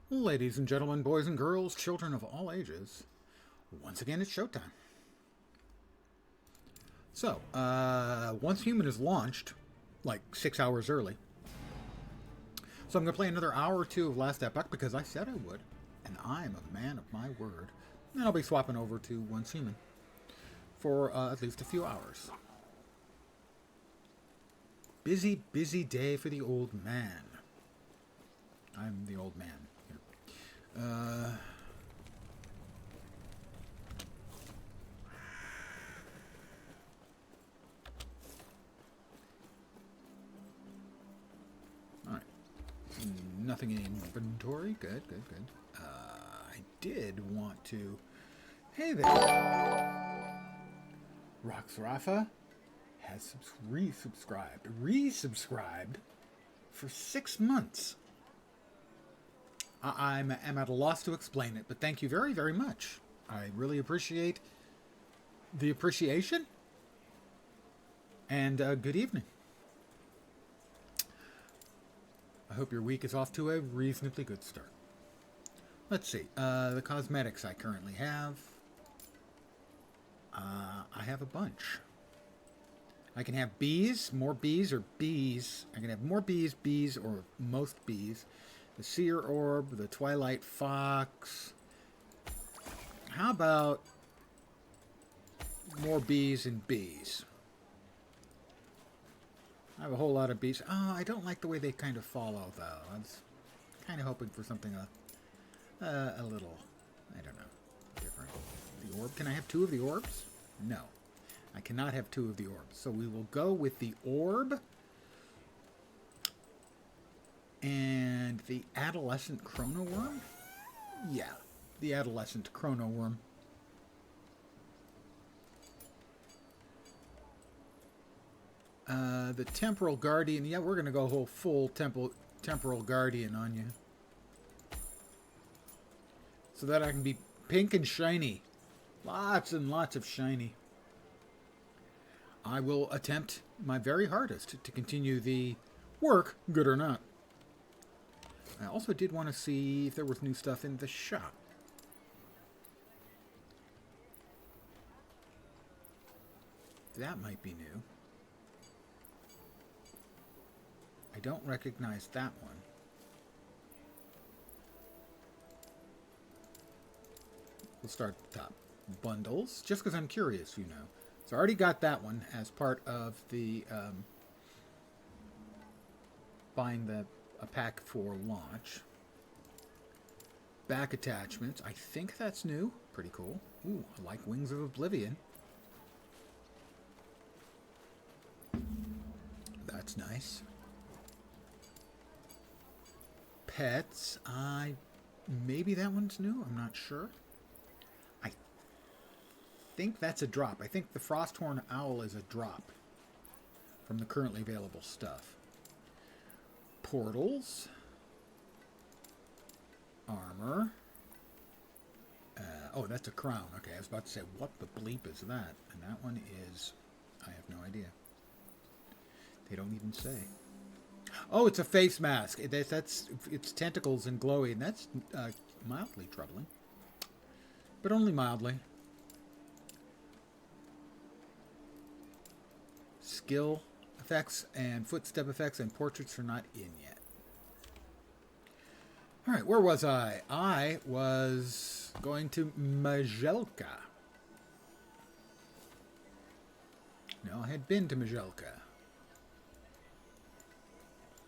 Ladies and gentlemen, boys and girls, children of all ages, once again it's showtime. So, once Human is launched, like 6 hours early, so I'm going to play another hour or two of Last Epoch because I said I would, and I'm a man of my word. And I'll be swapping over to Once Human for at least a few hours. Busy, busy day for the old man. I'm the old man here. Alright. Nothing in inventory. Good. I did want to... Hey there! Rox Rafa has resubscribed for 6 months. I'm at a loss to explain it, but thank you very, very much. I really appreciate the appreciation. And good evening. I hope your week is off to a reasonably good start. Let's see. The cosmetics I currently have. I have a bunch. I can have bees, more bees, or bees. I can have more bees, or most bees. The Seer Orb, the Twilight Fox. How about more bees and bees? I have a whole lot of bees. Oh, I don't like the way they kind of follow, though. I was kind of hoping for something a little, I don't know, different. The orb. Can I have 2 of the orbs? No. I cannot have 2 of the orbs. So we will go with the orb and the adolescent chrono worm. Yeah, the adolescent chrono worm. The temporal guardian. Yeah, we're gonna go whole full temporal guardian on you, so that I can be pink and shiny, lots and lots of shiny. I will attempt my very hardest to continue the work, good or not. I also did want to see if there was new stuff in the shop. That might be new. I don't recognize that one. We'll start at the top. Bundles, just because I'm curious, you know. So I already got that one as part of the buying a pack for launch. Back attachments. I think that's new. Pretty cool. Ooh, I like Wings of Oblivion. That's nice. Pets. Maybe that one's new. I'm not sure. I think that's a drop. I think the Frosthorn Owl is a drop from the currently available stuff. Portals. Armor. Oh, that's a crown. Okay, I was about to say, what the bleep is that? And that one is... I have no idea. They don't even say. Oh, it's a face mask. It's tentacles and glowy, and that's mildly troubling. But only mildly. Skill effects and footstep effects and portraits are not in yet. Alright, where was I? I was going to Majelka. No, I had been to Majelka.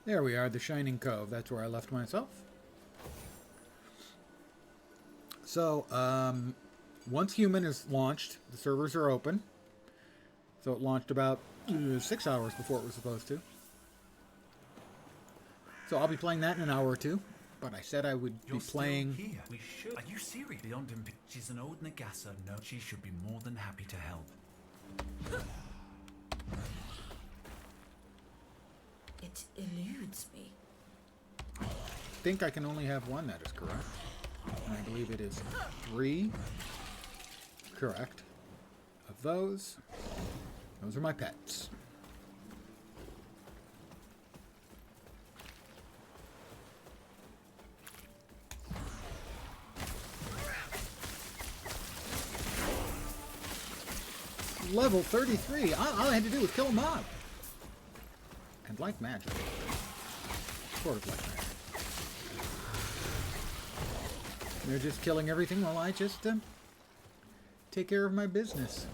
There we are, the Shining Cove. That's where I left myself. So, once Human is launched, the servers are open. So it launched about 6 hours before it was supposed to. So I'll be playing that in an hour or two. But I said I would be playing... Here. We should. Are you serious? Beyond him, she's an old Nagasa. No, she should be more than happy to help. It eludes me. I think I can only have one, that is correct. And I believe it is 3. Correct. Of those. Those are my pets. level 33. All I had to do was kill a mob. And like magic. Sort of like magic. They're just killing everything while I just take care of my business.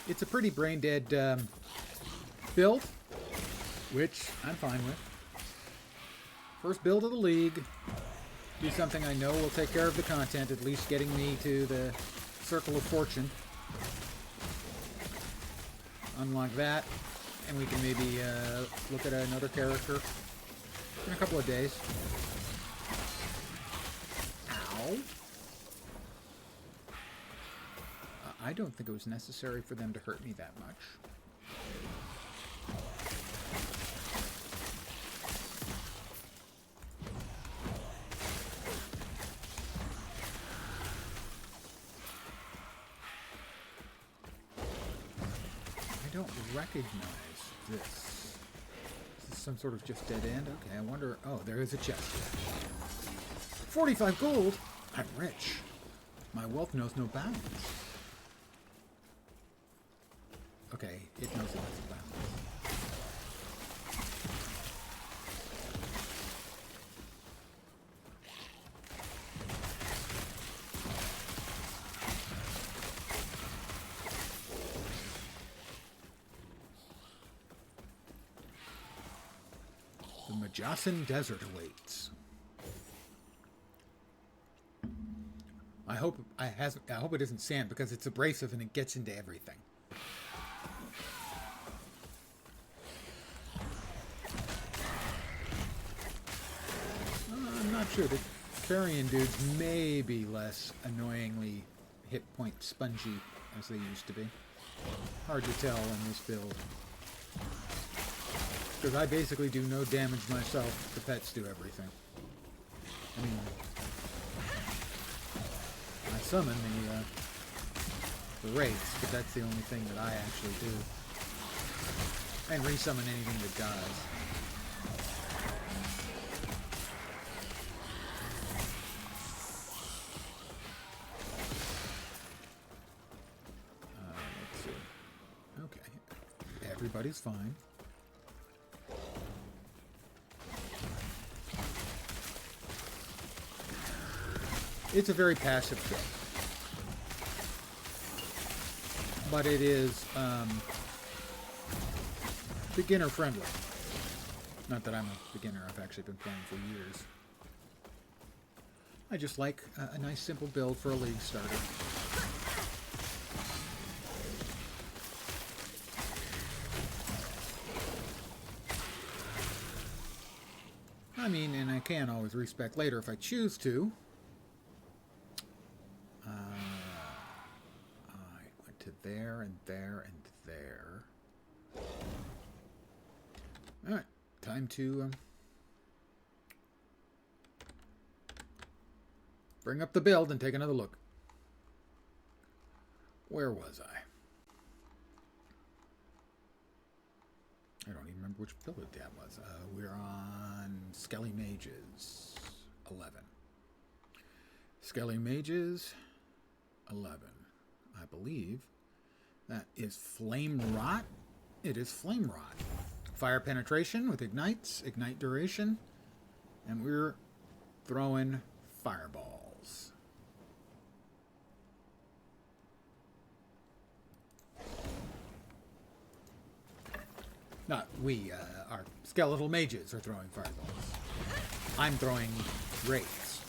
It's a pretty brain-dead build, which I'm fine with. First build of the league. Do something I know will take care of the content, at least getting me to the Circle of Fortune. Unlock that, and we can maybe look at another character in a couple of days. Ow. I don't think it was necessary for them to hurt me that much. I don't recognize this. Is this some sort of just dead end? Okay, I wonder... Oh, there is a chest. 45 gold? I'm rich. My wealth knows no bounds. Okay, it knows it has a bounds. The Majasan Desert awaits. I hope it isn't sand because it's abrasive and it gets into everything. I'm not sure. The carrion dudes may be less annoyingly hit point spongy as they used to be. Hard to tell in this build. Because I basically do no damage myself. The pets do everything. I mean, I summon the wraiths, but that's the only thing that I actually do. And resummon anything that dies. Let's see. Okay. Everybody's fine. It's a very passive build. But it is beginner friendly. Not that I'm a beginner, I've actually been playing for years. I just like a nice simple build for a league starter. I mean, and I can always respec later if I choose to. I went to there and there and there. Alright, time to bring up the build and take another look. Where was I? I don't even remember which build that was. We're on Skelly Mages 11. Skelly Mages 11. I believe that is Flame Rot. It is Flame Rot. Fire penetration with ignites, ignite duration, and we're throwing fireballs. Not we, our skeletal mages are throwing fireballs. I'm throwing wraiths.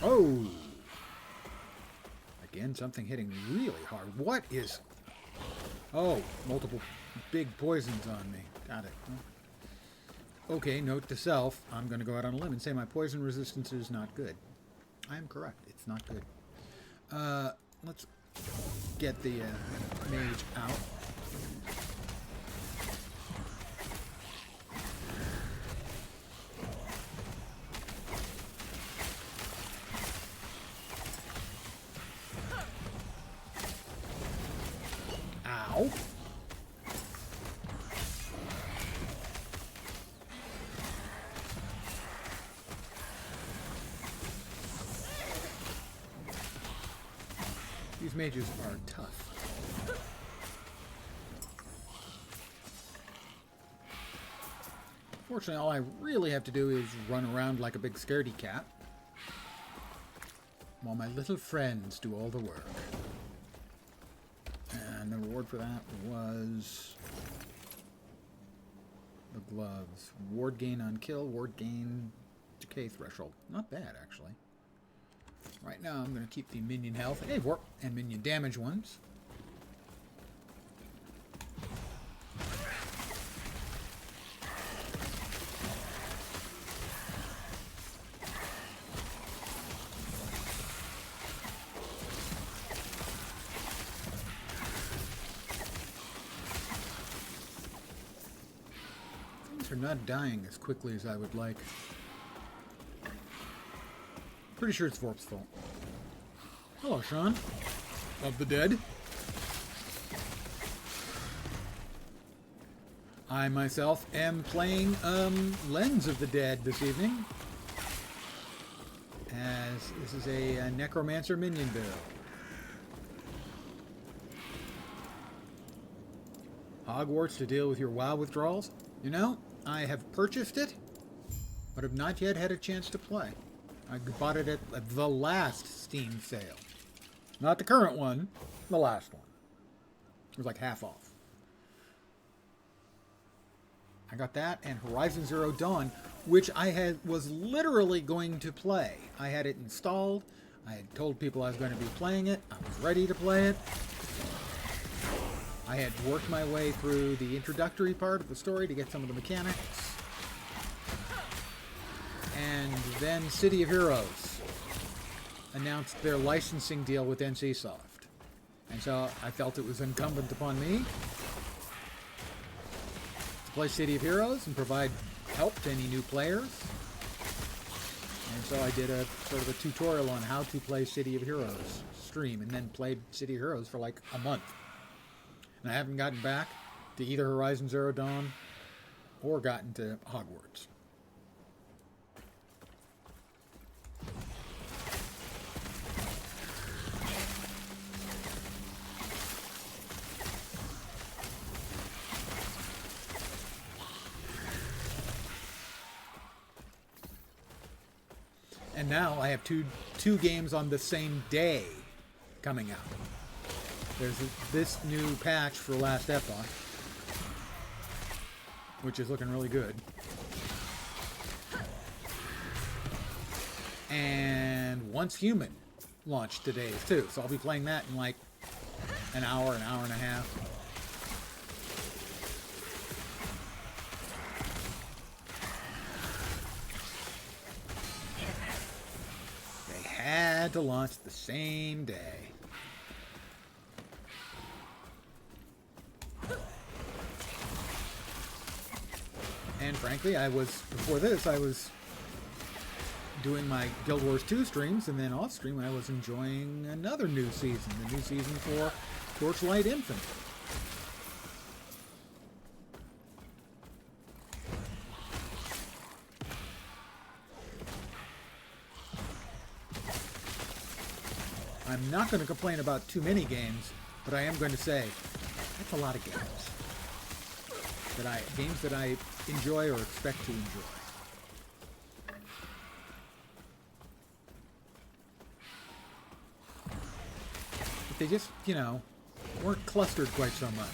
Oh! Again, something hitting really hard. What is... Oh, multiple big poisons on me. Got it. Okay, note to self. I'm going to go out on a limb and say my poison resistance is not good. I am correct. It's not good. Let's get the mage out. Ow. These mages are tough. Fortunately, all I really have to do is run around like a big scaredy cat, while my little friends do all the work. And the reward for that was the gloves. Ward gain on kill, ward gain decay threshold. Not bad, actually. Right now, I'm going to keep the minion health and minion damage ones. Things are not dying as quickly as I would like. Pretty sure it's Vorp's fault. Hello, Sean. Of the dead. I myself am playing Lens of the Dead this evening, as this is a Necromancer minion build. Hogwarts to deal with your WoW withdrawals. You know, I have purchased it, but have not yet had a chance to play. I bought it at the last Steam sale. Not the current one, the last one. It was like half off. I got that and Horizon Zero Dawn, which I was literally going to play. I had it installed. I had told people I was going to be playing it. I was ready to play it. I had worked my way through the introductory part of the story to get some of the mechanics. And then City of Heroes announced their licensing deal with NCSoft. And so I felt it was incumbent upon me to play City of Heroes and provide help to any new players. And so I did a sort of a tutorial on how to play City of Heroes stream, and then played City of Heroes for like a month. And I haven't gotten back to either Horizon Zero Dawn or gotten to Hogwarts. And now I have two games on the same day coming out. There's this new patch for Last Epoch, which is looking really good. And Once Human launched today too, so I'll be playing that in like an hour and a half. They had to launch the same day. And frankly, before this, I was doing my Guild Wars 2 streams, and then off stream I was enjoying another new season, the new season for Torchlight Infinite. I'm not going to complain about too many games, but I am going to say that's a lot of games. Games that I enjoy or expect to enjoy. But they just, weren't clustered quite so much.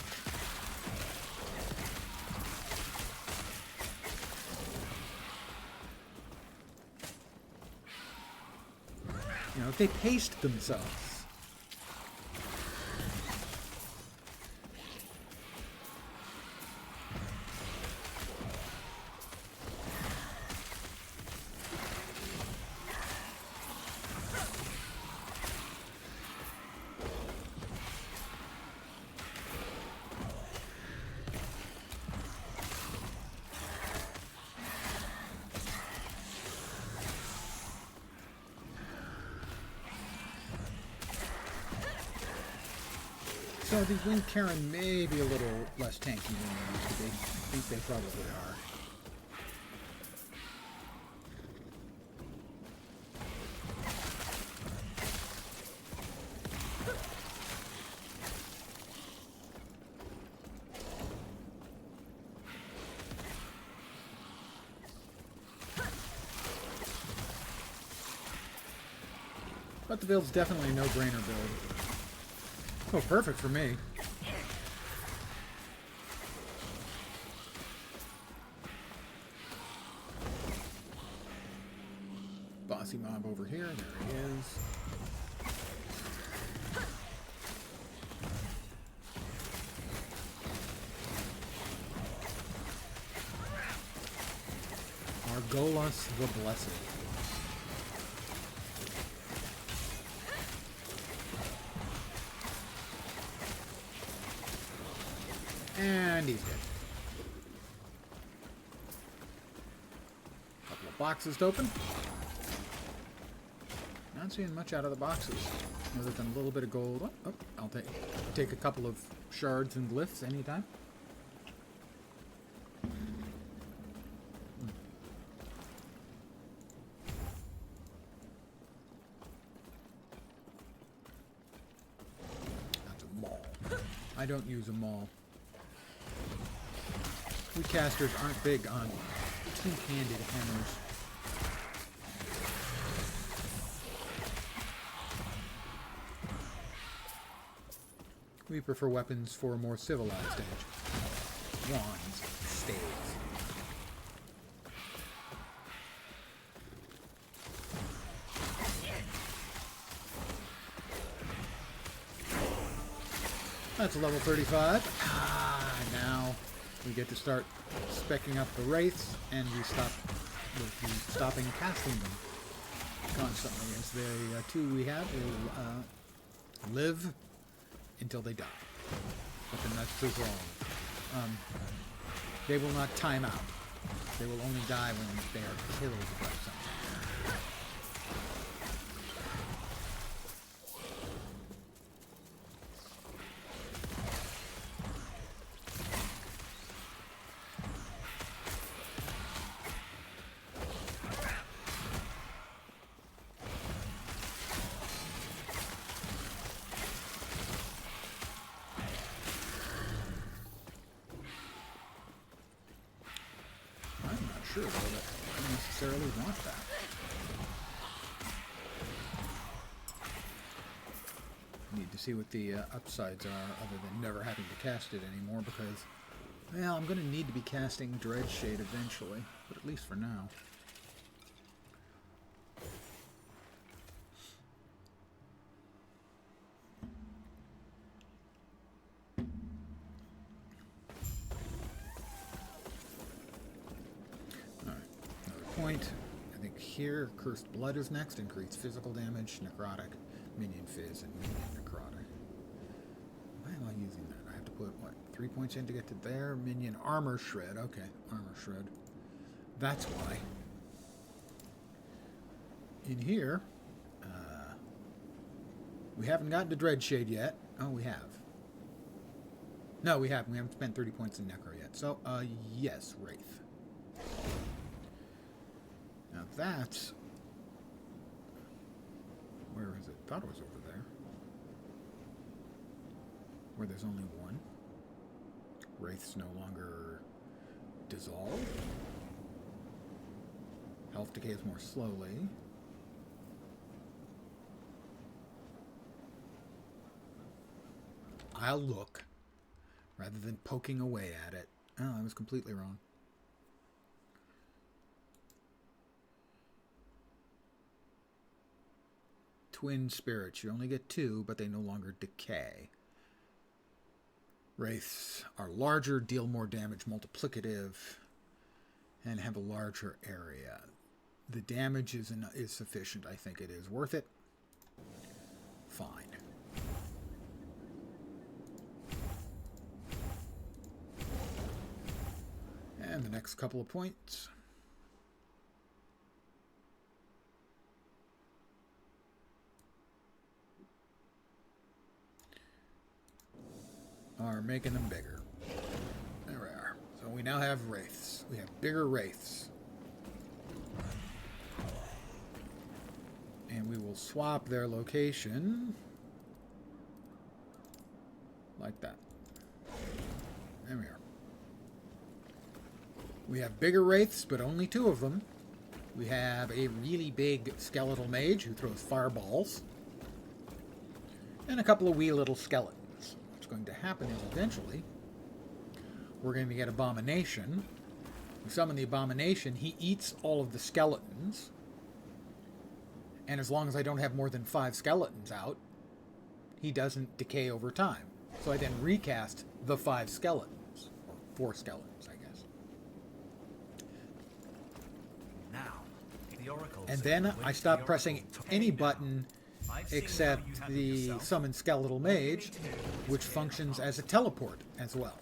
They paced themselves. So these Winged Karen may be a little less tanky than they used to be. I think they probably are. But the build's definitely a no-brainer build. Oh, perfect for me. Bossy mob over here. There he is. Argolas the Blessed. And he's dead. Couple of boxes to open. Not seeing much out of the boxes, other than a little bit of gold. Oh, I'll take a couple of shards and glyphs anytime. That's a maul. I don't use a maul. We casters aren't big on two-handed hammers. We prefer weapons for a more civilized age. Wands, staves. That's a level 35. Now we get to start specking up the wraiths, and we stop with the stopping casting them constantly, as the two we have will live until they die. But then that's proof wrong. They will not time out. They will only die when they are killed by something. Sure, though, that I don't necessarily want that. Need to see what the upsides are, other than never having to cast it anymore, because, well, I'm going to need to be casting Dreadshade eventually, but at least for now. Point. I think here, Cursed Blood is next. Increase physical damage, necrotic, minion fizz, and minion necrotic. Why am I using that? I have to put, what, 3 points in to get to there? Minion armor shred. Okay, armor shred. That's why. In here, we haven't gotten to Dreadshade yet. Oh, we have. No, we haven't. We haven't spent 30 points in Necro yet. So, yes, Wraith. Now that's... Where is it? Thought it was over there. Where there's only one. Wraiths no longer dissolve. Health decays more slowly. I'll look, rather than poking away at it. Oh, I was completely wrong. Twin spirits. You only get 2, but they no longer decay. Wraiths are larger, deal more damage, multiplicative, and have a larger area. The damage is sufficient. I think it is worth it. Fine. And the next couple of points. are making them bigger. There we are. So we now have wraiths. We have bigger wraiths. And we will swap their location like that. There we are. We have bigger wraiths, but only 2 of them. We have a really big skeletal mage who throws fireballs. And a couple of wee little skeletons. What's going to happen is eventually we're going to get Abomination. We summon the Abomination. He eats all of the skeletons. And as long as I don't have more than 5 skeletons out, he doesn't decay over time. So I then recast the 5 skeletons. Or 4 skeletons, I guess. Now, the Oracle And said then when I the stop Oracle pressing took any me button down, I've seen how except you handle the yourself. Summon Skeletal Mage, which functions as a teleport as well.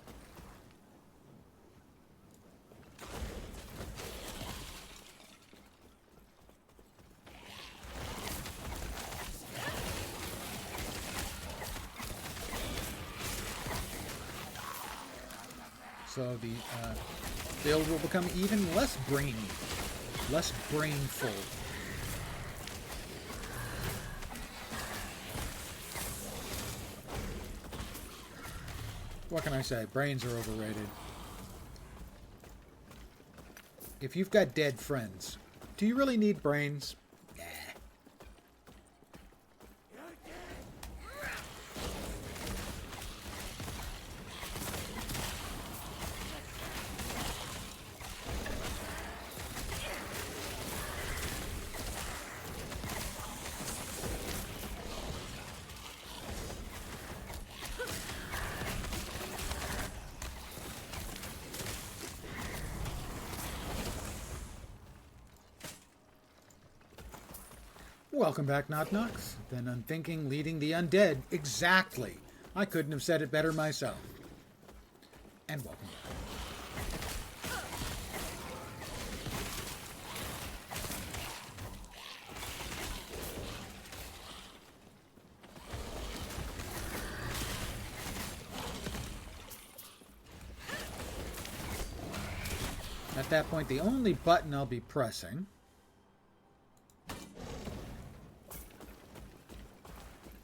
So the build will become even less brainy, less brainful. What can I say? Brains are overrated. If you've got dead friends, do you really need brains? Nah. Welcome back, Knock Knocks. Then Unthinking leading the undead. Exactly. I couldn't have said it better myself. And welcome back. At that point, the only button I'll be pressing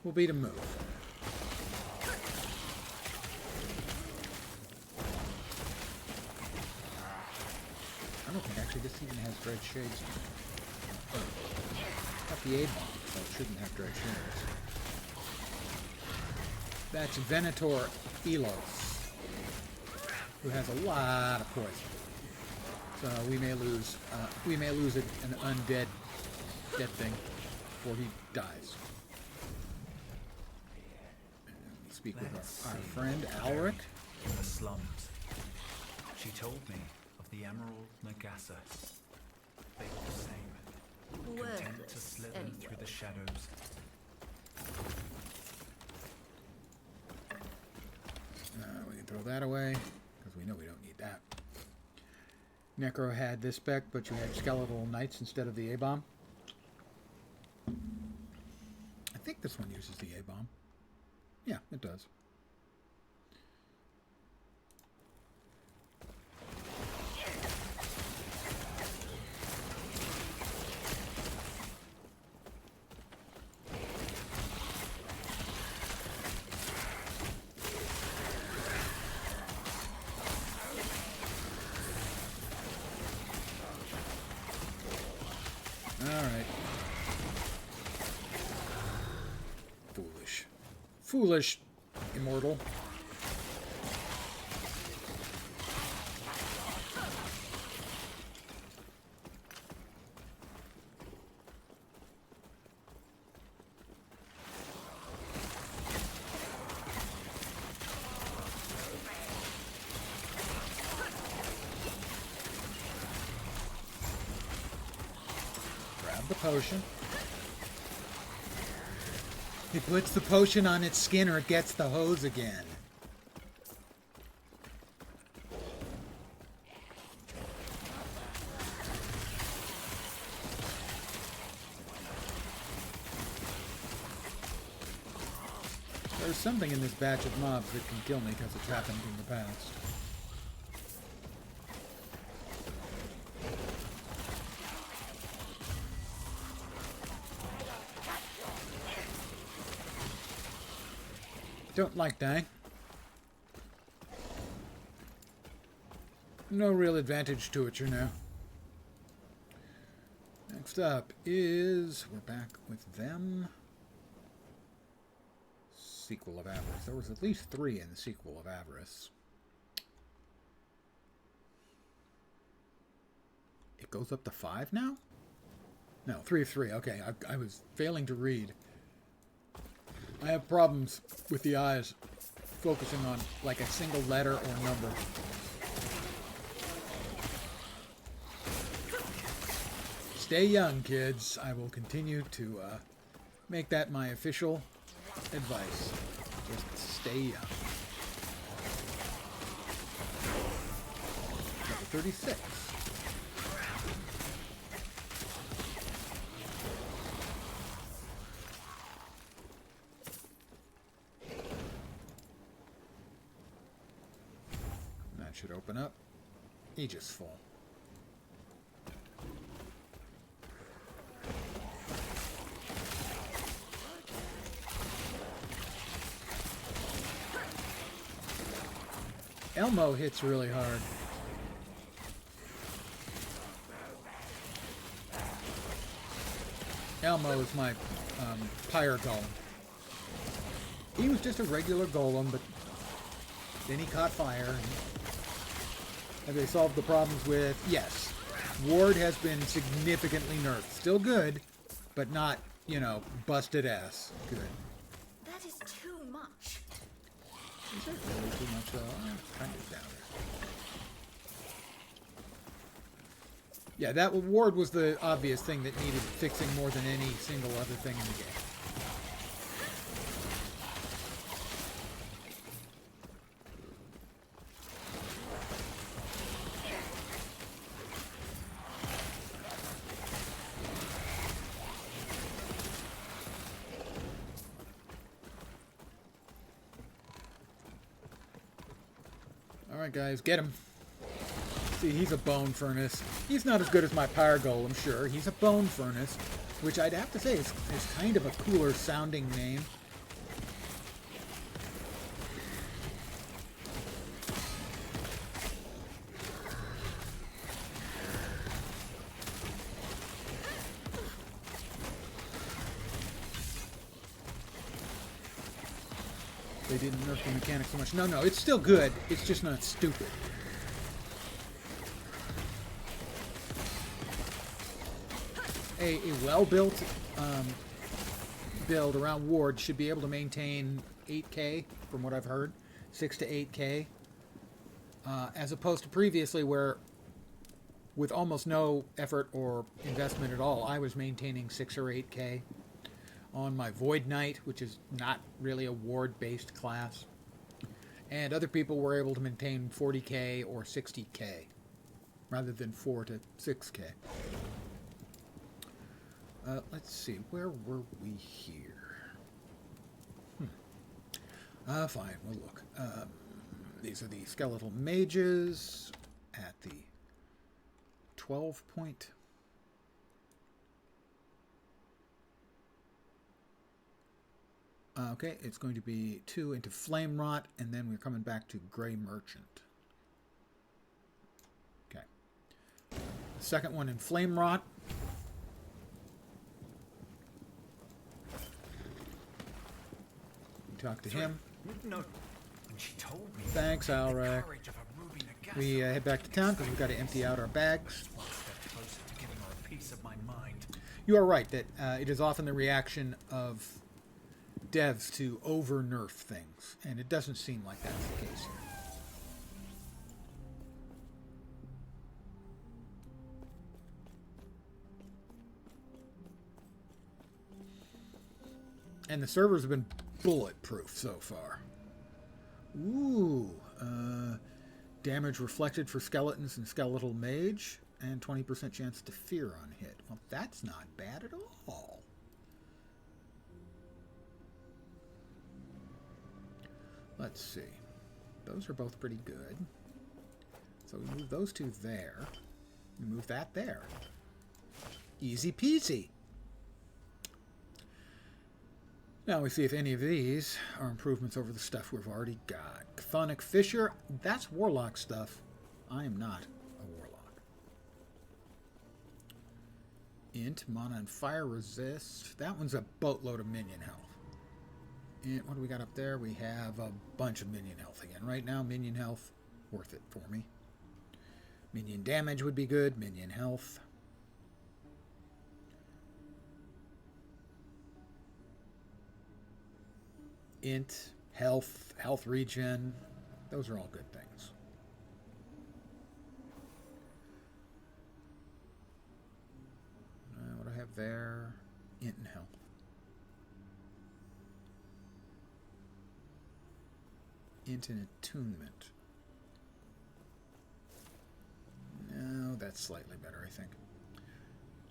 will be to move. I don't think actually this even has Dread Shades. Oh, got the A-bomb, so it shouldn't have Dread Shades. That's Venator Elos, who has a lot of poison. So we may lose an undead dead thing before he dies. Speak with our friend Alric. In the slums, she told me of the Emerald Nagasa. They were the same, content to Worthless slither anyway. through the shadows. We can throw that away, because we know we don't need that. Necro had this spec, but you had Skeletal Knights instead of the A-bomb. I think this one uses the A-bomb. Yeah, it does. All right. Foolish, immortal. Grab the potion. It puts the potion on its skin or it gets the hose again. There's There's something in this batch of mobs that can kill me because it's happened in the past. Don't like dying. No real advantage to it, you know. Next up is... we're back with them. Sequel of Avarice. There was at least 3 in the Sequel of Avarice. It goes up to 5 now? No, 3 of 3. Okay, I was failing to read. I have problems with the eyes focusing on like a single letter or number. Stay young, kids. I will continue to make that my official advice. Just stay young. Number 36. That should open up. Aegis full. Elmo hits really hard. Elmo is my pyre golem. He was just a regular golem, but then he caught fire. And have they solved the problems with? Yes. Ward has been significantly nerfed. Still good, but not, you know, busted ass good. That is too much. Is that really too much though? I kind of doubt it. Yeah, that Ward was the obvious thing that needed fixing more than any single other thing in the game. Alright guys, get him. See, he's a bone furnace. He's not as good as my pyre golem, sure. He's a bone furnace, which I'd have to say is kind of a cooler sounding name. They didn't nerf the mechanics so much. No, it's still good. It's just not stupid. A well-built build around Ward should be able to maintain 8K, from what I've heard. 6 to 8K. As opposed to previously where, with almost no effort or investment at all, I was maintaining 6 or 8K. On my Void Knight, which is not really a ward-based class. And other people were able to maintain 40k or 60k, rather than 4 to 6k. Let's see, where were we here? Fine, we'll look. These are the skeletal mages at the 12 point. Okay, it's going to be 2 into Flame Rot, and then we're coming back to Grey Merchant. Okay. The second one in Flame Rot. Talk to him. No, she told me. Thanks, Alrak. We head back to town because we've got to empty out our bags. One step closer to giving her a piece of my mind. You are right that it is often the reaction of devs to over-nerf things, and it doesn't seem like that's the case here. And the servers have been bulletproof so far. Ooh, damage reflected for skeletons and skeletal mage, and 20% chance to fear on hit. Well, that's not bad at all. Let's see. Those are both pretty good. So we move those two there. We move that there. Easy peasy. Now we see if any of these are improvements over the stuff we've already got. Chthonic Fissure, that's Warlock stuff. I am not a Warlock. Int, Mana and Fire Resist. That one's a boatload of minion health. And what do we got up there? We have a bunch of minion health again. Right now, minion health, worth it for me. Minion damage would be good. Minion health. Int, health, health regen. Those are all good things. What do I have there? Int and health. Int and attunement. No, that's slightly better, I think.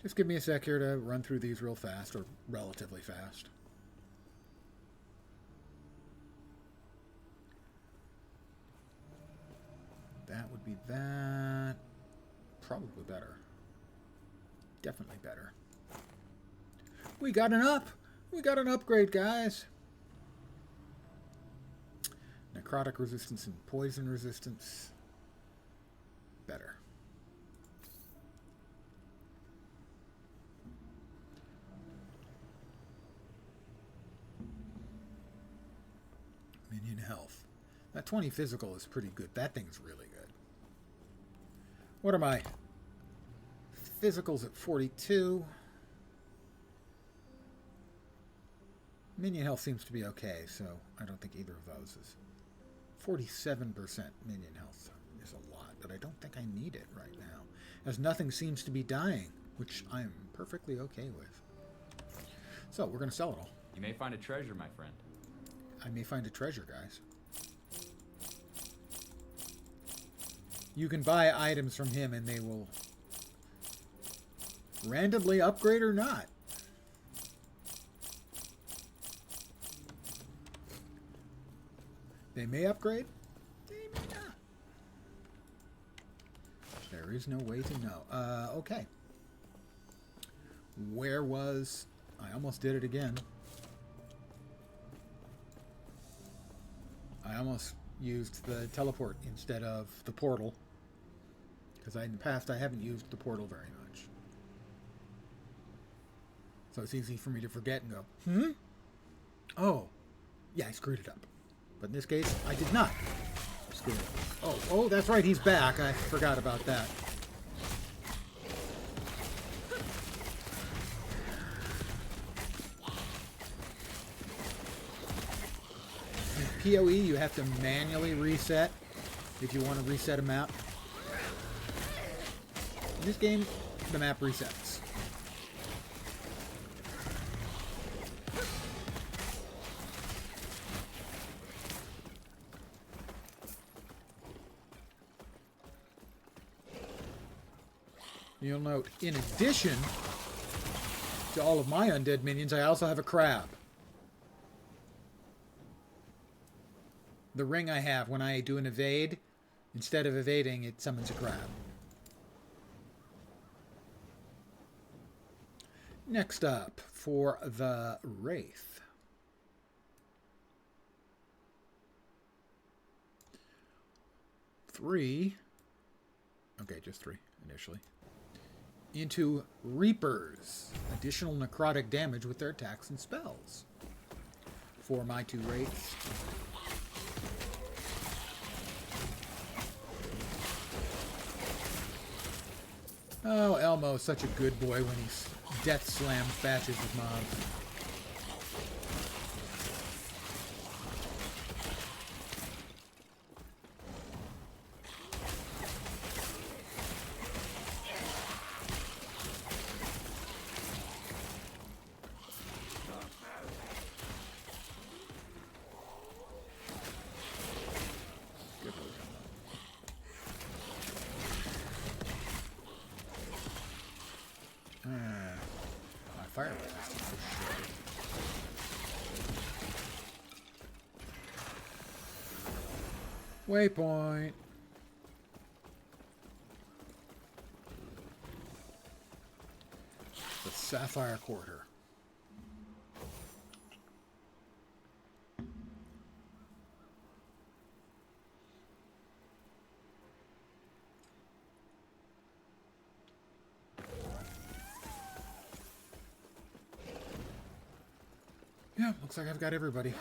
Just give me a sec here to run through these real fast, or relatively fast. That would be that. Probably better. Definitely better. We got an up! We got an upgrade, guys! Necrotic resistance and poison resistance. Better. Minion health. That 20 physical is pretty good. That thing's really good. What are my physicals at 42? Minion health seems to be okay, so I don't think either of those is. 47% minion health is a lot, but I don't think I need it right now, as nothing seems to be dying, which I'm perfectly okay with. So, we're going to sell it all. You may find a treasure, my friend. I may find a treasure, guys. You can buy items from him and they will randomly upgrade or not. They may upgrade, they may not. There is no way to know. Okay. Where was... I almost did it again. I almost used the teleport instead of the portal. Because in the past I haven't used the portal very much. So it's easy for me to forget and go, Oh, yeah, I screwed it up. But in this case, I did not screw it up. Oh, that's right, he's back. I forgot about that. In PoE, you have to manually reset if you want to reset a map. In this game, the map resets. You'll note, in addition to all of my undead minions, I also have a crab. The ring I have, when I do an evade, instead of evading, it summons a crab. Next up, for the Wraith. Three. Okay, just three initially. Into Reapers. Additional necrotic damage with their attacks and spells. For my two Wraiths. Oh, Elmo's such a good boy when he's death slams batches of mobs. Fire resistance for sure. Waypoint. The Sapphire Quarter. Yeah, looks like I've got everybody.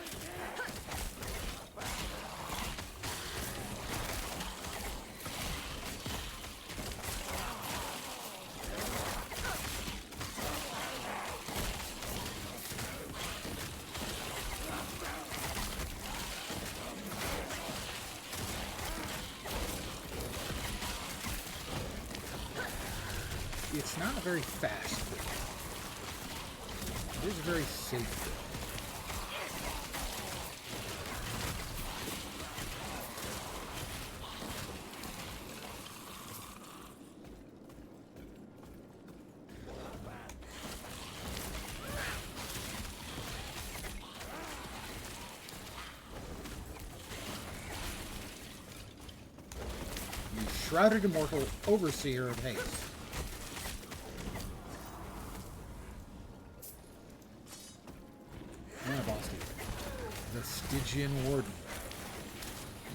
It's not a very fast build. It is a very safe build. You shrouded immortal overseer of haste. And a boss leader. The Stygian Warden.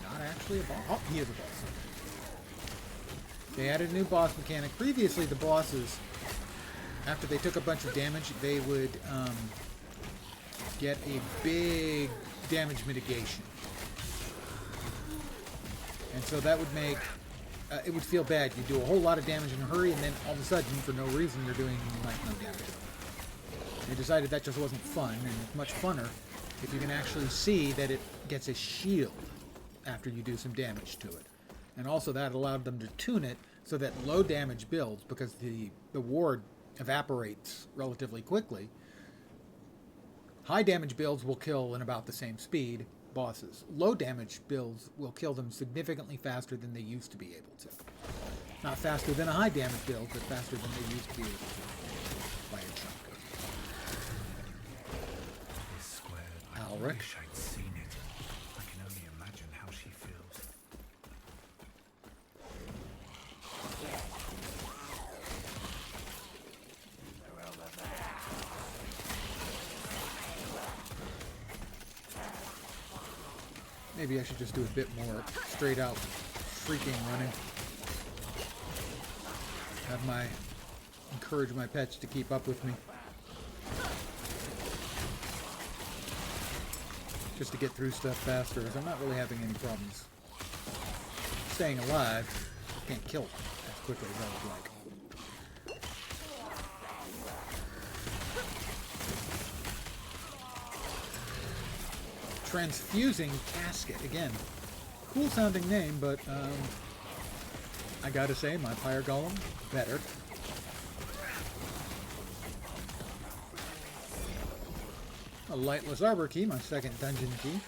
Not actually a boss. Oh, he is a boss. They added a new boss mechanic. Previously, the bosses, after they took a bunch of damage, they would get a big damage mitigation. And so that would make, it would feel bad. You do a whole lot of damage in a hurry, and then all of a sudden, for no reason, you're doing like no damage. They decided that just wasn't fun, and it's much funner if you can actually see that it gets a shield after you do some damage to it. And also that allowed them to tune it so that low damage builds, because the ward evaporates relatively quickly. High damage builds will kill in about the same speed bosses. Low damage builds will kill them significantly faster than they used to be able to. Not faster than a high damage build, but faster than they used to be able to by a chunk. I wish I'd seen it. I can only imagine how she feels. Maybe I should just do a bit more straight out freaking running. Encourage my pets to keep up with me. Just to get through stuff faster, as I'm not really having any problems staying alive. I can't kill them as quickly as I would like. Transfusing Casket. Again, cool sounding name, but I gotta say, my Pyre Golem, better. A Lightless Arbor Key, my second dungeon key.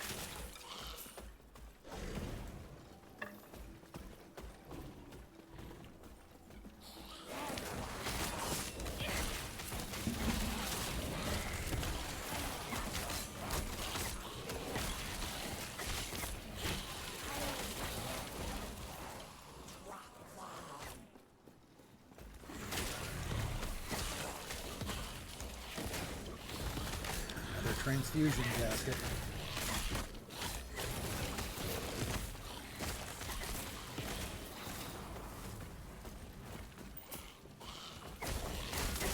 Transfusion Casket.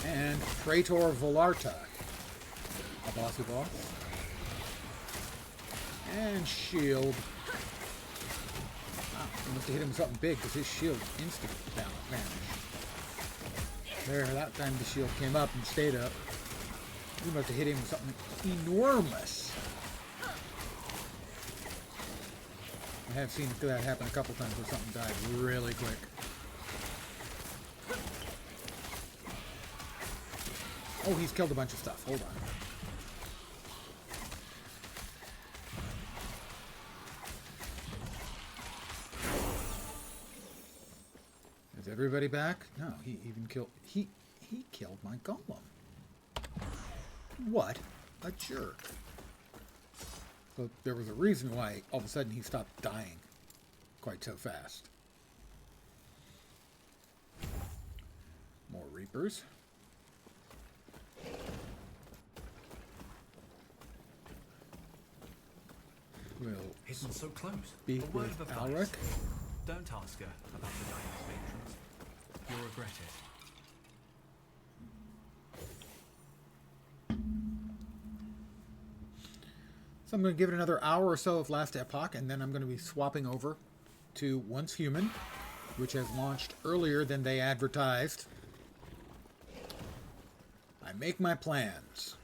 And Praetor Volarta, a bossy boss. And shield. Wow, I must have hit him with something big because his shield instantly vanished. There, that time the shield came up and stayed up. We must have hit him with something enormous. I have seen that happen a couple times where something died really quick. Oh, he's killed a bunch of stuff. Hold on. Is everybody back? No, he even killed... He killed my golem. What a jerk. So there was a reason why all of a sudden he stopped dying. quite so fast. More Reapers. We'll Hidden so close. speak A word with of Alric. advice. Don't ask her about the diamond matrons. You'll regret it. So I'm going to give it another hour or so of Last Epoch, and then I'm going to be swapping over to Once Human, which has launched earlier than they advertised. I make my plans.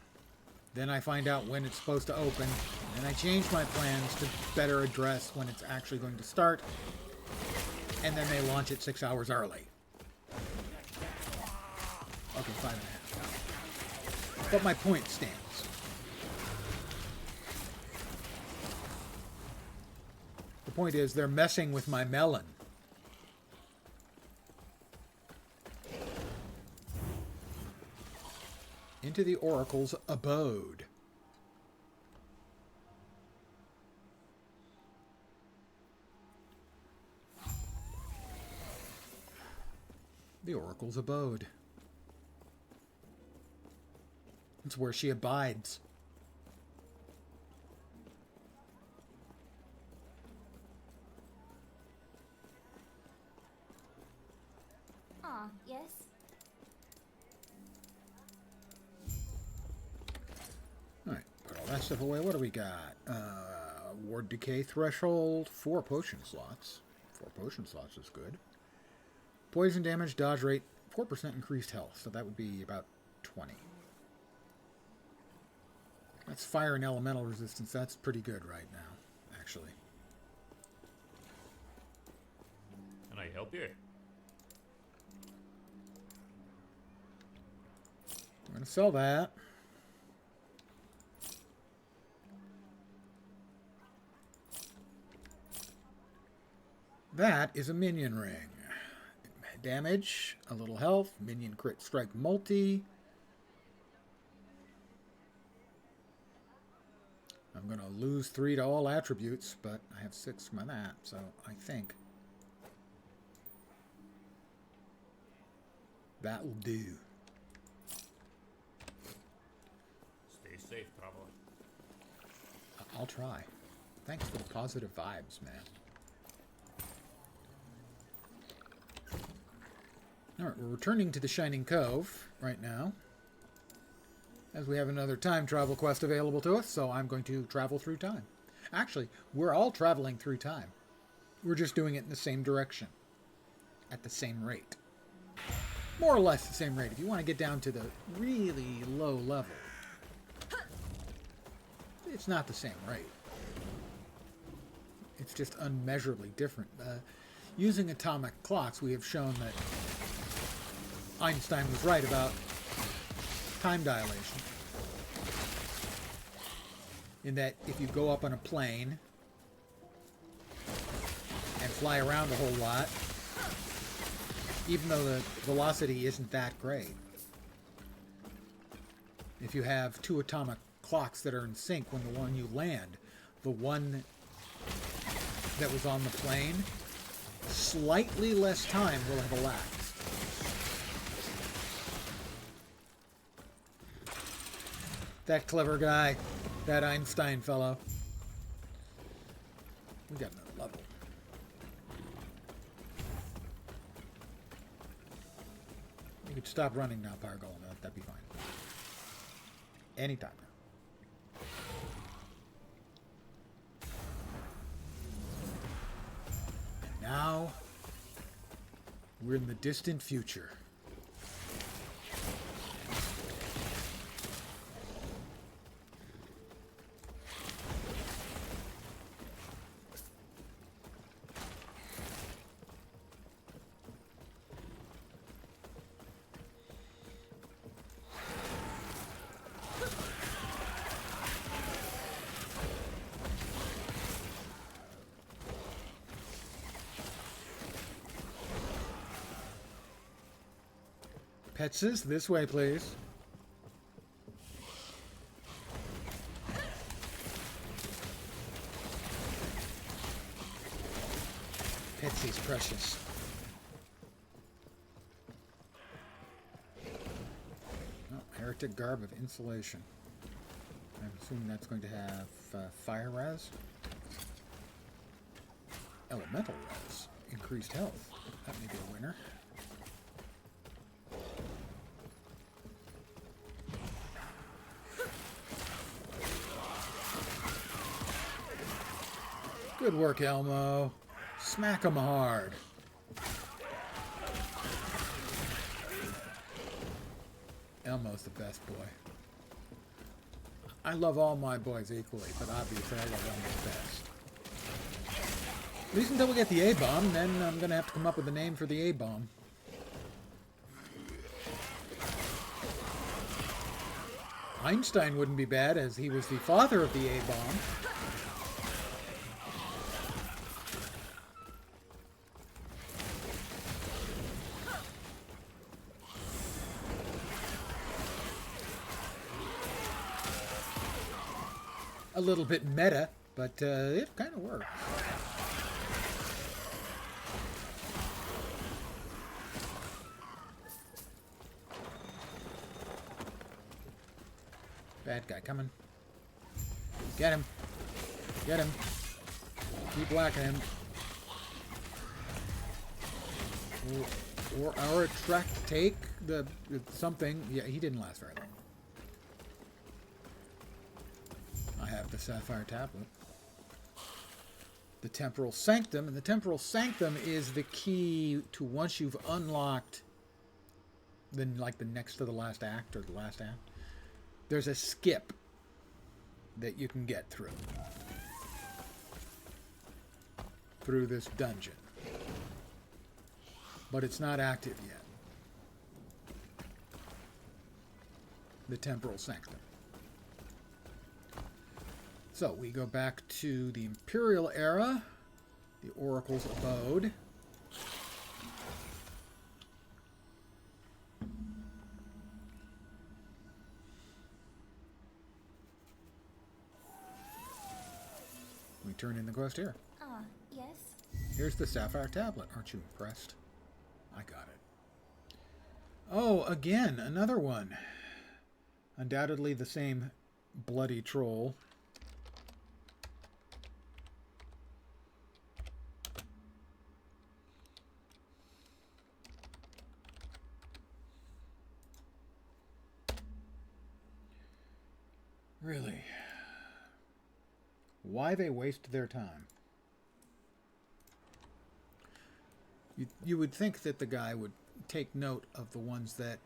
Then I find out when it's supposed to open, and I change my plans to better address when it's actually going to start, and then they launch it 6 hours early. Okay, 5.5. But my point stands. The point is, they're messing with my melon. Into the Oracle's abode. The Oracle's abode. It's where she abides. Ah, yes. Alright, put all that stuff away. What do we got? Ward decay threshold, 4 potion slots. 4 potion slots is good. Poison damage, dodge rate, 4% increased health, so that would be about 20. That's fire and elemental resistance. That's pretty good right now, actually. Can I help you? I'm going to sell that. That is a minion ring. Damage, a little health, minion crit strike multi. I'm going to lose 3 to all attributes, but I have 6 from that, so I think that will do. Stay safe, traveler. I'll try. Thanks for the positive vibes, man. Alright, we're returning to the Shining Cove right now, as we have another time travel quest available to us, so I'm going to travel through time. Actually, we're all traveling through time. We're just doing it in the same direction, at the same rate. More or less the same rate. If you want to get down to the really low level, it's not the same rate. It's just unmeasurably different. Using atomic clocks, we have shown that Einstein was right about time dilation. In that if you go up on a plane and fly around a whole lot, even though the velocity isn't that great, if you have 2 atomic clocks that are in sync when the one you land, the one that was on the plane, slightly less time will have elapsed. That clever guy, that Einstein fellow. We got another level. You could stop running now, Pargol. That'd be fine. Anytime now. Now, we're in the distant future. Petses, this way, please. is precious. Oh, heretic garb of insulation. I'm assuming that's going to have fire res. Elemental res. Increased health. That may be a winner. Good work, Elmo. Smack 'em hard. Elmo's the best boy. I love all my boys equally, but obviously I love Elmo best. At least until we get the A-bomb, then I'm going to have to come up with a name for the A-bomb. Einstein wouldn't be bad, as he was the father of the A-bomb. A little bit meta, but it kind of works. Bad guy coming. Get him. Get him. Keep whacking him. Or attract, take the something. Yeah, he didn't last very long. I have the Sapphire Tablet. The Temporal Sanctum, and the Temporal Sanctum is the key to once you've unlocked then like the next to the last act or the last act. There's a skip that you can get through this dungeon. But it's not active yet. The Temporal Sanctum. So we go back to the Imperial era, the Oracle's abode. We turn in the quest here. Ah, yes. Here's the Sapphire Tablet. Aren't you impressed? I got it. Oh, again, another one. Undoubtedly the same bloody troll. Really? Why they waste their time? You would think that the guy would take note of the ones that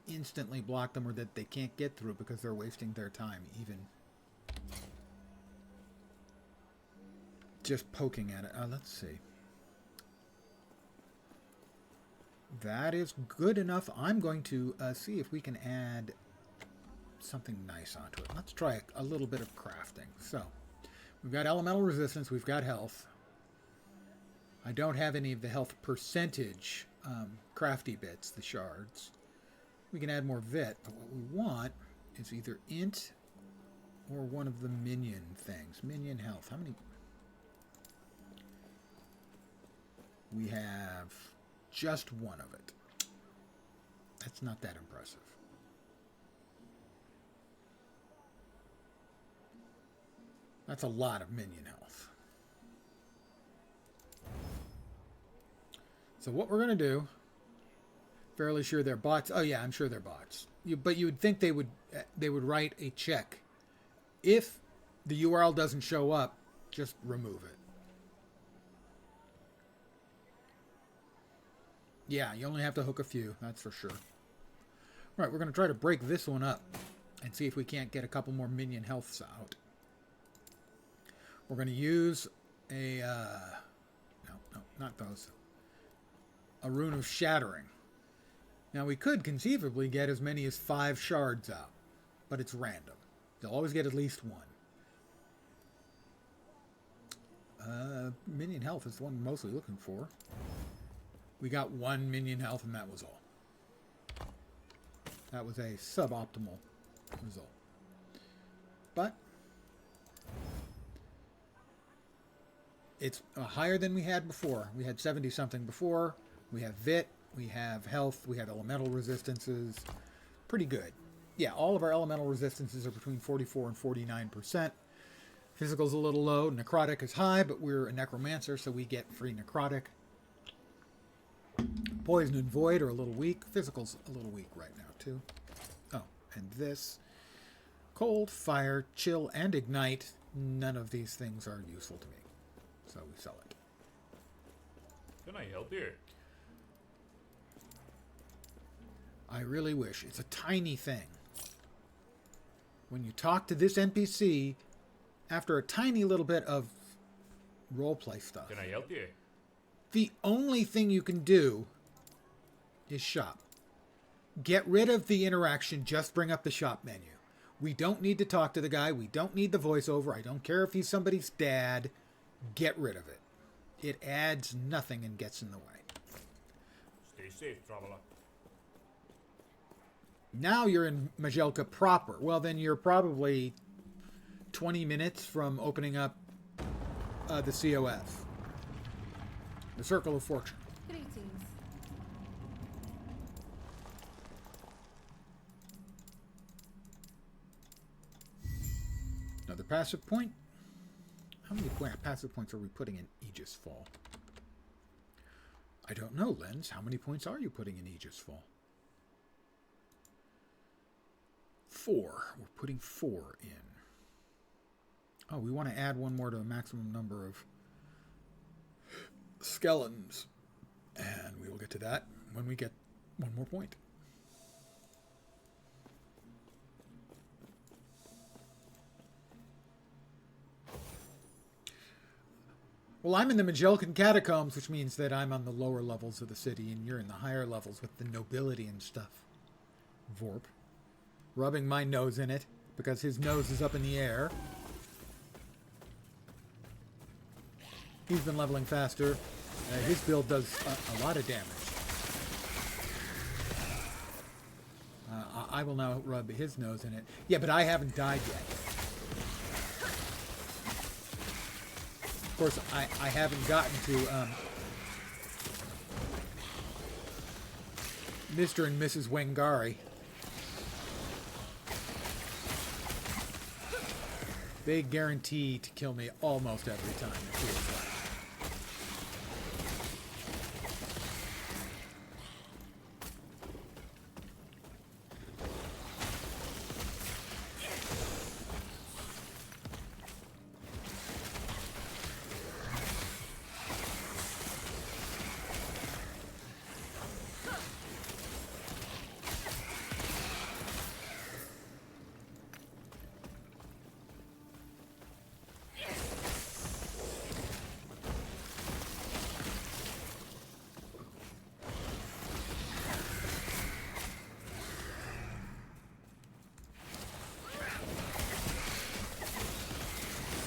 instantly block them or that they can't get through because they're wasting their time, even just poking at it. Let's see. That is good enough. I'm going to see if we can add something nice onto it. Let's try a little bit of crafting. So, we've got elemental resistance, we've got health. I don't have any of the health percentage crafty bits, the shards. We can add more vit, but what we want is either int or one of the minion things. Minion health. How many? We have just one of it. That's not that impressive. That's a lot of minion health. So what we're going to do, fairly sure they're bots. Oh yeah, I'm sure they're bots. But you would think they would write a check. If the URL doesn't show up, just remove it. Yeah, you only have to hook a few, that's for sure. All right, we're going to try to break this one up and see if we can't get a couple more minion healths out. We're going to use a, no, not those. A rune of shattering. Now we could conceivably get as many as 5 shards out, but it's random. You'll always get at least one. Minion health is the one we're mostly looking for. We got 1 minion health and that was all. That was a suboptimal result. But It's higher than we had before. We had 70 something before. We have Vit. We have health. We have elemental resistances. Pretty good. Yeah, all of our elemental resistances are between 44 and 49%. Physical's a little low. Necrotic is high, but we're a necromancer, so we get free necrotic. Poison and void are a little weak. Physical's a little weak right now, too. Oh, and this. Cold, fire, chill, and ignite. None of these things are useful to me. So we sell it. Can I help you? I really wish. It's a tiny thing. When you talk to this NPC, after a tiny little bit of roleplay stuff, Can I help you? the only thing you can do is shop. Get rid of the interaction, just bring up the shop menu. We don't need to talk to the guy. We don't need the voiceover. I don't care if he's somebody's dad. Get rid of it. It adds nothing and gets in the way. Stay safe, traveler. Now you're in Majelka proper. Well, then you're probably 20 minutes from opening up the COF. The Circle of Fortune. Greetings. Another passive point. How many passive points are we putting in Aegis Fall? I don't know, Lens. How many points are you putting in Aegis Fall? 4. We're putting 4 in. Oh, we want to add one more to a maximum number of skeletons. And we will get to that when we get one more point. Well, I'm in the Majelkan Catacombs, which means that I'm on the lower levels of the city, and you're in the higher levels with the nobility and stuff. Vorp. Rubbing my nose in it, because his nose is up in the air. He's been leveling faster. His build does a lot of damage. I will now rub his nose in it. Yeah, but I haven't died yet. Of course, I haven't gotten to Mr. and Mrs. Wengari. They guarantee to kill me almost every time, it feels like.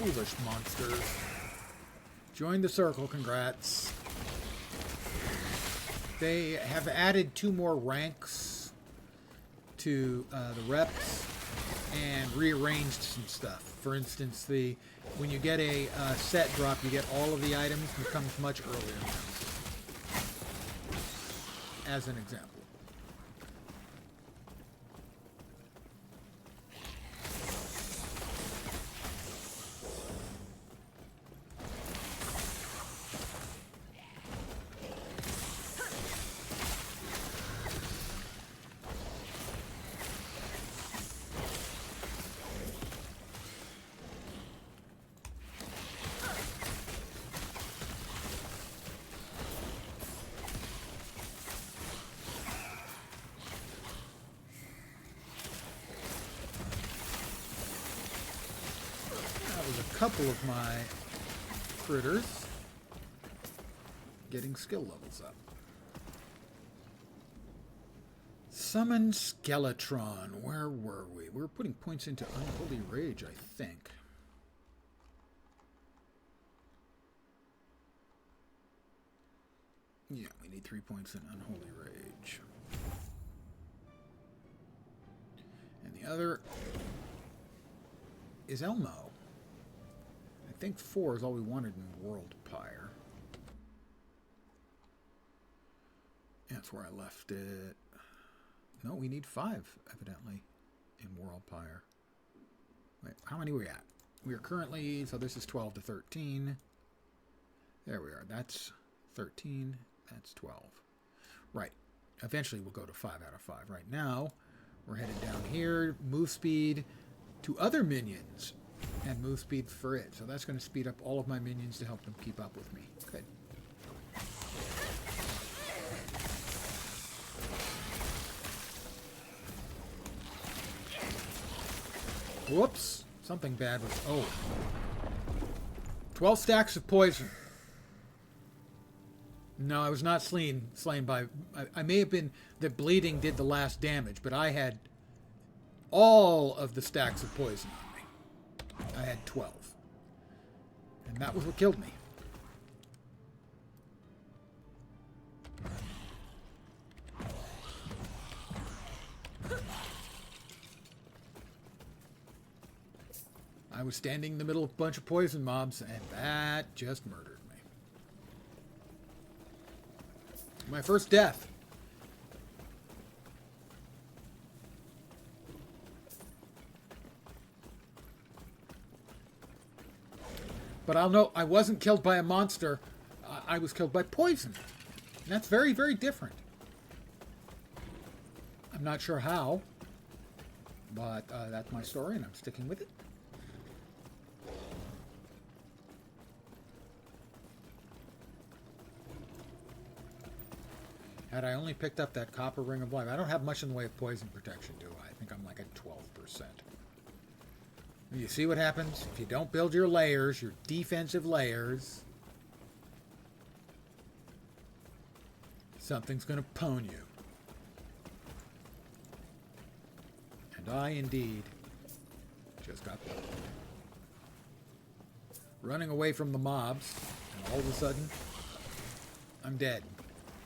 Foolish monsters. Join the circle, congrats. They have added 2 more ranks to the reps and rearranged some stuff. For instance, when you get a set drop, you get all of the items. It comes much earlier now. As an example. Couple of my critters getting skill levels up. Summon Skeletron. Where were we? We were putting points into Unholy Rage, I think. Yeah, we need 3 points in Unholy Rage. And the other is Elmo. I think 4 is all we wanted in World Pyre. That's where I left it. No, we need 5, evidently, in World Pyre. Wait, how many are we at? We are currently, so this is 12 to 13. There we are. That's 13. That's 12. Right. Eventually we'll go to 5 out of 5. Right now, we're headed down here. Move speed to other minions. And move speed for it. So that's going to speed up all of my minions to help them keep up with me. Good. Whoops. Something bad was... Oh. 12 stacks of poison. No, I was not slain by... I may have been... The bleeding did the last damage, but I had all of the stacks of poison on me. I had 12. And that was what killed me. I was standing in the middle of a bunch of poison mobs, and that just murdered me. My first death. But I'll know I wasn't killed by a monster. I was killed by poison. And that's very, very different. I'm not sure how, but that's my story, and I'm sticking with it. Had I only picked up that copper ring of life, I don't have much in the way of poison protection, do I? I think I'm like at 12%. You see what happens? If you don't build your layers, your defensive layers, something's going to pwn you. And I indeed just got pwned. Running away from the mobs, and all of a sudden, I'm dead.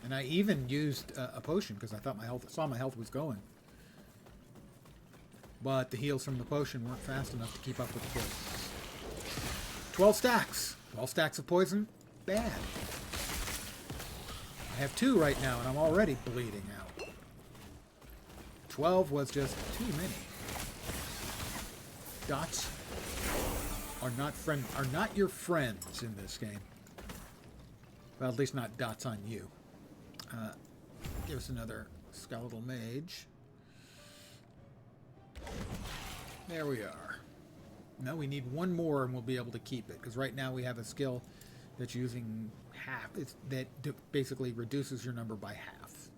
And I even used a potion because I thought saw my health was going. But the heals from the potion weren't fast enough to keep up with the poison. 12 stacks. 12 stacks of poison. Bad. I have 2 right now, and I'm already bleeding out. 12 was just too many. Dots are not your friends in this game. Well, at least not dots on you. Give us another skeletal mage. There we are. Now we need one more and we'll be able to keep it. Because right now we have a skill that's using half. That basically reduces your number by half.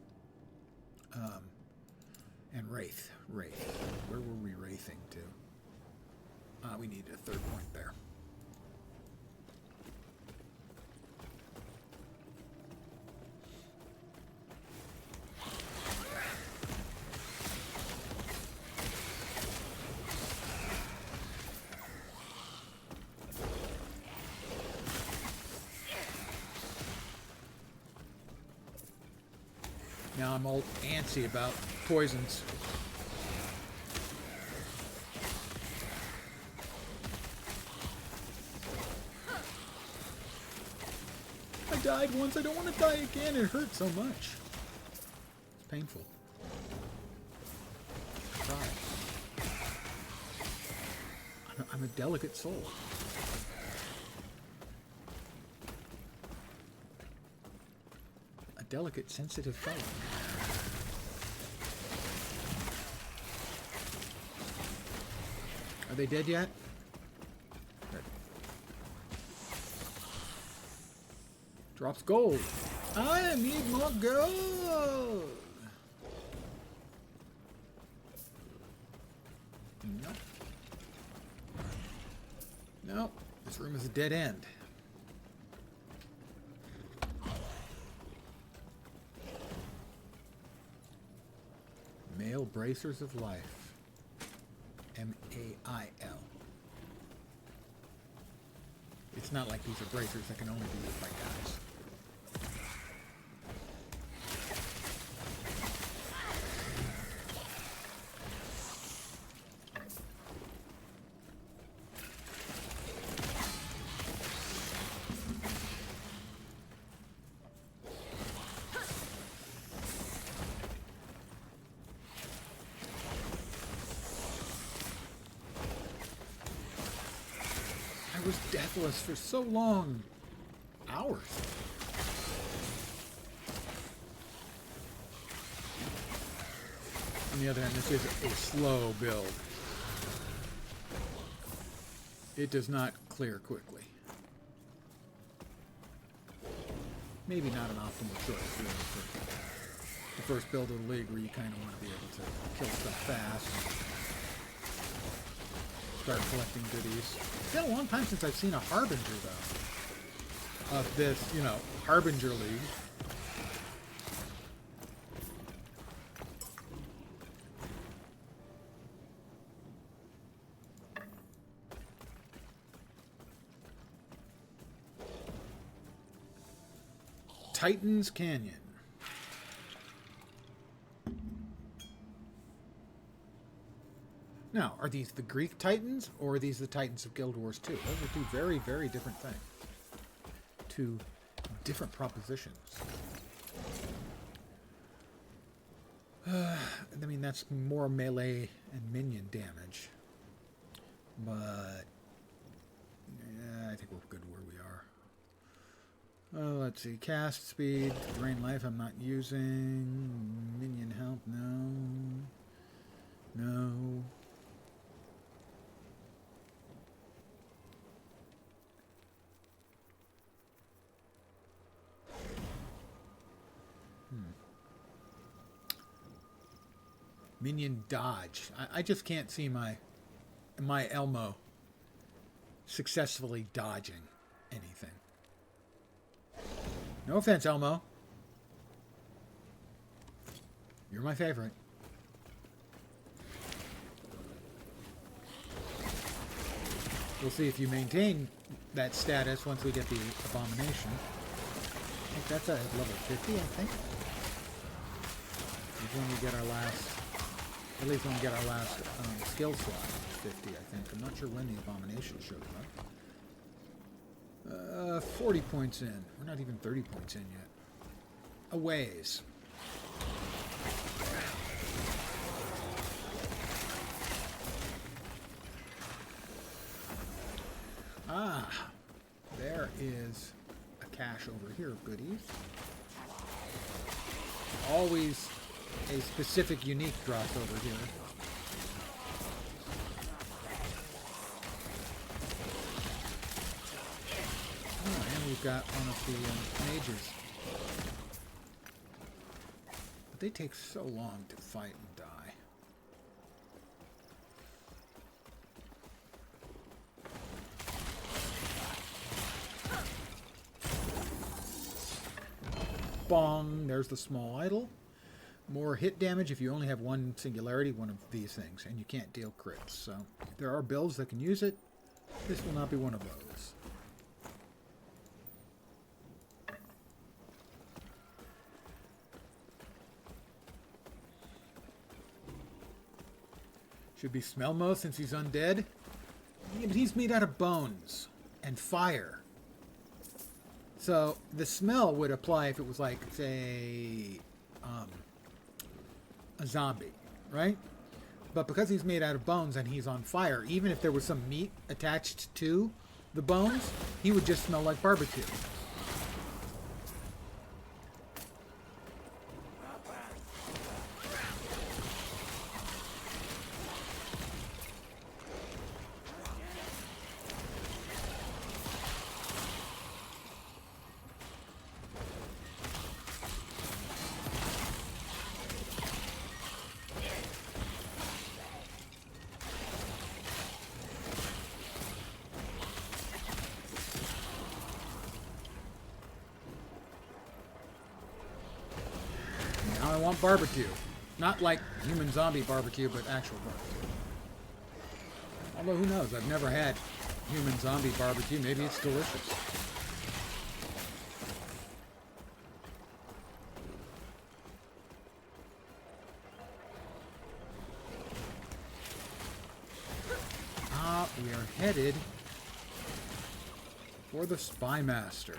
And Wraith. Wraith. Where were we wraithing to? We need a 3rd point there. Now I'm all antsy about poisons. I died once. I don't want to die again. It hurts so much. It's painful. Try. I'm a delicate soul. Delicate, sensitive fellow. Are they dead yet? Good. Drops gold. I need more gold. Nope. Nope. This room is a dead end. Male bracers of life. M-A-I-L. It's not like these are bracers that can only be used by guys. deathless for so long. Hours. On the other hand, this is a slow build. It does not clear quickly. Maybe not an optimal choice, really, for the first build of the league where you kind of want to be able to kill stuff fast and start collecting goodies. It's been a long time since I've seen a Harbinger, though, of this, you know, Harbinger League. Titan's Canyon. Now, are these the Greek Titans, or are these the Titans of Guild Wars 2? Those are two very, very different things. Two different propositions. I mean, that's more melee and minion damage. But yeah, I think we're good where we are. Oh, let's see. Cast speed, drain life I'm not using. Minion health, no. No. Minion dodge. I just can't see my Elmo successfully dodging anything. No offense, Elmo. You're my favorite. We'll see if you maintain that status once we get the abomination. I think that's at level 50, I think. Is when we get our last, at least when we get our last skill slot, 50, I think. I'm not sure when the abomination shows up. 40 points in. We're not even 30 points in yet. A ways. Ah, there is a cache over here of goodies. Always a specific unique drops over here. Oh, and we've got one of the mages. But they take so long to fight and die. Bong, there's the small idol. More hit damage if you only have one singularity, one of these things, and you can't deal crits. So there are builds that can use it. This will not be one of those. Should be Smelmo since he's undead. Yeah, but he's made out of bones and fire. So the smell would apply if it was like, say, a zombie, right? But because he's made out of bones and he's on fire, even if there was some meat attached to the bones, he would just smell like barbecue. I want barbecue. Not like human zombie barbecue, but actual barbecue. Although, who knows? I've never had human zombie barbecue. Maybe it's delicious. We are headed for the Spy Master.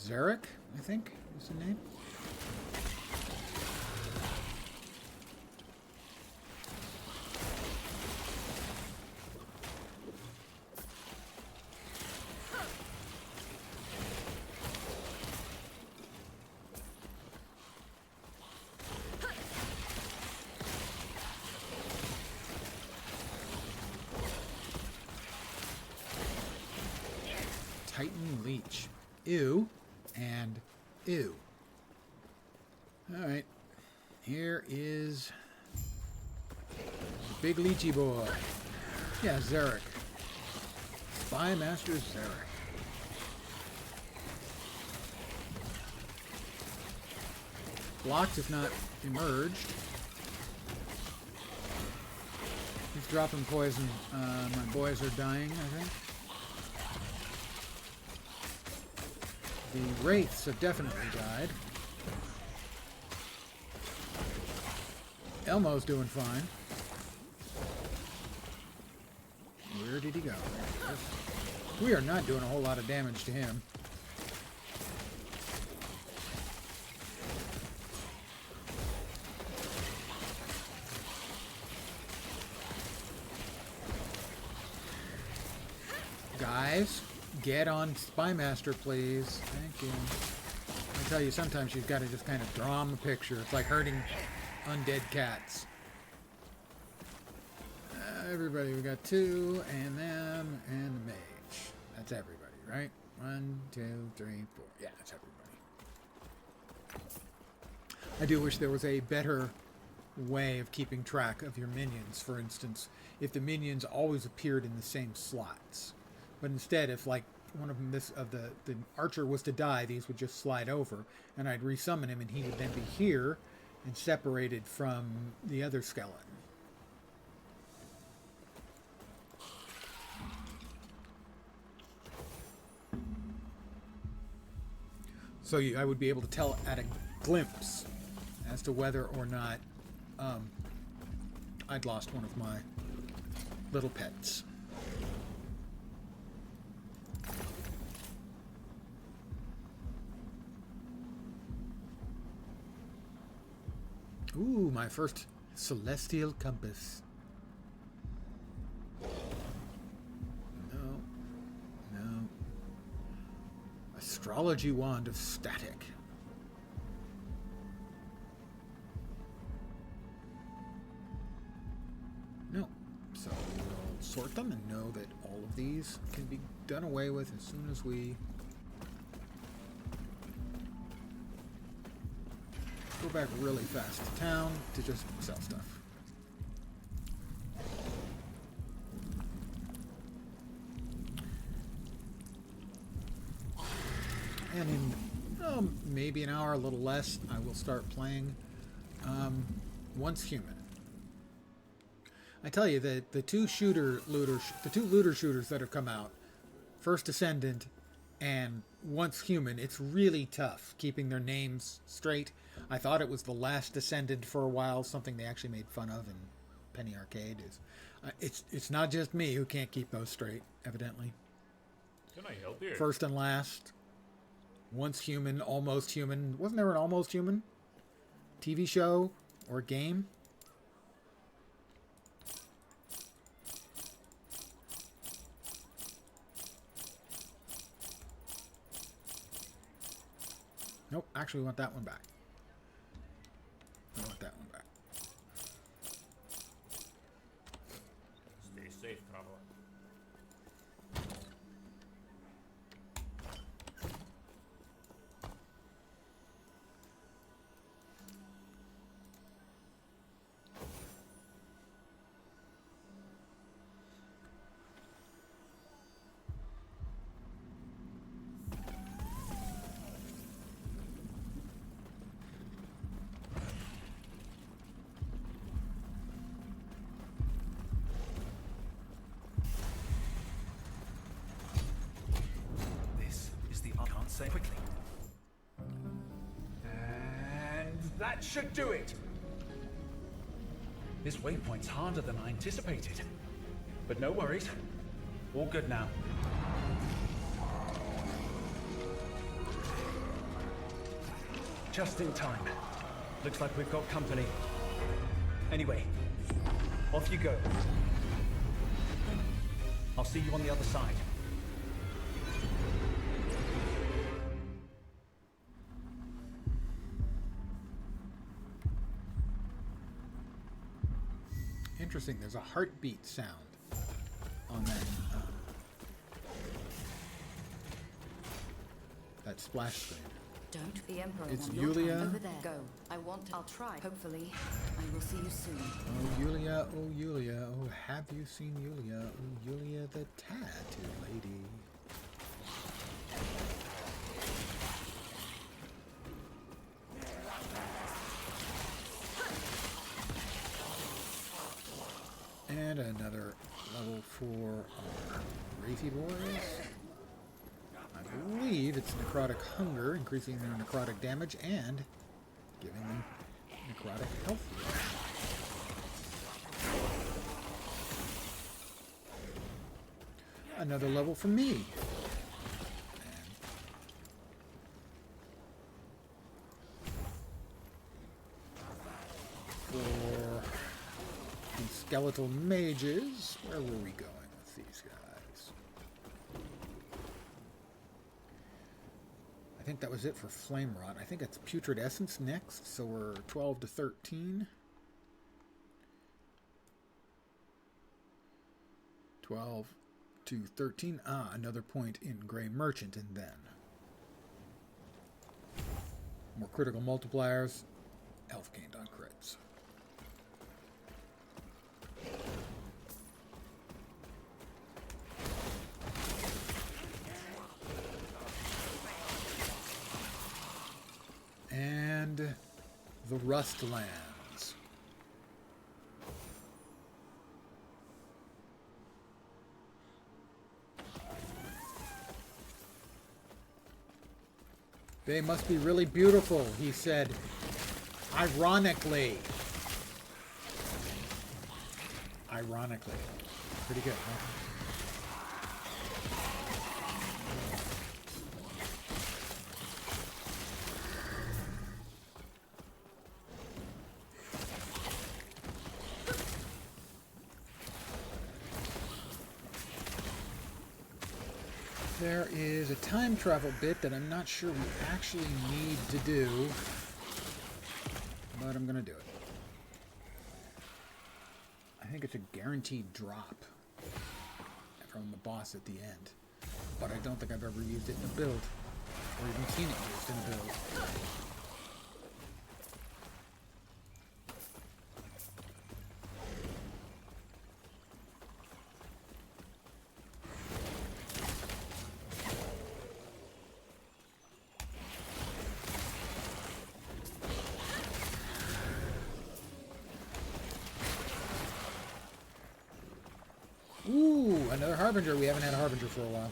Zarek, I think, is the name. Titan Leech. Ew. And ew. Alright. Here is the big Leechy boy. Yeah, Zarek. Spy Master Zarek. Blocked, if not emerged. He's dropping poison. My boys are dying, I think. The Wraiths have definitely died. Elmo's doing fine. Where did he go? We are not doing a whole lot of damage to him. Guys, get on Spymaster, please. Thank you. I tell you, sometimes you've got to just kind of draw them a picture. It's like herding undead cats. Everybody, we got 2, and them, and the mage. That's everybody, right? 1, 2, 3, 4. Yeah, that's everybody. I do wish there was a better way of keeping track of your minions. For instance, if the minions always appeared in the same slots. But instead, if like one of them, the archer was to die, these would just slide over, and I'd resummon him, and he would then be here and separated from the other skeleton. So I would be able to tell at a glimpse as to whether or not I'd lost one of my little pets. Ooh, my first celestial compass. No. Astrology wand of static. No. So we'll sort them and know that all of these can be done away with as soon as we go back really fast to town to just sell stuff. And in maybe an hour, a little less, I will start playing Once Human. I tell you that the two looter shooters that have come out, First Ascendant and Once Human, it's really tough keeping their names straight. I thought it was The Last Descendant for a while, something they actually made fun of in Penny Arcade. It's not just me who can't keep those straight, evidently. Can I help you? First and Last, Once Human, Almost Human. Wasn't there an Almost Human TV show or game? Nope, actually we want that one back. I want that one back. Stay safe, traveler. Say quickly. And that should do it. This waypoint's harder than I anticipated. But no worries. All good now. Just in time. Looks like we've got company. Anyway, off you go. I'll see you on the other side. Interesting. There's a heartbeat sound on that splash screen. Don't. The Emperor. It's wants your Yulia. time. Over there. Go. I'll try. Hopefully. I will see you soon. Oh, Yulia. Oh, Yulia. Oh, have you seen Yulia? Oh, Yulia the tattoo lady. And another level for our Wraithy boys. I believe it's Necrotic Hunger, increasing their necrotic damage and giving them necrotic health. Another level for me. And for the skeletal mages, where were we going with these guys? I think that was it for Flame Rot. I think it's Putrid Essence next, so we're 12 to 13. 12 to 13. Ah, another point in Grey Merchant, and then more critical multipliers. Health gained on crits. And the Rustlands. They must be really beautiful, he said, ironically. Ironically. Pretty good, huh? There is a time travel bit that I'm not sure we actually need to do, but I'm going to do it. I think it's a guaranteed drop from the boss at the end, but I don't think I've ever used it in a build, or even seen it used in a build. Ooh, another Harbinger. We haven't had a Harbinger for a while.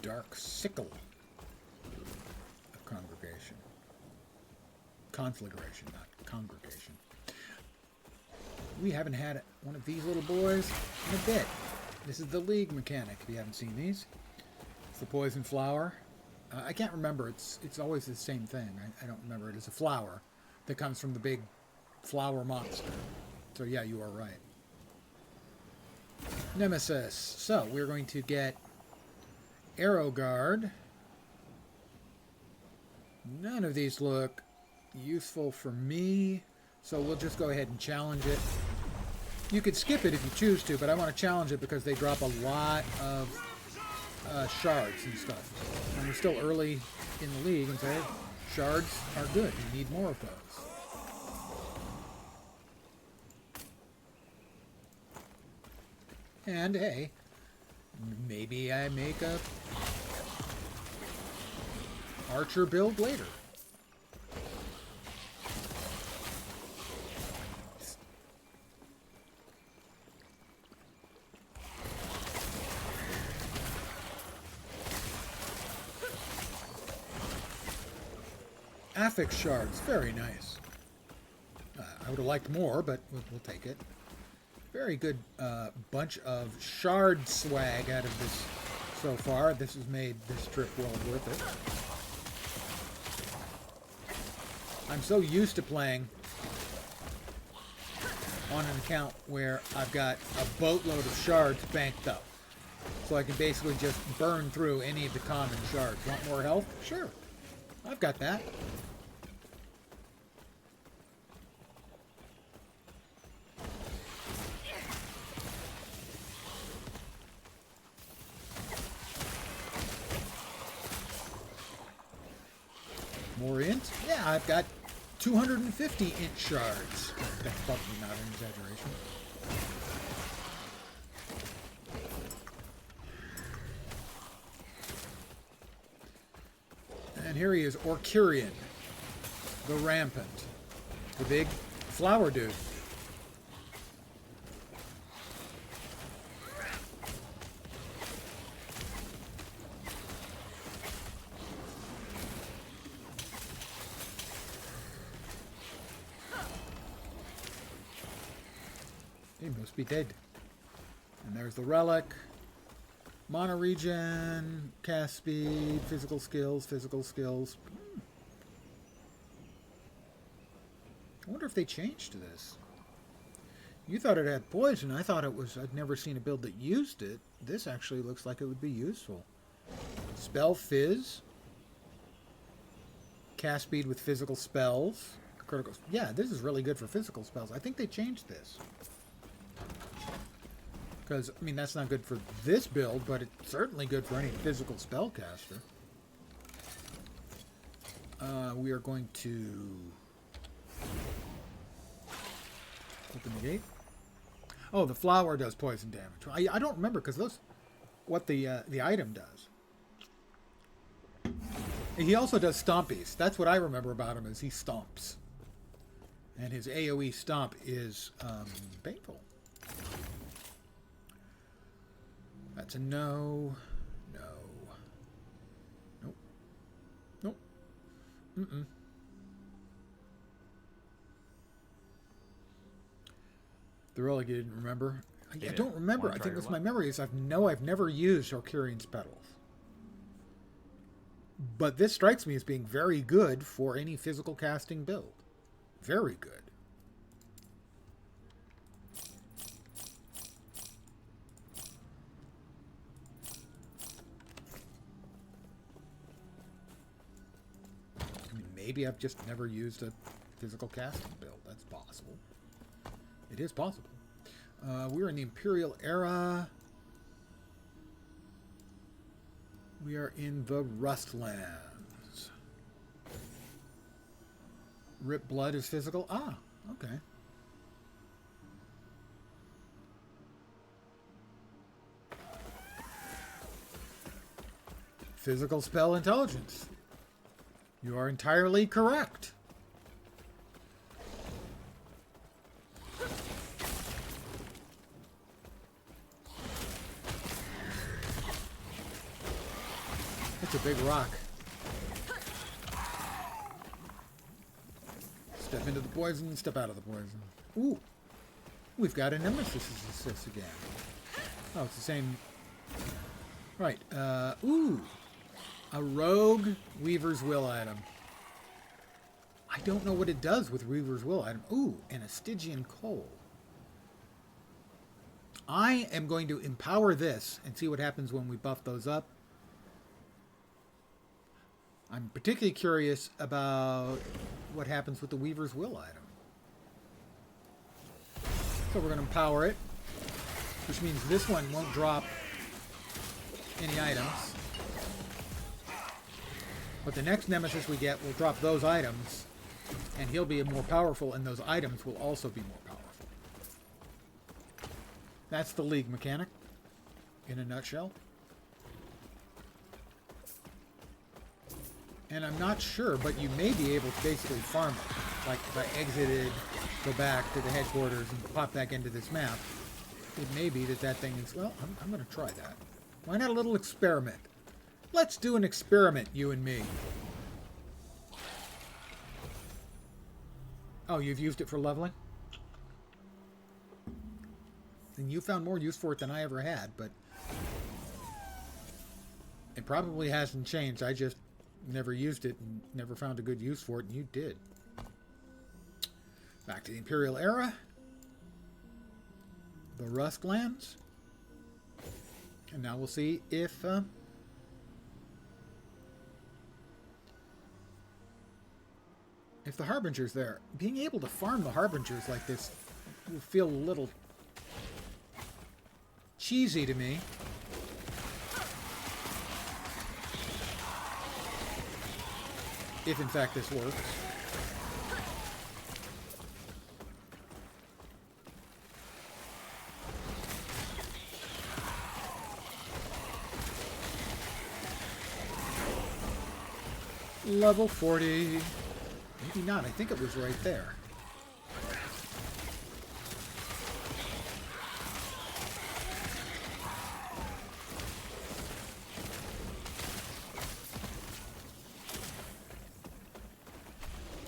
Dark Sickle of Congregation. Conflagration, not congregation. We haven't had one of these little boys in a bit. This is the League mechanic, if you haven't seen these. It's the poison flower. I can't remember. It's always the same thing. I don't remember. It is a flower that comes from the big flower monster. So yeah, you are right. Nemesis. So we're going to get Arrow Guard. None of these look useful for me, so we'll just go ahead and challenge it. You could skip it if you choose to, but I want to challenge it because they drop a lot of shards and stuff. And we're still early in the league, and so shards are good. You need more of those. And hey, maybe I make a archer build later. Affix shards, very nice. I would have liked more, but we'll take it. Very good bunch of shard swag out of this so far. This has made this trip well worth it. I'm so used to playing on an account where I've got a boatload of shards banked up. So I can basically just burn through any of the common shards. Want more health? Sure. I've got that. More int? Yeah, I've got 250 int shards. That's probably not an exaggeration. And here he is, Orcurian, the Rampant, the big flower dude. He must be dead. And there's the relic. Mono regen, cast speed, physical skills, physical skills. I wonder if they changed this. You thought it had poison. I thought it was... I'd never seen a build that used it. This actually looks like it would be useful. Spell Fizz. Cast speed with physical spells. Critical... Yeah, this is really good for physical spells. I think they changed this. Because, I mean, that's not good for this build, but it's certainly good for any physical spellcaster. We are going to open the gate. Oh, the flower does poison damage. I don't remember because those what the item does. He also does stompies. That's what I remember about him is he stomps, and his AOE stomp is painful. That's a no. No. Nope. Nope. Mm-mm. The relic you didn't remember? I don't remember. I think it's my memory is I've never used Orcurian's Petals. But this strikes me as being very good for any physical casting build. Very good. Maybe I've just never used a physical casting build. That's possible. It is possible. We're in the Imperial Era. We are in the Rustlands. Rip Blood is physical? Ah, okay. Physical spell intelligence. You are entirely correct. It's a big rock. Step into the poison, step out of the poison. Ooh. We've got a Nemesis assist again. Oh, it's the same. Right. Ooh. A rogue Weaver's Will item. I don't know what it does with Weaver's Will item. Ooh, and a Stygian Coal. I am going to empower this and see what happens when we buff those up. I'm particularly curious about what happens with the Weaver's Will item. So we're going to empower it, which means this one won't drop any items. But the next Nemesis we get will drop those items, and he'll be more powerful, and those items will also be more powerful. That's the League mechanic, in a nutshell. And I'm not sure, but you may be able to basically farm it. Like if I exited, go back to the headquarters, and pop back into this map, it may be that thing is, well, I'm going to try that. Why not a little experiment? Let's do an experiment, you and me. Oh, you've used it for leveling? And you found more use for it than I ever had, but it probably hasn't changed. I just never used it and never found a good use for it, and you did. Back to the Imperial Era. The Rustlands. And now we'll see if the Harbinger's there. Being able to farm the Harbingers like this will feel a little cheesy to me. If in fact this works. Level 40. Maybe not. I think it was right there.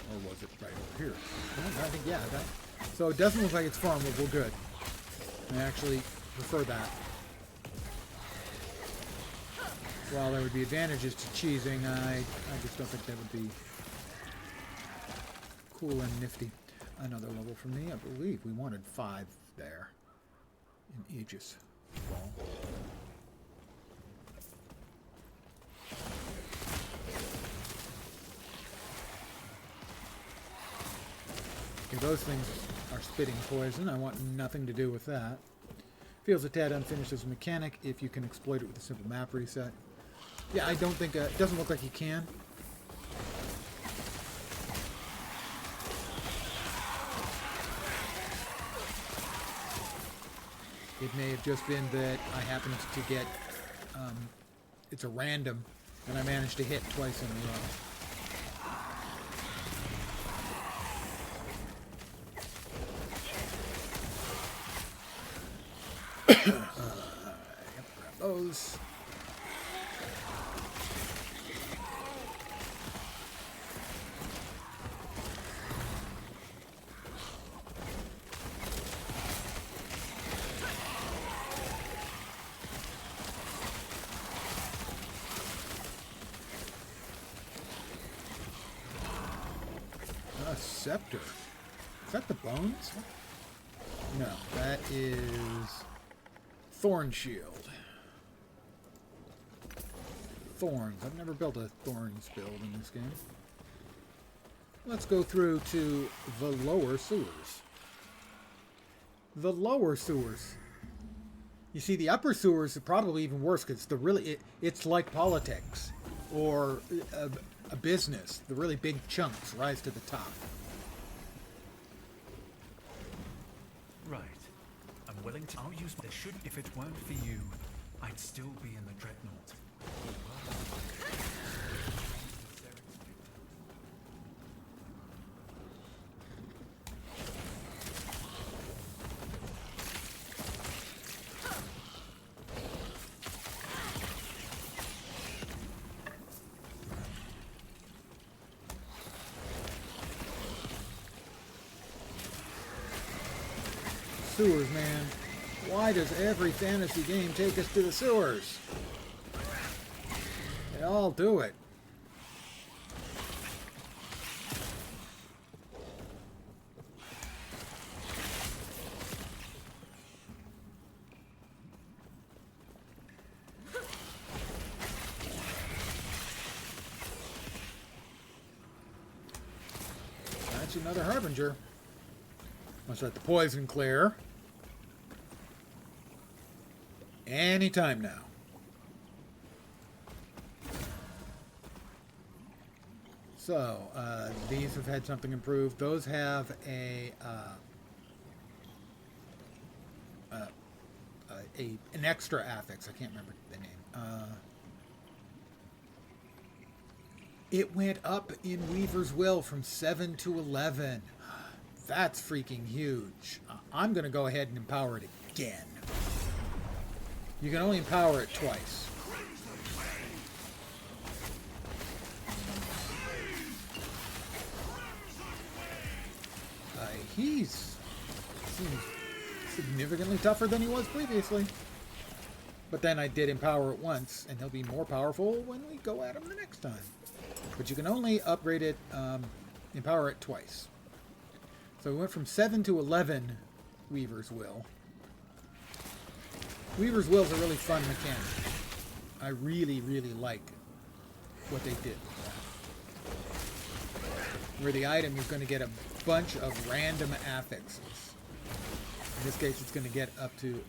Or was it right over here? I think, yeah. So it doesn't look like it's farmable. Good. I actually prefer that. While there would be advantages to cheesing, I just don't think that would be cool and nifty. Another level for me. I believe we wanted 5 there in Aegis Fall. Okay, those things are spitting poison. I want nothing to do with that. Feels a tad unfinished as a mechanic if you can exploit it with a simple map reset. Yeah, I don't think... it doesn't look like you can. It may have just been that I happened to get... it's a random, and I managed to hit twice in a row. Grab those. Scepter. Is that the bones? No, that is Thorn Shield. Thorns. I've never built a Thorns build in this game. Let's go through to the lower sewers. The lower sewers. You see, the upper sewers are probably even worse because it's like politics or a business. The really big chunks rise to the top. Right. I'm willing to... I'll use... There should... If it weren't for you, I'd still be in the Dreadnought. Sewers, man. Why does every fantasy game take us to the sewers? They all do it. That's another Harbinger. Let's let the poison clear. Anytime now. So, these have had something improved. Those have an extra affix. I can't remember the name. It went up in Weaver's Will from 7 to 11. That's freaking huge. I'm going to go ahead and empower it again. You can only empower it twice. He's seems significantly tougher than he was previously. But then I did empower it once, and he'll be more powerful when we go at him the next time. But you can only upgrade it, empower it twice. So we went from 7 to 11 Weaver's Will. Weaver's Will is a really fun mechanic. I really, really like what they did with that. Where the item is going to get a bunch of random affixes. In this case, it's going to get up to...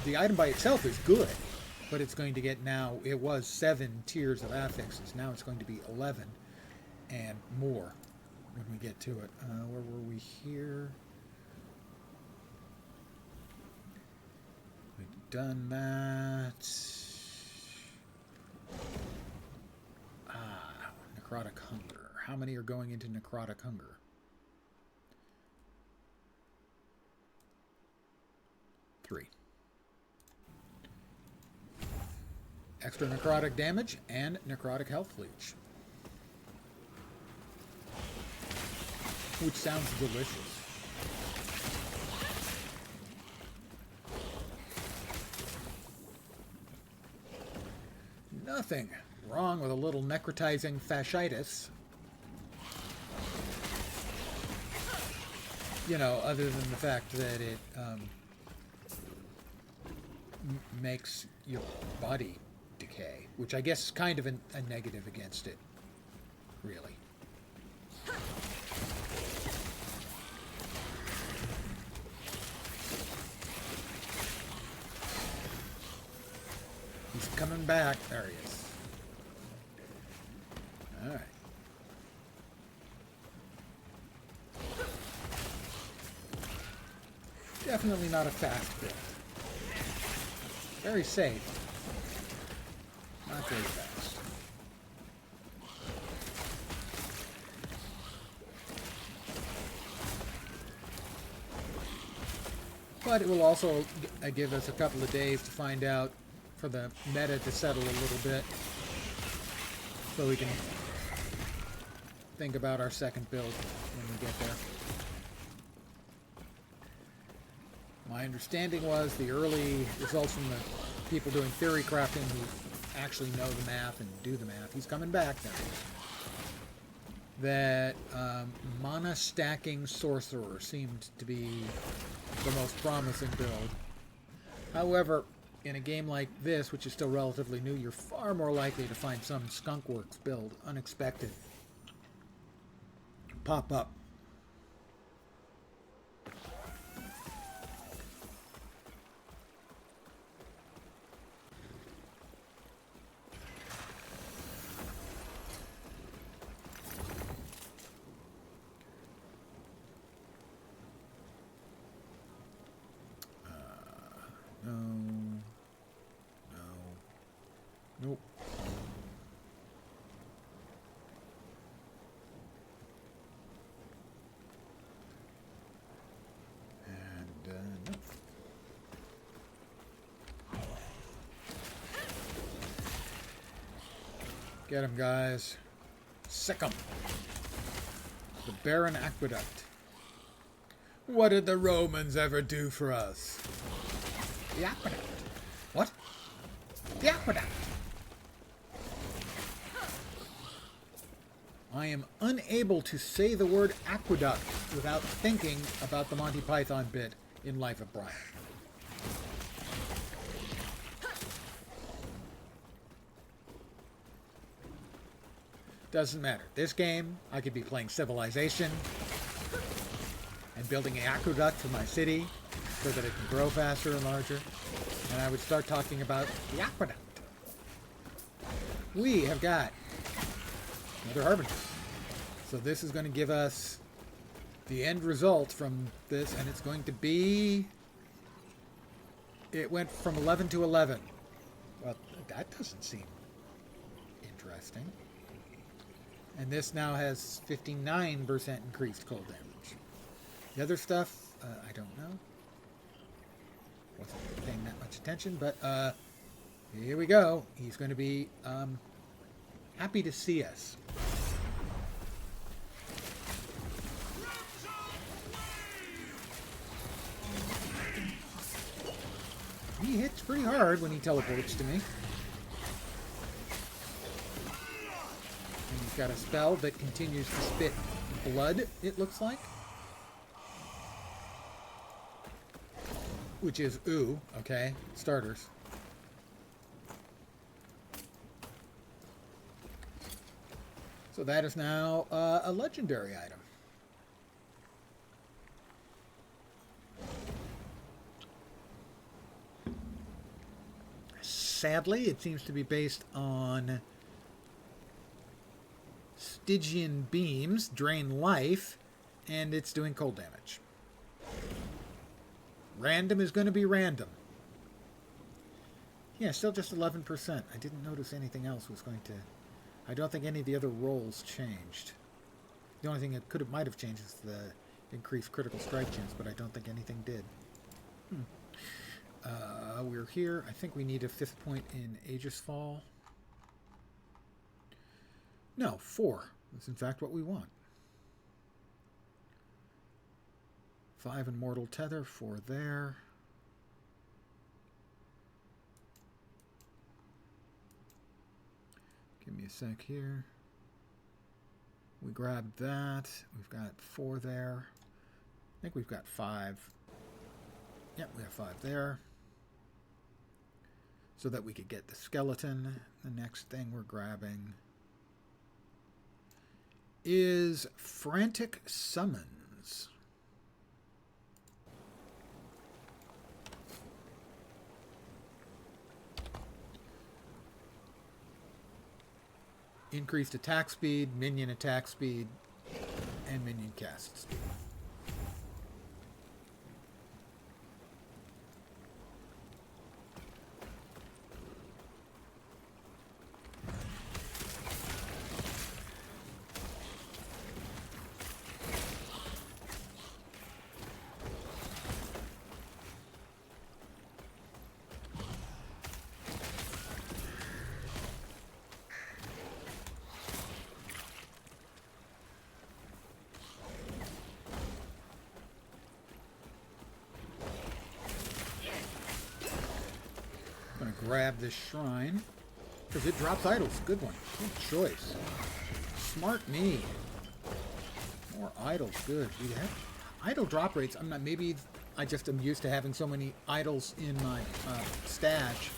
the item by itself is good, but it's going to get now... It was 7 tiers of affixes. Now it's going to be 11 and more when we get to it. Where were we here? We've done that. Necrotic Hunger. How many are going into Necrotic Hunger? 3. Extra necrotic damage and necrotic health leech. Which sounds delicious. Nothing wrong with a little necrotizing fasciitis. You know, other than the fact that it makes your body decay, which I guess is kind of a negative against it, really. He's coming back. There he is. All right. Definitely not a fast build. Very safe. Not very fast. But it will also give us a couple of days to find out, for the meta to settle a little bit, so we can think about our second build when we get there. My understanding was the early results from the people doing theory crafting who actually know the math and do the math. He's coming back now. That mana stacking sorcerer seemed to be the most promising build. However, in a game like this, which is still relatively new, you're far more likely to find some skunkworks build, unexpected, pop up. Nope. And, nope. Get him, guys. Sick 'em. The Barren Aqueduct. What did the Romans ever do for us? The aqueduct. What? The aqueduct. I am unable to say the word aqueduct without thinking about the Monty Python bit in Life of Brian. Doesn't matter. This game, I could be playing Civilization and building an aqueduct for my city so that it can grow faster and larger, and I would start talking about the aqueduct. We have got another Harbinger. So this is going to give us the end result from this, and it's going to be... It went from 11 to 11. Well, that doesn't seem interesting. And this now has 59% increased cold damage. The other stuff, I don't know. Wasn't paying that much attention, but here we go. He's going to be happy to see us. He hits pretty hard when he teleports to me. And he's got a spell that continues to spit blood, it looks like. Which is ooh, okay. Starters. So that is now a legendary item. Sadly, it seems to be based on Stygian beams, drain life, and it's doing cold damage. Random is going to be random. Yeah, still just 11%. I didn't notice anything else was going to... I don't think any of the other rolls changed. The only thing that might have changed is the increased critical strike chance, but I don't think anything did. We're here. I think we need a 5th point in Aegis Fall. No, 4. That's in fact what we want. 5 in Mortal Tether, 4 there. Give me a sec here. We grab that. We've got 4 there. I think we've got 5. Yep, we have 5 there. So that we could get the skeleton. The next thing we're grabbing is Frantic Summons. Increased attack speed, minion attack speed, and minion cast speed. Grab this shrine because it drops idols. Good one. Good choice. Smart me. More idols. Good. We have idol drop rates. I'm not. Maybe I just am used to having so many idols in my stash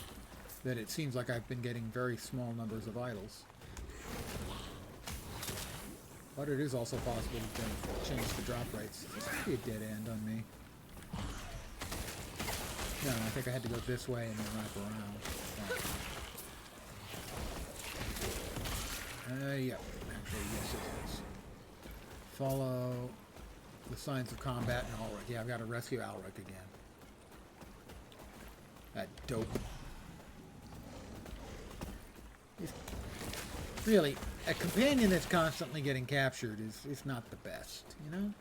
that it seems like I've been getting very small numbers of idols. But it is also possible to change the drop rates. This could be a dead end on me. No, I think I had to go this way and then wrap around. Yeah. Actually, yes it is. Follow the signs of combat and Alric. Yeah, I've got to rescue Alric again. That dope. Really, a companion that's constantly getting captured is not the best, you know?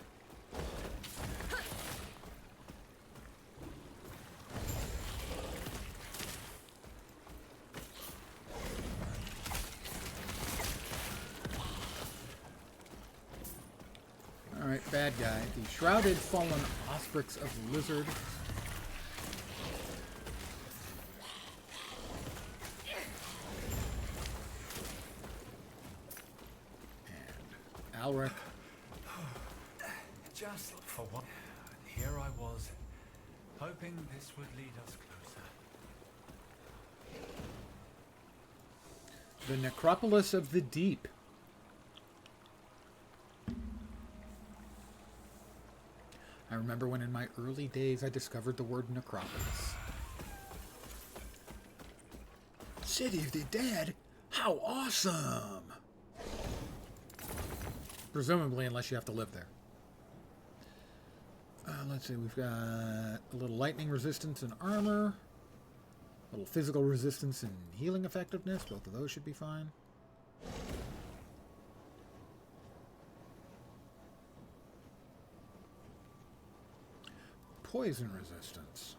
Alright, bad guy. The Shrouded Fallen Osprix of Lizard. And Alric. Just for one. Here I was, hoping this would lead us closer. The Necropolis of the Deep. I remember when in my early days I discovered the word necropolis. City of the Dead? How awesome! Presumably, unless you have to live there. Let's see, we've got a little lightning resistance and armor. A little physical resistance and healing effectiveness. Both of those should be fine. Poison resistance.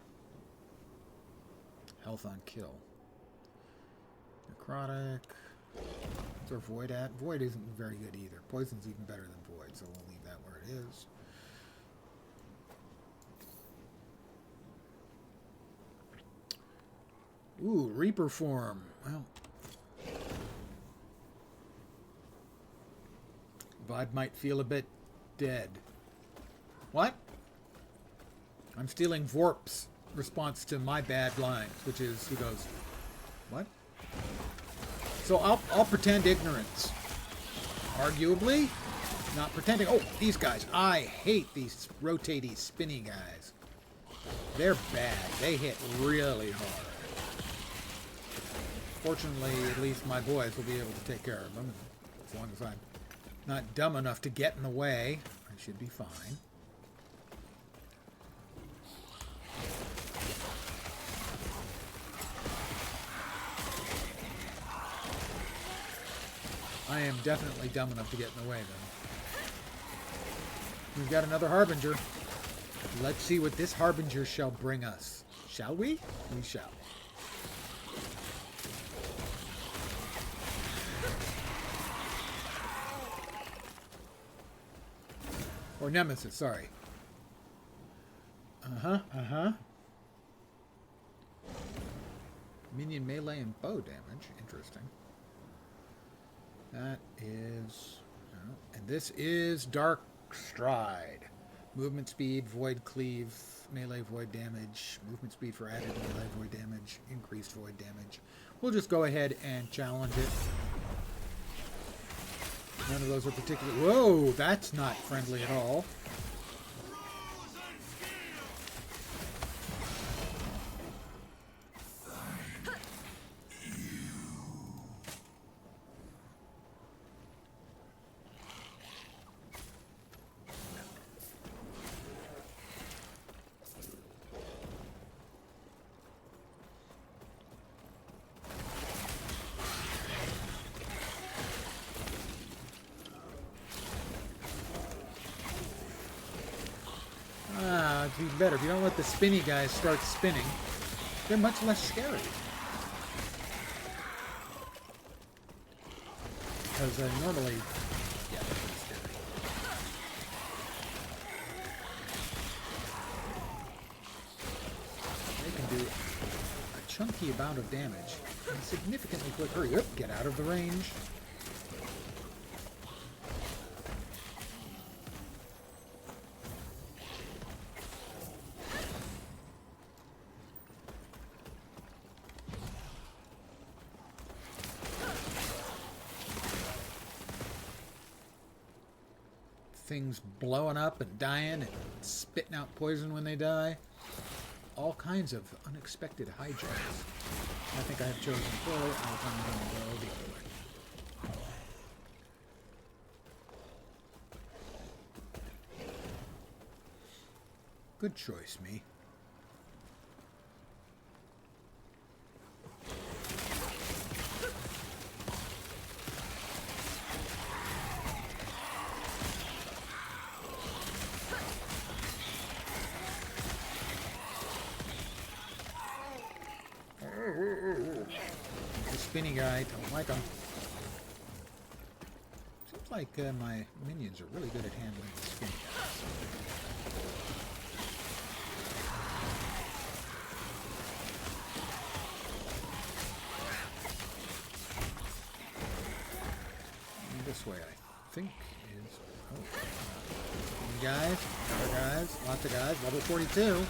Health on kill. Necrotic. What's our Void at? Void isn't very good either. Poison's even better than Void, so we'll leave that where it is. Ooh, Reaper form. Well, vibe might feel a bit dead. What? I'm stealing Vorp's response to my bad lines, which is, he goes, what? So I'll pretend ignorance. Arguably, not pretending. Oh, these guys. I hate these rotatey, spinny guys. They're bad. They hit really hard. Fortunately, at least my boys will be able to take care of them. As long as I'm not dumb enough to get in the way, I should be fine. I am definitely dumb enough to get in the way, though. We've got another Harbinger. Let's see what this Harbinger shall bring us. Shall we? We shall. Or Nemesis, sorry. Minion melee and bow damage. Interesting. That is... Oh, and this is Dark Stride. Movement speed, void cleave, melee void damage, movement speed for added melee void damage, increased void damage. We'll just go ahead and challenge it. None of those are particularly... Whoa, that's not friendly at all. It's even better. If you don't let the spinny guys start spinning, they're much less scary. Because normally, yeah, they're pretty scary. They can do a chunky amount of damage in a significantly quick hurry. Oop, get out of the range. Things blowing up and dying and spitting out poison when they die. All kinds of unexpected hijinks. I think I have chosen poorly. I'm going to go the other way. Good choice, me. The spinny guy, don't like him. Seems like my minions are really good at handling the spinny guys. And this way, I think, is... Oh. Spinny guys, other guys, lots of guys, level 42.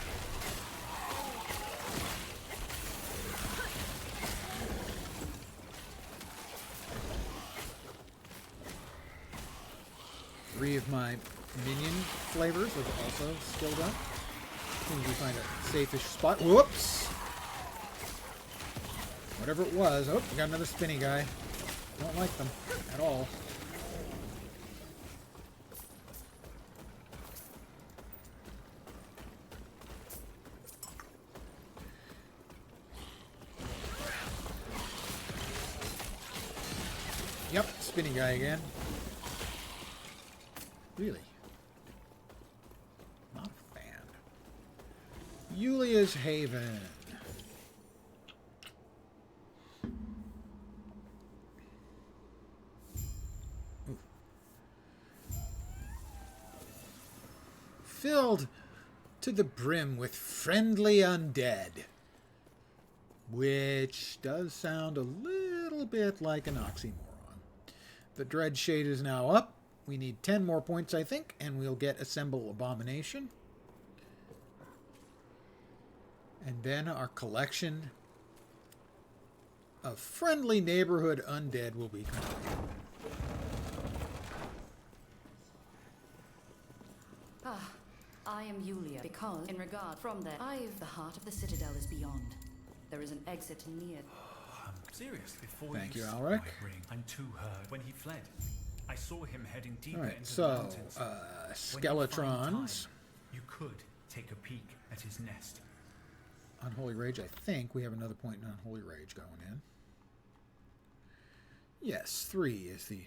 Three of my minion flavors are also skilled up. As soon as we find a safe-ish spot. Whoops! Whatever it was. Oh, we got another spinny guy. Don't like them at all. Yep, spinny guy again. Really? Not a fan. Yulia's Haven. Ooh. Filled to the brim with friendly undead. which does sound a little bit like an oxymoron. The Dread Shade is now up. We need 10 more points, I think, and we'll get Assemble Abomination. And then our collection of friendly neighborhood undead will be complete. I am Yulia, because in regard from there, the heart of the citadel is beyond. There is an exit near. Serious. Before Thank you, saw Alric. my ring, I'm too hurt. When he fled, I saw him heading deeper All right, into the so mountains. When you find Skeletrons. time, you could take a peek at his nest. Unholy Rage, I think we have another point in Unholy Rage going in. Yes, 3 is the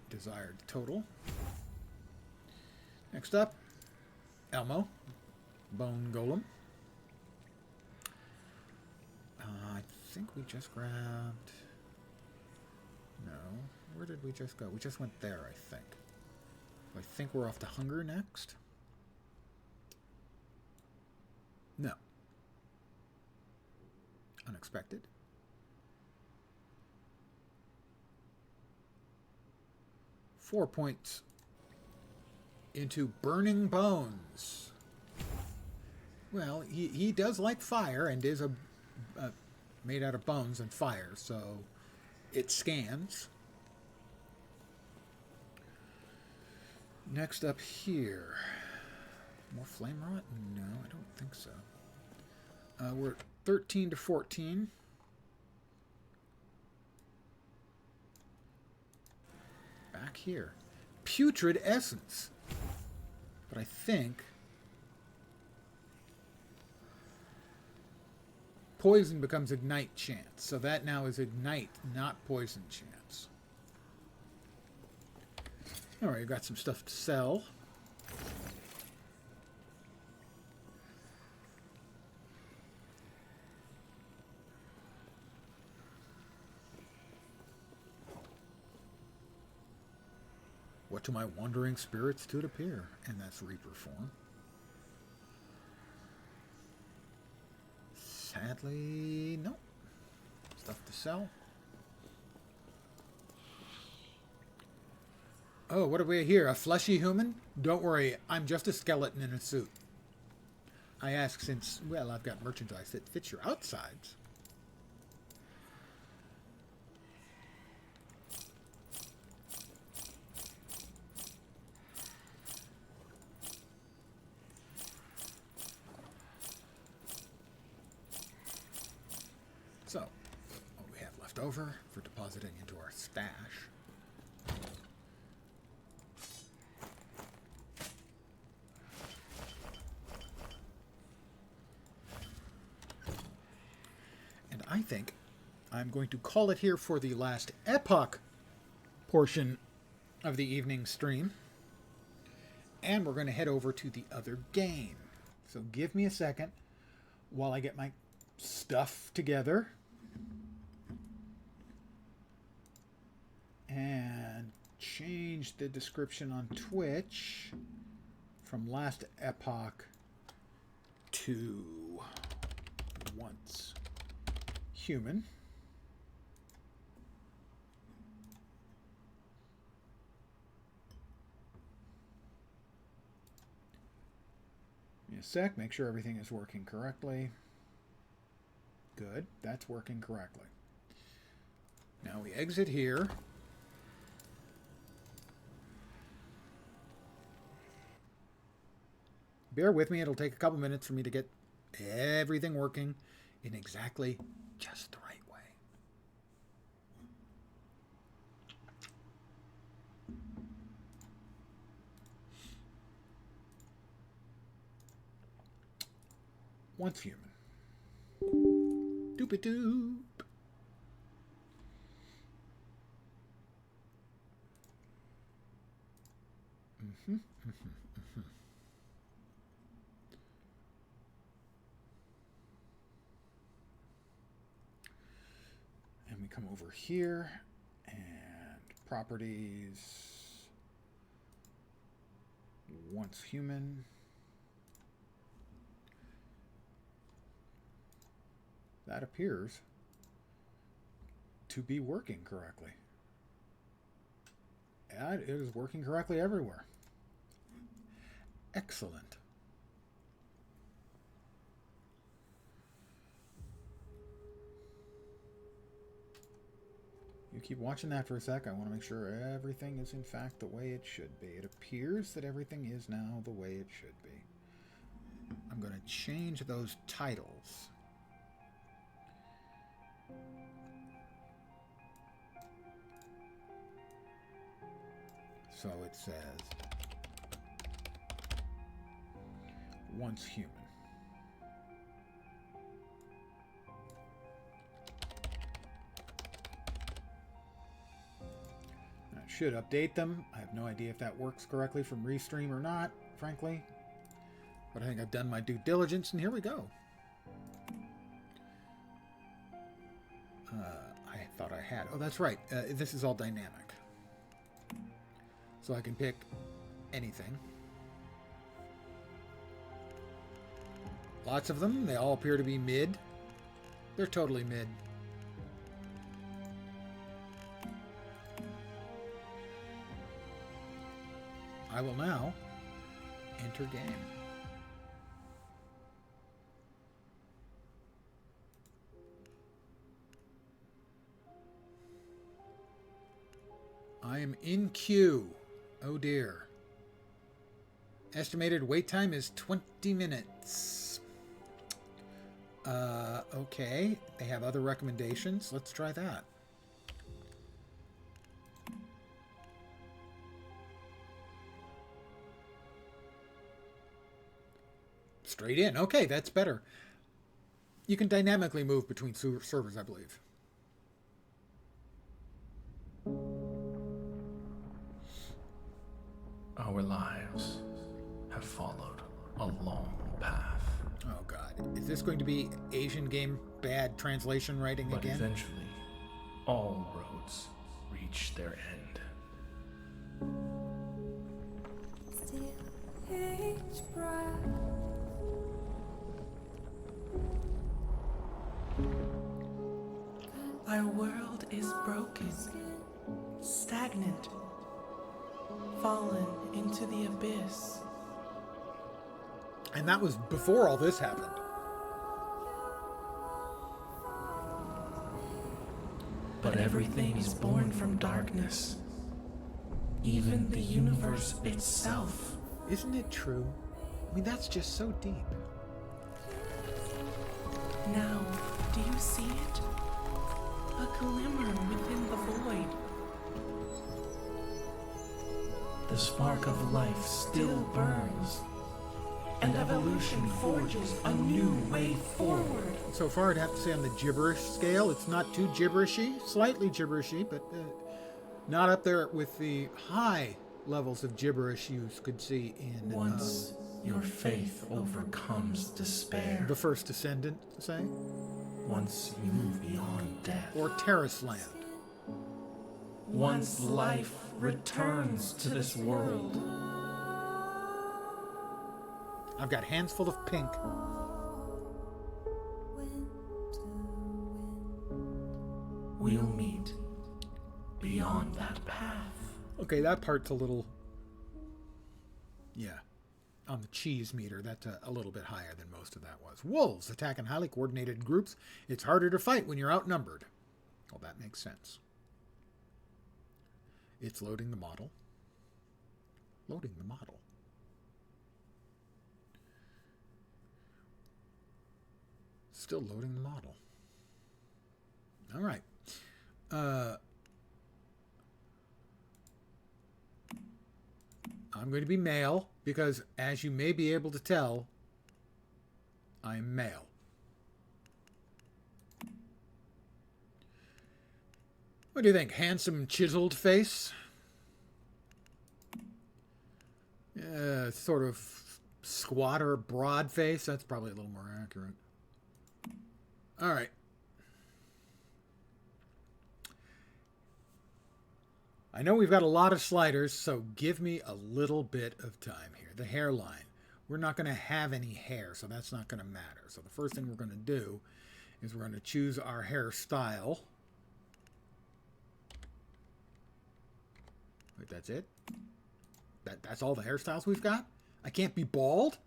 desired total. Next up, Elmo, Bone Golem. I think we just grabbed... No, where did we just go? We just went there, I think. I think we're off to Hunger next. No. Unexpected. Four points into Burning Bones. Well, he does like fire and is made out of bones and fire, so it scans. Next up here. More flame rot? No, I don't think so. We're at 13 to 14. Back here. Putrid Essence. But I think poison becomes ignite chance. So that now is ignite, not poison chance. Alright, got some stuff to sell. What to my wandering spirits did appear, and that's Reaper form. Sadly, no. Stuff to sell. Oh, what do we hear? A fleshy human? Don't worry, I'm just a skeleton in a suit. I ask since, well, I've got merchandise that fits your outsides. So, what we have left over for depositing into our stash. And I think I'm going to call it here for the last Epoch portion of the evening stream. And we're going to head over to the other game. So give me a second while I get my stuff together. And change the description on Twitch from last Epoch to once human. Give me a sec, make sure everything is working correctly. Good, that's working correctly. Now we exit here. Bear with me, it'll take a couple minutes for me to get everything working in exactly just the right way. Once human. Doop-a-doop. And we come over here and properties. Once human. That appears to be working correctly. And it is working correctly everywhere. Excellent. You keep watching that for a sec. I want to make sure everything is in fact the way it should be. It appears that everything is now the way it should be. I'm going to change those titles. So it says, once human. I should update them. I have no idea if that works correctly from Restream or not, frankly. But I think I've done my due diligence, and here we go. I thought I had. Oh, that's right. This is all dynamic. So I can pick anything. Lots of them. They all appear to be mid. They're totally mid. I will now enter game. I am in queue. Oh dear. Estimated wait time is 20 minutes. Okay. They have other recommendations. Let's try that. Straight in. Okay, that's better. You can dynamically move between servers, I believe. Our lives have followed a long path. Oh god. Is this going to be Asian game bad translation writing But again? eventually, all roads reach their end. Still each breath. Our world is broken, stagnant, fallen into the abyss. And that was before all this happened. But everything is born from darkness. Even the universe itself. Isn't it true? I mean, that's just so deep. Now, do you see it? A glimmer within the void. The spark of life still burns, and evolution forges a new way forward. So far, I'd have to say on the gibberish scale, it's not too gibberishy, slightly gibberishy, but not up there with the high levels of gibberish you could see in Once your faith overcomes despair. The First Descendant, say, Once you move beyond death. or Terrace Land. Once life returns to this world. I've got hands full of pink. We'll meet beyond that path. Okay, that part's a little, yeah, on the cheese meter. That's a little bit higher than most of that was. Wolves attack in highly coordinated groups. It's harder to fight when you're outnumbered. Well, that makes sense. It's loading the model. Loading the model. Still loading the model. All right. I'm going to be male because, as you may be able to tell, I'm male. What do you think? Handsome, chiseled face? Sort of squatter, broad face? That's probably a little more accurate. All right. I know we've got a lot of sliders, so give me a little bit of time here. The hairline. We're not going to have any hair, so that's not going to matter. So the first thing we're going to do is we're going to choose our hairstyle. Wait, that's it? That's all the hairstyles we've got? I can't be bald?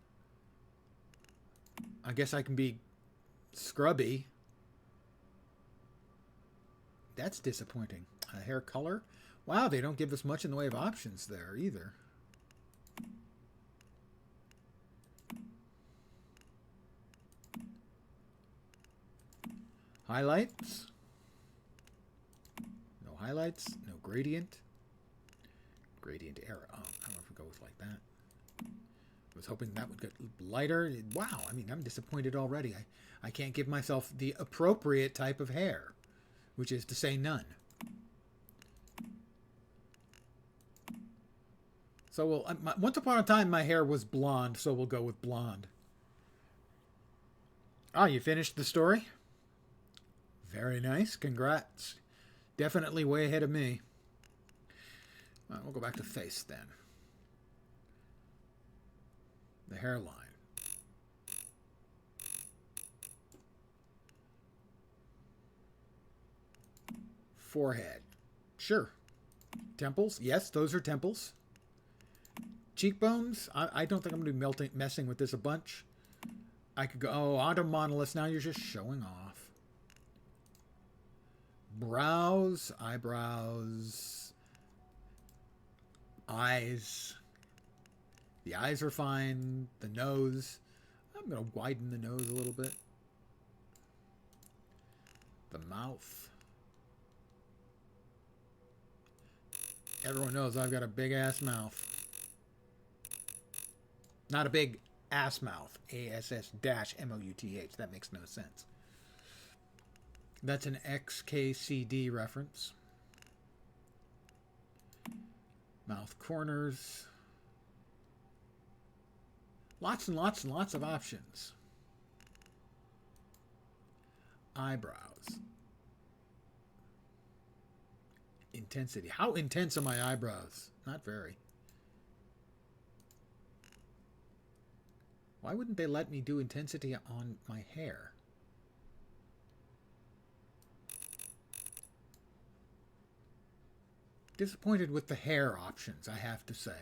I guess I can be scrubby. That's disappointing. Hair color? Wow, they don't give us much in the way of options there either. Highlights? No highlights, no gradient. Gradient error. Oh, I don't know if it goes like that. I was hoping that would get lighter. Wow, I mean, I'm disappointed already. I can't give myself the appropriate type of hair, which is to say none. So once upon a time, my hair was blonde, so we'll go with blonde. Ah, you finished the story? Very nice. Congrats. Definitely way ahead of me. All right, we'll go back to face then. The hairline. Forehead. Sure. Temples. Yes, those are temples. Cheekbones. I don't think I'm going to be messing with this a bunch. I could go, oh, auto monoliths. Now you're just showing off. Brows. Eyebrows. Eyes. The eyes are fine. The nose. I'm going to widen the nose a little bit. The mouth. Everyone knows I've got a big ass mouth. Not a big ass mouth. ASS-MOUTH. That makes no sense. That's an XKCD reference. Mouth corners. Lots and lots and lots of options. Eyebrows. Intensity. How intense are my eyebrows? Not very. Why wouldn't they let me do intensity on my hair? Disappointed with the hair options, I have to say.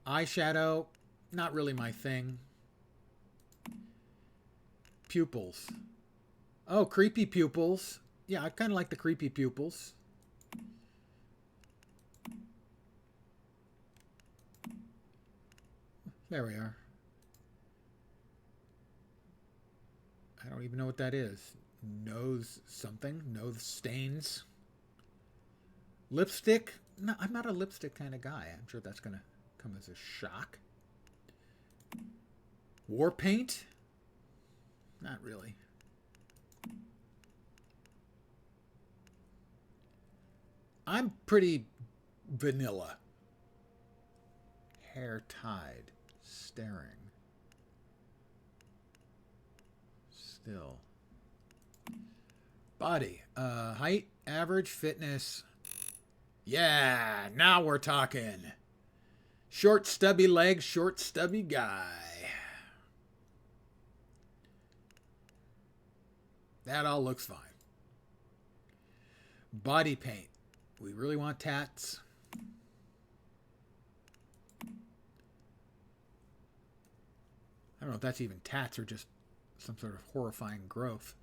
Eyeshadow, not really my thing. Pupils. Oh, creepy pupils. Yeah, I kind of like the creepy pupils. There we are. I don't even know what that is. Nose something. Nose stains. Lipstick. No, I'm not a lipstick kind of guy. I'm sure that's going to come as a shock. War paint? Not really. I'm pretty vanilla. Hair tied. Staring. Still. Body. Height, average, fitness. Yeah, now we're talking. Short, stubby legs, short, stubby guy. That all looks fine. Body paint. We really want tats. I don't know if that's even tats or just some sort of horrifying growth.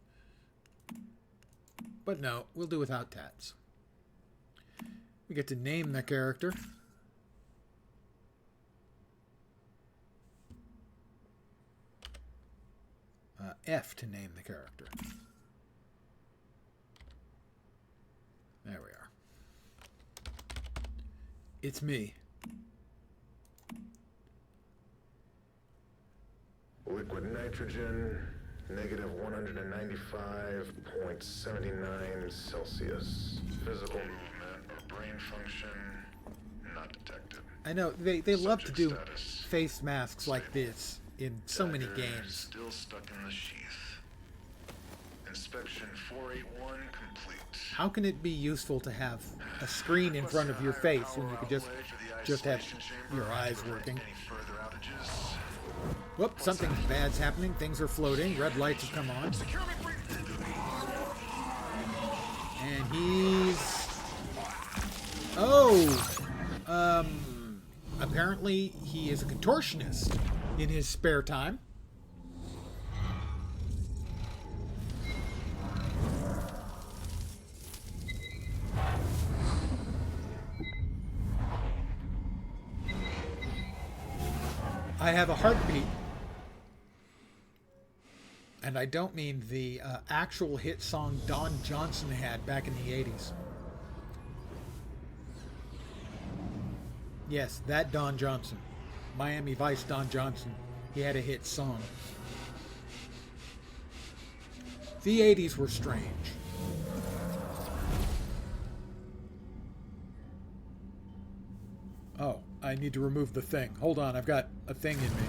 But no, we'll do without tats. We get to name the character. F to name the character. There we are. It's me. Liquid nitrogen, negative 195.79 Celsius. Physical movement or brain function, not detected. I know, they love to do face masks like this in so many games. Still stuck in the sheath. Inspection 481 complete. How can it be useful to have a screen in front of your face when you could just have your eyes working? Any further outages? Whoop, something bad's happening. Things are floating. Red lights have come on. And he's... Oh! Apparently he is a contortionist in his spare time. I have a heartbeat. And I don't mean the actual hit song Don Johnson had back in the 80s. Yes, that Don Johnson. Miami Vice Don Johnson. He had a hit song. The 80s were strange. Oh, I need to remove the thing. Hold on, I've got a thing in me.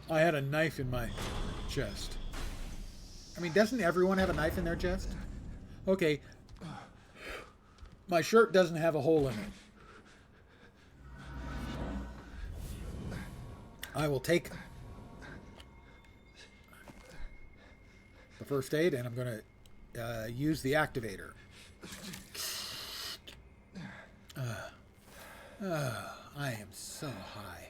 I had a knife in my chest. I mean, doesn't everyone have a knife in their chest? Okay. My shirt doesn't have a hole in it. I will take the first aid and I'm going to use the activator. I am so high.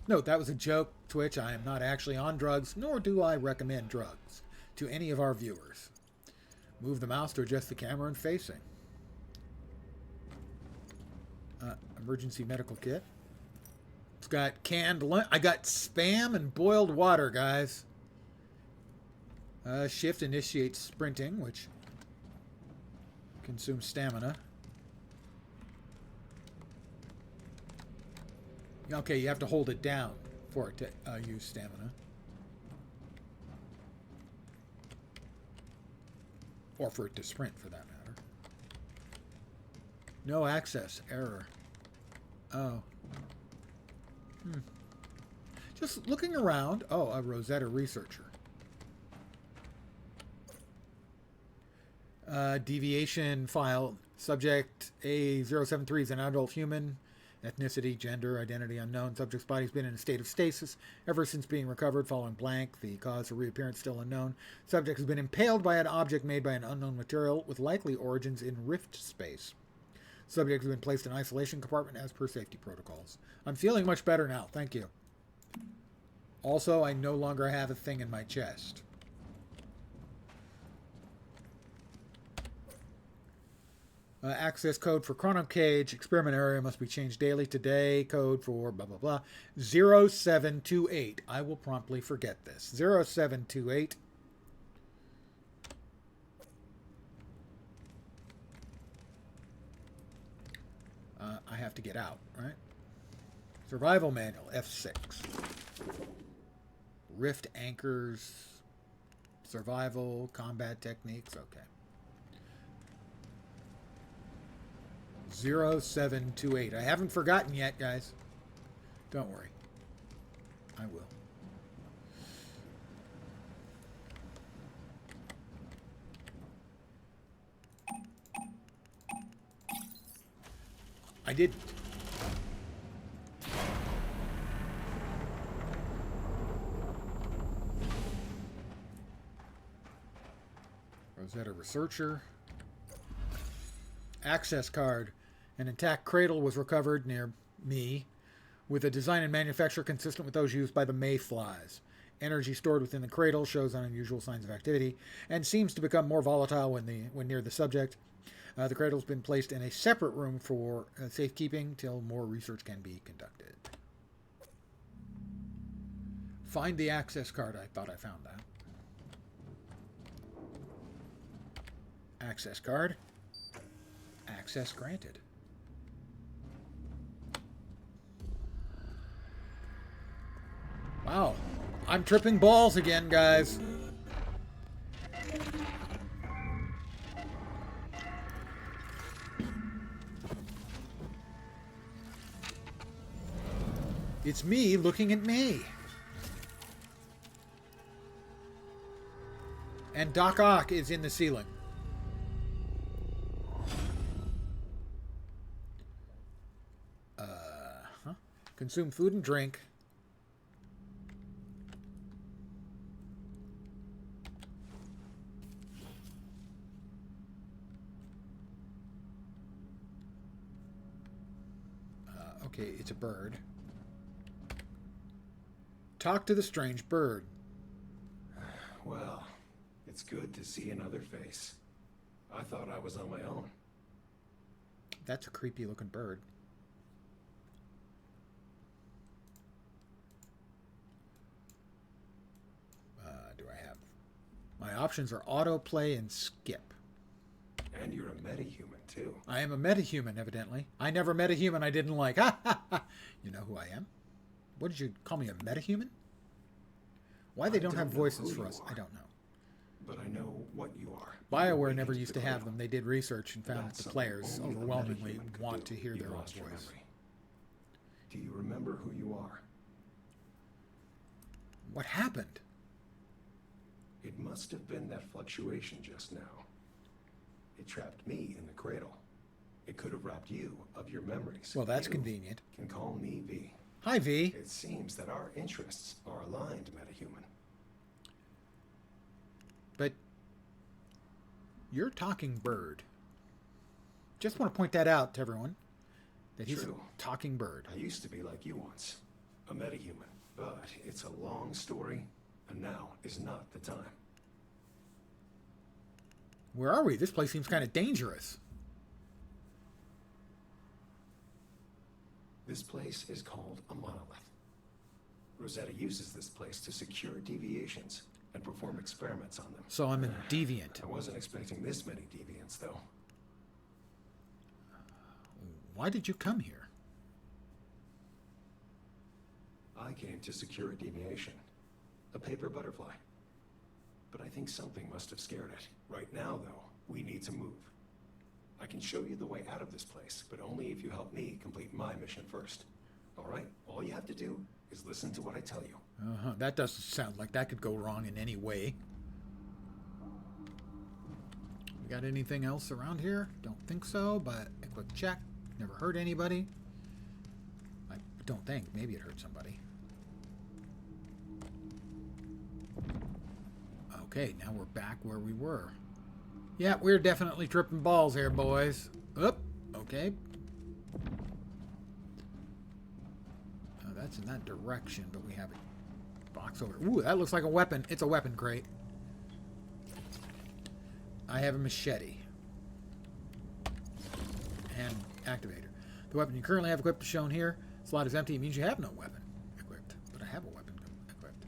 Note, that was a joke, Twitch. I am not actually on drugs, nor do I recommend drugs to any of our viewers. Move the mouse to adjust the camera and facing. Emergency medical kit. It's got canned lunch. I got Spam and boiled water, guys. Shift initiates sprinting, which consumes stamina. Okay, you have to hold it down for it to use stamina. Or for it to sprint, for that matter. No access. Error. Oh. Just looking around. Oh, a Rosetta researcher. Deviation file. Subject A073 is an adult human. Ethnicity, gender, identity unknown. Subject's body's been in a state of stasis ever since being recovered following blank. The cause of reappearance still unknown. Subject has been impaled by an object made by an unknown material with likely origins in rift space. Subject has been placed in isolation compartment as per safety protocols. I'm feeling much better now. Thank you. Also, I no longer have a thing in my chest. Access code for Chrono Cage. Experiment area must be changed daily. Today, code for blah, blah, blah. 0728. I will promptly forget this. 0728. I have to get out, right? Survival manual, F6. Rift anchors. Survival, combat techniques, okay. 0728. I haven't forgotten yet, guys. Don't worry. I will. I didn't. Rosetta researcher. Access card. An intact cradle was recovered near me with a design and manufacture consistent with those used by the mayflies. Energy stored within the cradle shows unusual signs of activity and seems to become more volatile when near the subject. The cradle's been placed in a separate room for safekeeping till more research can be conducted. Find the access card. I thought I found that. Access card. Access granted. Wow. I'm tripping balls again, guys. It's me looking at me. And Doc Ock is in the ceiling. Consume food and drink. Okay, it's a bird. Talk to the strange bird. Well, it's good to see another face. I thought I was on my own. That's a creepy looking bird. Do I have... My options are autoplay and skip. And you're a metahuman, too. I am a metahuman, evidently. I never met a human I didn't like. Ha ha ha! You know who I am? What did you call me, a metahuman? Why they don't have voices for us, I don't know. But I know what you are. BioWare never used to have them. They did research and found that the players overwhelmingly want to hear their own voice. Do you remember who you are? What happened? It must have been that fluctuation just now. It trapped me in the cradle. It could have robbed you of your memories. Well, that's You convenient. Can call me V. Hi, V. It seems that our interests are aligned, metahuman. But you're a talking bird. Just want to point that out to everyone. That he's True. a talking bird. I used to be like you once, a metahuman. But it's a long story, and now is not the time. Where are we? This place seems kind of dangerous. This place is called a monolith. Rosetta uses this place to secure deviations and perform experiments on them. So I'm a deviant. I wasn't expecting this many deviants, though. Why did you come here? I came to secure a deviation. A paper butterfly. But I think something must have scared it. Right now, though, we need to move. I can show you the way out of this place, but only if you help me complete my mission first. All right? All you have to do is listen to what I tell you. Uh-huh. That doesn't sound like that could go wrong in any way. We got anything else around here? Don't think so, but a quick check. Never hurt anybody. I don't think. Maybe it hurt somebody. Okay, now we're back where we were. Yeah, we're definitely tripping balls here, boys. Oop, okay. That's in that direction, but we have a box over. Ooh, that looks like a weapon. It's a weapon crate. I have a machete. And activator. The weapon you currently have equipped is shown here. Slot is empty. It means you have no weapon equipped. But I have a weapon equipped.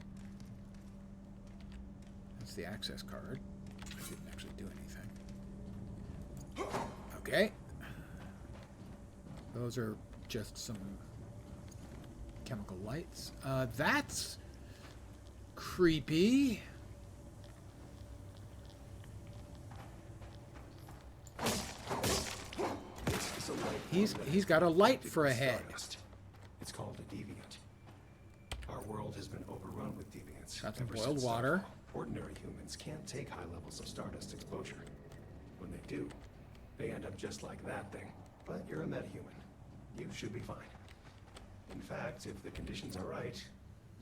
That's the access card. I didn't actually do anything. Okay. Those are just some chemical lights. That's creepy. He's got a light for a head. It's called a deviant. Our world has been overrun with deviants. Got some ever boiled since water. Ordinary humans can't take high levels of stardust exposure. When they do, they end up just like that thing. But you're a metahuman. You should be fine. In fact, if the conditions are right,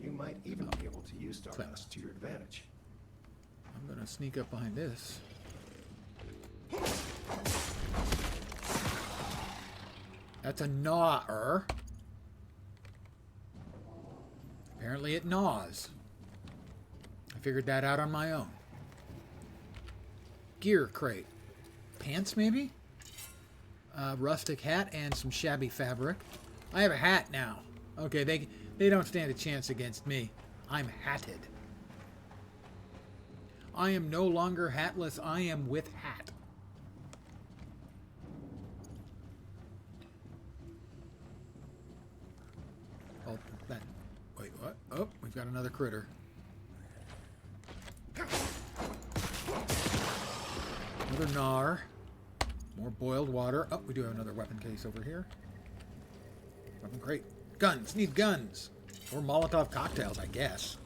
you might even be able to use stardust to your advantage. I'm gonna sneak up behind this. That's a gnawer. Apparently it gnaws. I figured that out on my own. Gear crate. Pants, maybe? Rustic hat and some shabby fabric. I have a hat now. Okay, they don't stand a chance against me. I'm hatted. I am no longer hatless. I am with hat. Oh, that. Wait, what? Oh, we've got another critter. Another gnar. More boiled water. Oh, we do have another weapon case over here. Weapon crate. Guns. Need guns. Or Molotov cocktails, I guess.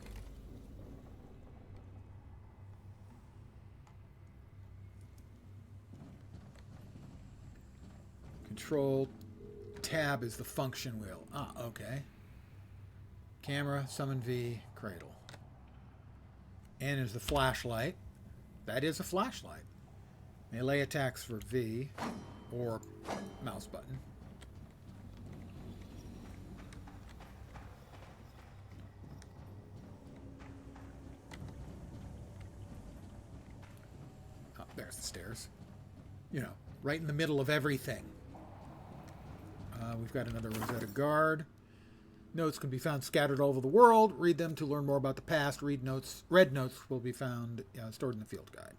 Control tab is the function wheel. Ah, okay. Camera, summon V, cradle. N is the flashlight. That is a flashlight. Melee attacks for V or mouse button. Oh, there's the stairs. You know, right in the middle of everything. We've got another Rosetta Guard. Notes can be found scattered all over the world. Read them to learn more about the past. Read notes. Red notes will be found stored in the field guide.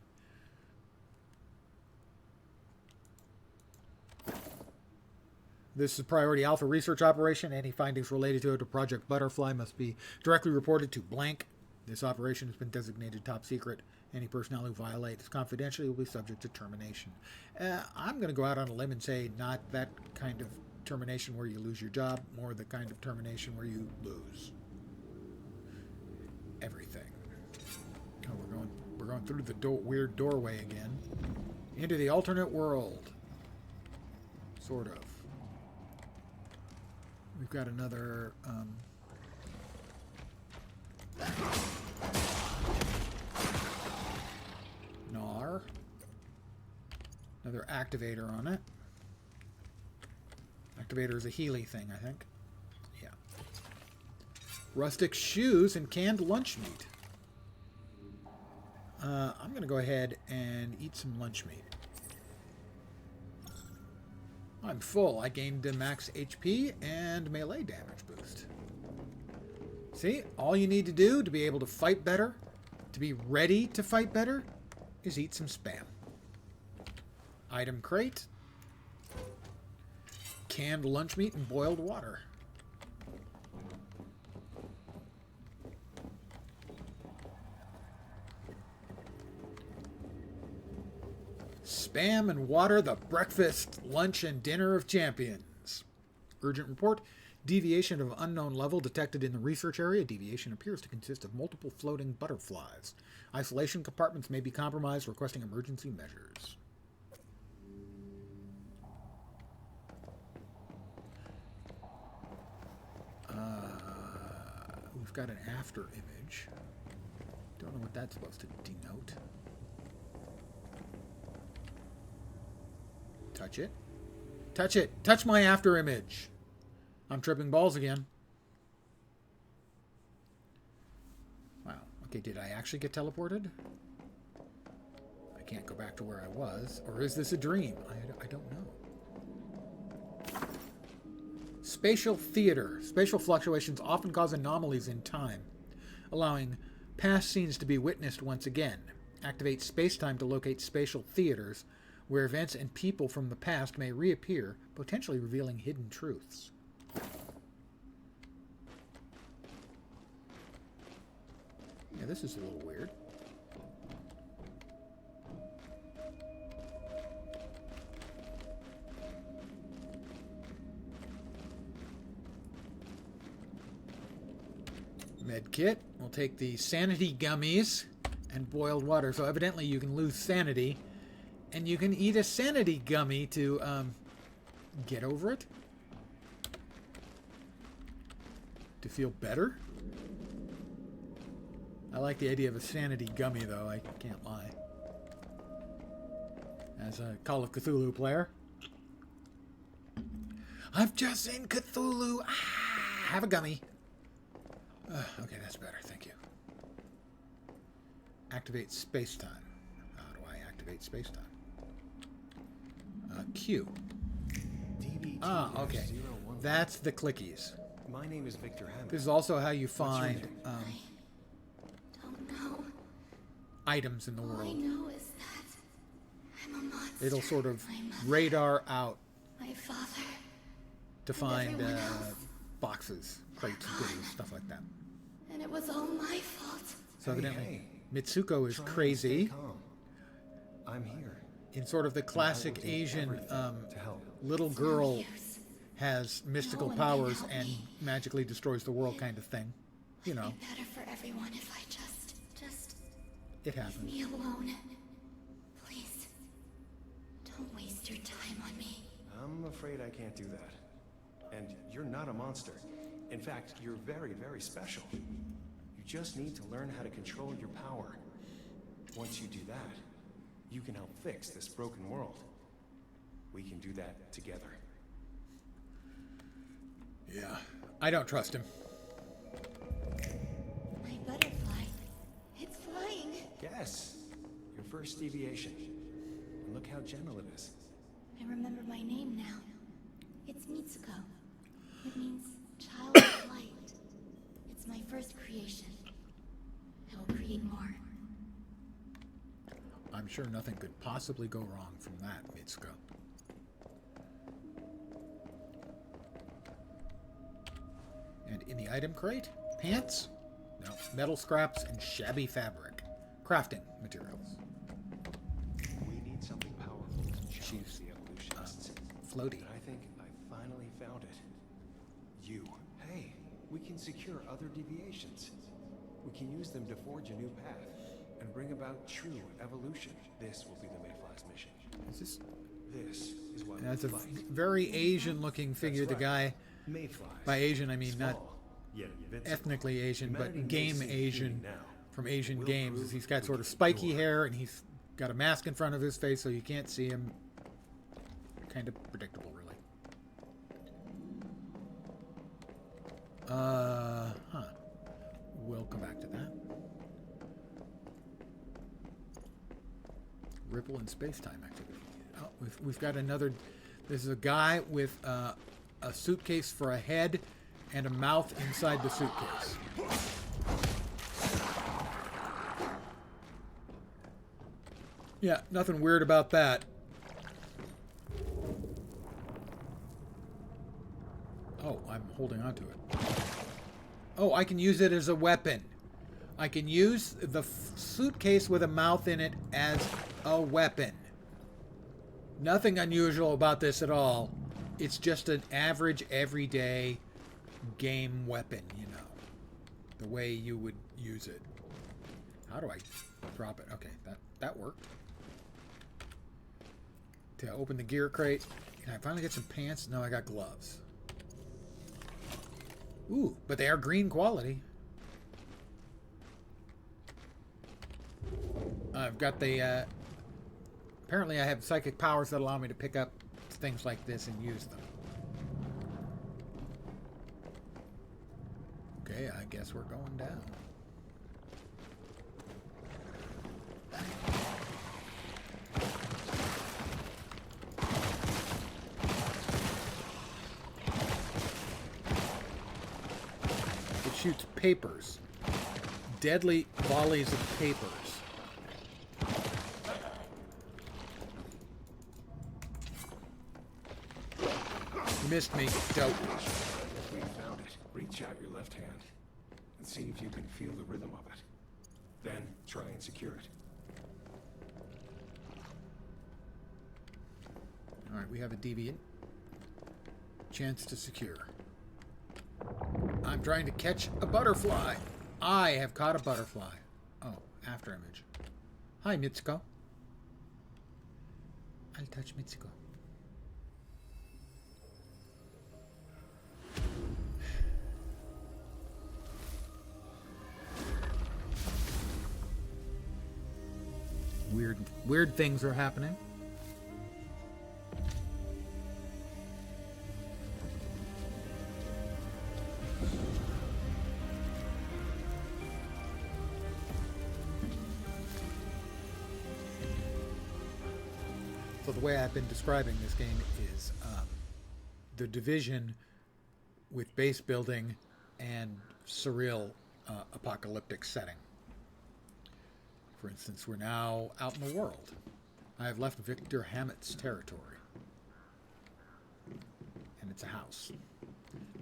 This is a priority alpha research operation. Any findings related to it or Project Butterfly must be directly reported to blank. This operation has been designated top secret. Any personnel who violate its confidentiality will be subject to termination. I'm going to go out on a limb and say not that kind of termination where you lose your job, more the kind of termination where you lose everything. Oh, we're going through the weird doorway again into the alternate world, sort of. We've got another NAR, another activator on it. Activator is a Healy thing, I think. Yeah. Rustic shoes and canned lunch meat. I'm going to go ahead and eat some lunch meat. I'm full. I gained a max HP and melee damage boost. See, all you need to do to be able to fight better, to be ready to fight better, is eat some spam. Item crate. Canned lunch meat and boiled water. Spam and water, the breakfast, lunch, and dinner of champions. Urgent report. Deviation of unknown level detected in the research area. Deviation appears to consist of multiple floating butterflies. Isolation compartments may be compromised, requesting emergency measures. We've got an after image. Don't know what that's supposed to denote. Touch it. Touch it. Touch my after image. I'm tripping balls again. Wow. Okay, did I actually get teleported? I can't go back to where I was. Or is this a dream? I don't know. Spatial theater. Spatial fluctuations often cause anomalies in time, allowing past scenes to be witnessed once again. Activate space-time to locate spatial theaters, where events and people from the past may reappear, potentially revealing hidden truths. Yeah, this is a little weird. Med kit. We'll take the sanity gummies and boiled water. So evidently you can lose sanity, and you can eat a sanity gummy to get over it. To feel better. I like the idea of a sanity gummy, though. I can't lie. As a Call of Cthulhu player. I've just seen Cthulhu. Ah, have a gummy. Okay, that's better. Thank you. Activate space-time. How do I activate space-time? Q. Okay. That's the clickies. My name is Victor Hammond. This is also how you find Don't know. items in the All I world. know is that I'm a monster. It'll sort of My mother, radar out my father. to find everyone else. boxes, crates, goodies, stuff like that. And it was all my fault. So evidently, hey. Mitsuko is Try and crazy stay calm. I'm here. in sort of the classic do Asian everything to help. little It's no girl use. has mystical one can powers help and me. magically destroys the world kind of thing. You know, It'd be better for everyone if I just it leave happens. me alone. Please, don't waste your time on me. I'm afraid I can't do that. And you're not a monster. In fact, you're very, very special. You just need to learn how to control your power. Once you do that, you can help fix this broken world. We can do that together. Yeah, I don't trust him. My butterfly. It's flying. Yes, your first deviation. And look how gentle it is. I remember my name now. It's Mitsuko. It means child of light. It's my first creation. I will create more. I'm sure nothing could possibly go wrong from that, Mitsuko. And in the item crate, pants? No, metal scraps and shabby fabric. Crafting materials. We need something powerful to challenge She's, the evolutionists. Floaty. And I think I finally found it. You. Hey, we can secure other deviations. We can use them to forge a new path and bring about true evolution. This will be the Mayfly's mission. Is this? This is what That's a we fight. very Asian-looking figure. That's The guy, Mayflies. by Asian I mean not Small, yet invincible. ethnically Asian, but Humanity may game seem Asian puny now. from Asian We'll games. prove He's got we sort of can spiky endure. hair, and he's got a mask in front of his face, so you can't see him. Kind of predictable, really. Huh. We'll come back to that. Ripple and space-time activity. Oh, we've got another. This is a guy with a suitcase for a head and a mouth inside the suitcase. Yeah, nothing weird about that. Oh, I'm holding on to it. Oh, I can use it as a weapon. I can use the suitcase with a mouth in it as a weapon. Nothing unusual about this at all. It's just an average, everyday game weapon, you know. The way you would use it. How do I drop it? Okay, that worked. To open the gear crate. Can I finally get some pants? No, I got gloves. Ooh, but they are green quality. I've got the... apparently I have psychic powers that allow me to pick up things like this and use them. Okay, I guess we're going down. It shoots papers. Deadly volleys of papers. You missed me, dope. We found it. Reach out your left hand and see if you can feel the rhythm of it. Then try and secure it. Alright, we have a deviant. Chance to secure. I'm trying to catch a butterfly. I have caught a butterfly. Oh, after image. Hi, Mitsuko. I'll touch Mitsuko. Weird things are happening. So the way I've been describing this game is the Division with base building and surreal apocalyptic setting. For instance, we're now out in the world. I have left Victor Hammett's territory. And it's a house.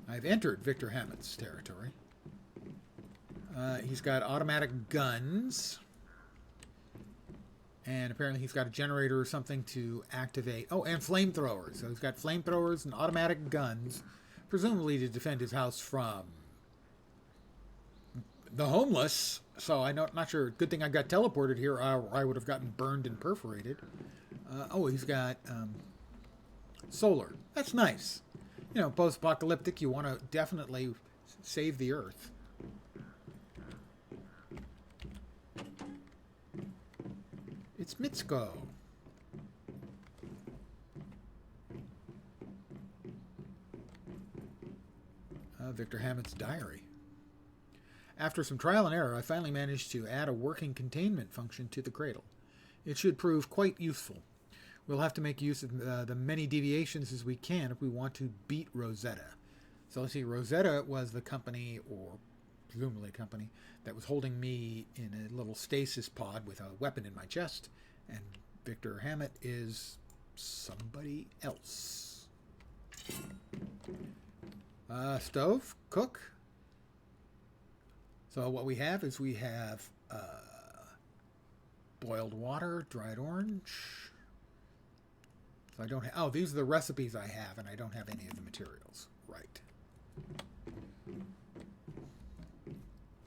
I've entered Victor Hammett's territory. He's got automatic guns. And apparently he's got a generator or something to activate. Oh, and flamethrowers. So he's got flamethrowers and automatic guns, presumably to defend his house from the homeless. So I'm not sure. Good thing I got teleported here, or I would have gotten burned and perforated. Oh, he's got solar. That's nice. You know, post-apocalyptic, you want to definitely save the Earth. It's Mitsuko. Victor Hammett's diary. After some trial and error, I finally managed to add a working containment function to the cradle. It should prove quite useful. We'll have to make use of the many deviations as we can if we want to beat Rosetta. So let's see, Rosetta was the company, or presumably a company, that was holding me in a little stasis pod with a weapon in my chest, and Victor Hammett is somebody else. Stove, cook. So what we have is we have boiled water, dried orange. So I don't have, oh, these are the recipes I have, and I don't have any of the materials. Right.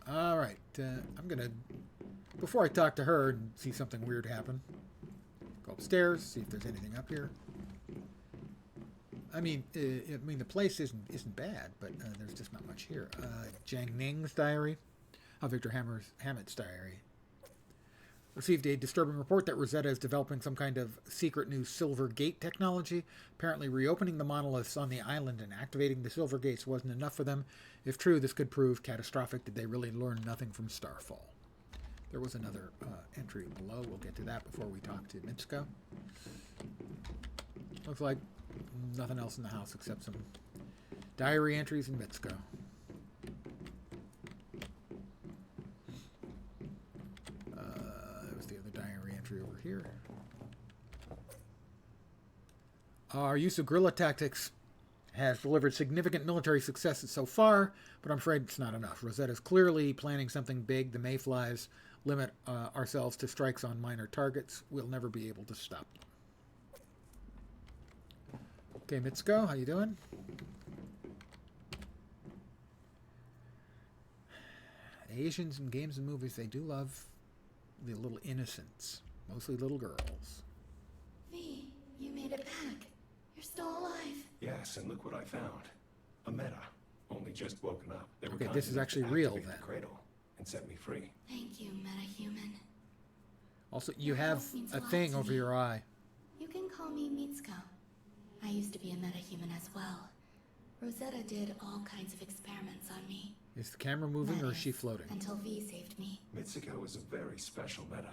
All right. I'm going to, before I talk to her and see something weird happen, go upstairs, see if there's anything up here. I mean, the place isn't bad, but there's just not much here. Jiang Ning's diary. Victor Hammett's diary. Received a disturbing report that Rosetta is developing some kind of secret new Silver Gate technology. Apparently reopening the monoliths on the island and activating the Silver Gates wasn't enough for them. If true, this could prove catastrophic. Did they really learn nothing from Starfall? There was another entry below. We'll get to that before we talk to Mitsuko. Looks like nothing else in the house except some diary entries in Mitsuko. There was the other diary entry over here. Our use of guerrilla tactics has delivered significant military successes so far, but I'm afraid it's not enough. Rosetta's clearly planning something big. The Mayflies limit ourselves to strikes on minor targets. We'll never be able to stop them. Okay, Mitsuko, how you doing? Asians in games and movies, they do love the little innocents. Mostly little girls. V, you made it back. You're still alive. Yes, and look what I found. A meta. Only just woken up. They were Okay, kind this is enough actually to real activate then. the cradle and set me free. Thank you, metahuman. Also, you Your have help means a lot thing to over me. your eye. You can call me Mitsuko. I used to be a metahuman as well. Rosetta did all kinds of experiments on me. Is the camera moving That or is she is, floating? Until V saved me. Mitsuko is a very special meta.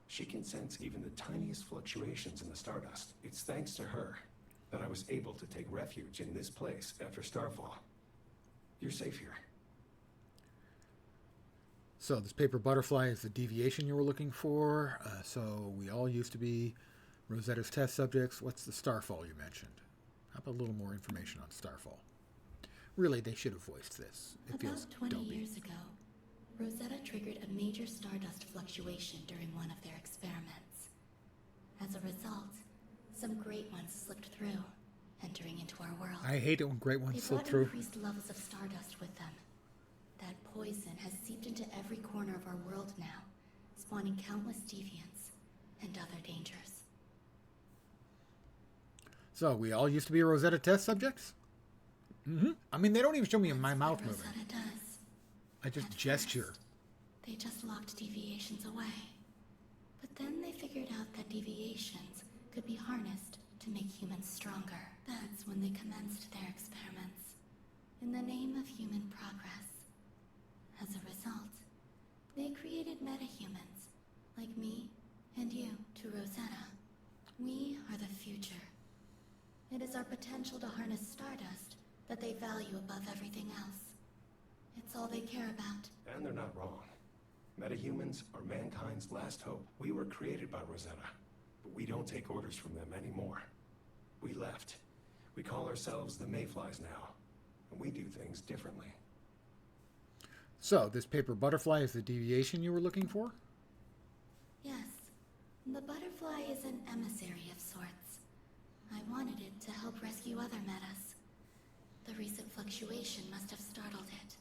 She can sense even the tiniest fluctuations in the stardust. It's thanks to her that I was able to take refuge in this place after Starfall. You're safe here. So this paper butterfly is the deviation you were looking for. So we all used to be Rosetta's test subjects. What's the Starfall you mentioned? How about a little more information on Starfall? Really, they should have voiced this. It feels About 20 dopey. years ago, Rosetta triggered a major stardust fluctuation during one of their experiments. As a result, some great ones slipped through, entering into our world. I hate it when great They ones slip brought through. increased levels of stardust with them. That poison has seeped into every corner of our world now, spawning countless deviants and other dangers. So we all used to be Rosetta test subjects? Mm-hmm. I mean, they don't even show me my That's mouth what moving. Rosetta does. I just At gesture. first, they just locked deviations away. But then they figured out that deviations could be harnessed to make humans stronger. That's when they commenced their experiments, in the name of human progress. As a result, they created metahumans, like me and you, to Rosetta. We are the future. It is our potential to harness stardust that they value above everything else. It's all they care about. And they're not wrong. Metahumans are mankind's last hope. We were created by Rosetta, but we don't take orders from them anymore. We left. We call ourselves the Mayflies now, and we do things differently. So this paper butterfly is the deviation you were looking for? Yes, the butterfly is an emissary of sorts. I wanted it to help rescue other metas. The recent fluctuation must have startled it.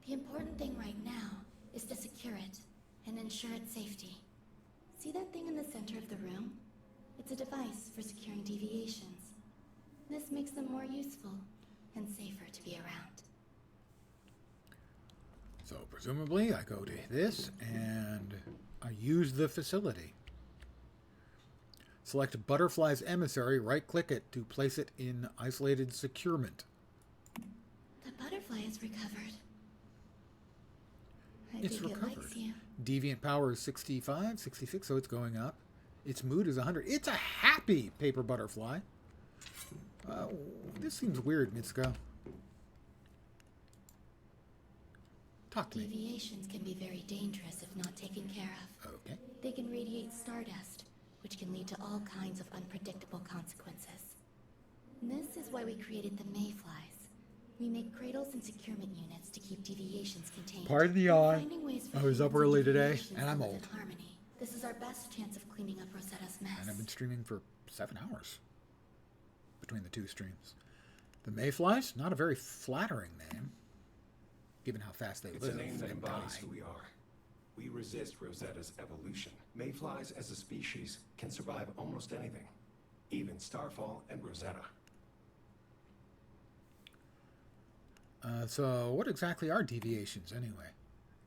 The important thing right now is to secure it and ensure its safety. See that thing in the center of the room? It's a device for securing deviations. This makes them more useful and safer to be around. So presumably I go to this and I use the facility. Select Butterfly's emissary, right-click it to place it in isolated securement. The butterfly is recovered. I It's think recovered. It likes you. Deviant power is 65, 66, so it's going up. Its mood is 100. It's a happy paper butterfly. This seems weird, Mitsuko. Talk to me. Deviations can be very dangerous if not taken care of. Okay. They can radiate stardust, which can lead to all kinds of unpredictable consequences. This is why we created the Mayflies. We make cradles and securement units to keep deviations contained. Pardon the We're yawn. finding ways for I was up humans early and today, deviations and I'm to live old. in harmony. This is our best chance of cleaning up Rosetta's mess. And I've been streaming for 7 hours between the 2 streams. The Mayflies, not a very flattering name, given how fast they It's live a name that and embodies die. who we are. We resist Rosetta's evolution. Mayflies as a species can survive almost anything, even Starfall and Rosetta. So what exactly are deviations anyway?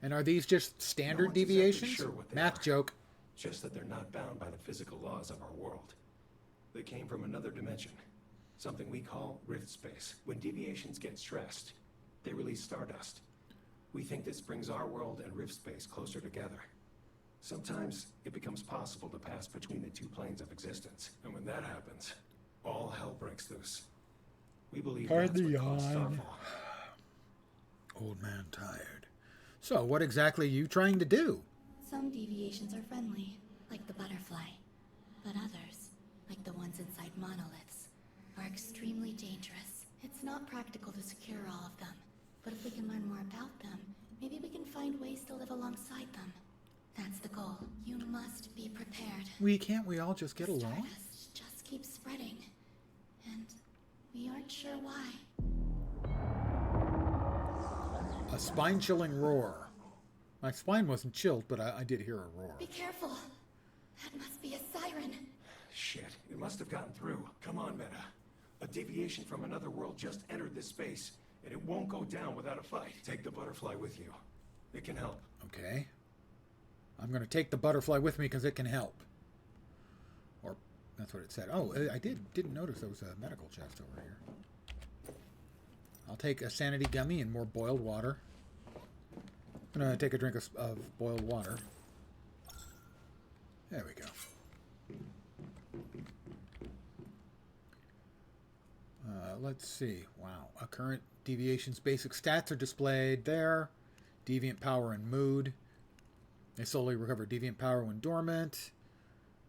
And are these just standard No one's exactly deviations? sure what they Math are. joke. Just that they're not bound by the physical laws of our world. They came from another dimension, something we call rift space. When deviations get stressed, they release stardust. We think this brings our world and rift space closer together. Sometimes it becomes possible to pass between the 2 planes of existence, and when that happens, all hell breaks loose. We believe Pardon that's the what caused yawn. Starfall. Old man tired. So what exactly are you trying to do? Some deviations are friendly, like the butterfly. But others, like the ones inside monoliths, are extremely dangerous. It's not practical to secure all of them, but if we can learn more about them, maybe we can find ways to live alongside them. That's the goal. You must be prepared. Can't we all just get along? Stardust just keeps spreading, and we aren't sure why. A spine-chilling roar. My spine wasn't chilled, but I did hear a roar. Be careful. That must be a siren. Shit, it must have gotten through. Come on, Meta. A deviation from another world just entered this space, and it won't go down without a fight. Take the butterfly with you. It can help. Okay. I'm going to take the butterfly with me because it can help. Or that's what it said. Oh, I didn't notice there was a medical chest over here. I'll take a sanity gummy and more boiled water. I'm going to take a drink of boiled water. There we go. Let's see. Wow. A current deviation's basic stats are displayed there. Deviant power and mood. They slowly recover deviant power when dormant.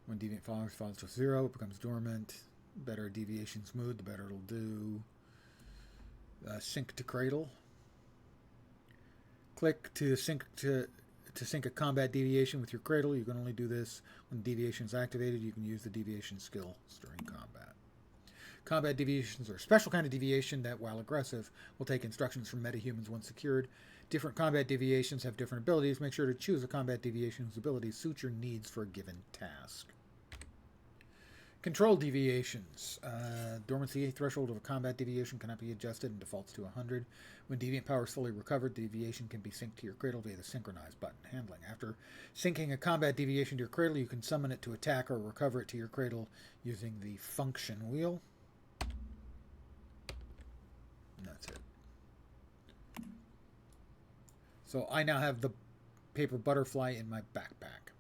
When deviant falls to 0, it becomes dormant. Better deviation's mood, the better it'll do. Sync to cradle. Click to sync a combat deviation with your cradle. You can only do this when the deviation is activated. You can use the deviation skill during combat. Combat deviations are a special kind of deviation that, while aggressive, will take instructions from metahumans once secured. Different combat deviations have different abilities. Make sure to choose a combat deviation whose abilities suit your needs for a given task. Control deviations. Dormancy threshold of a combat deviation cannot be adjusted and defaults to 100. When deviant power is fully recovered, the deviation can be synced to your cradle via the synchronize button. Handling. After syncing a combat deviation to your cradle, you can summon it to attack or recover it to your cradle using the function wheel. And that's it. So I now have the paper butterfly in my backpack.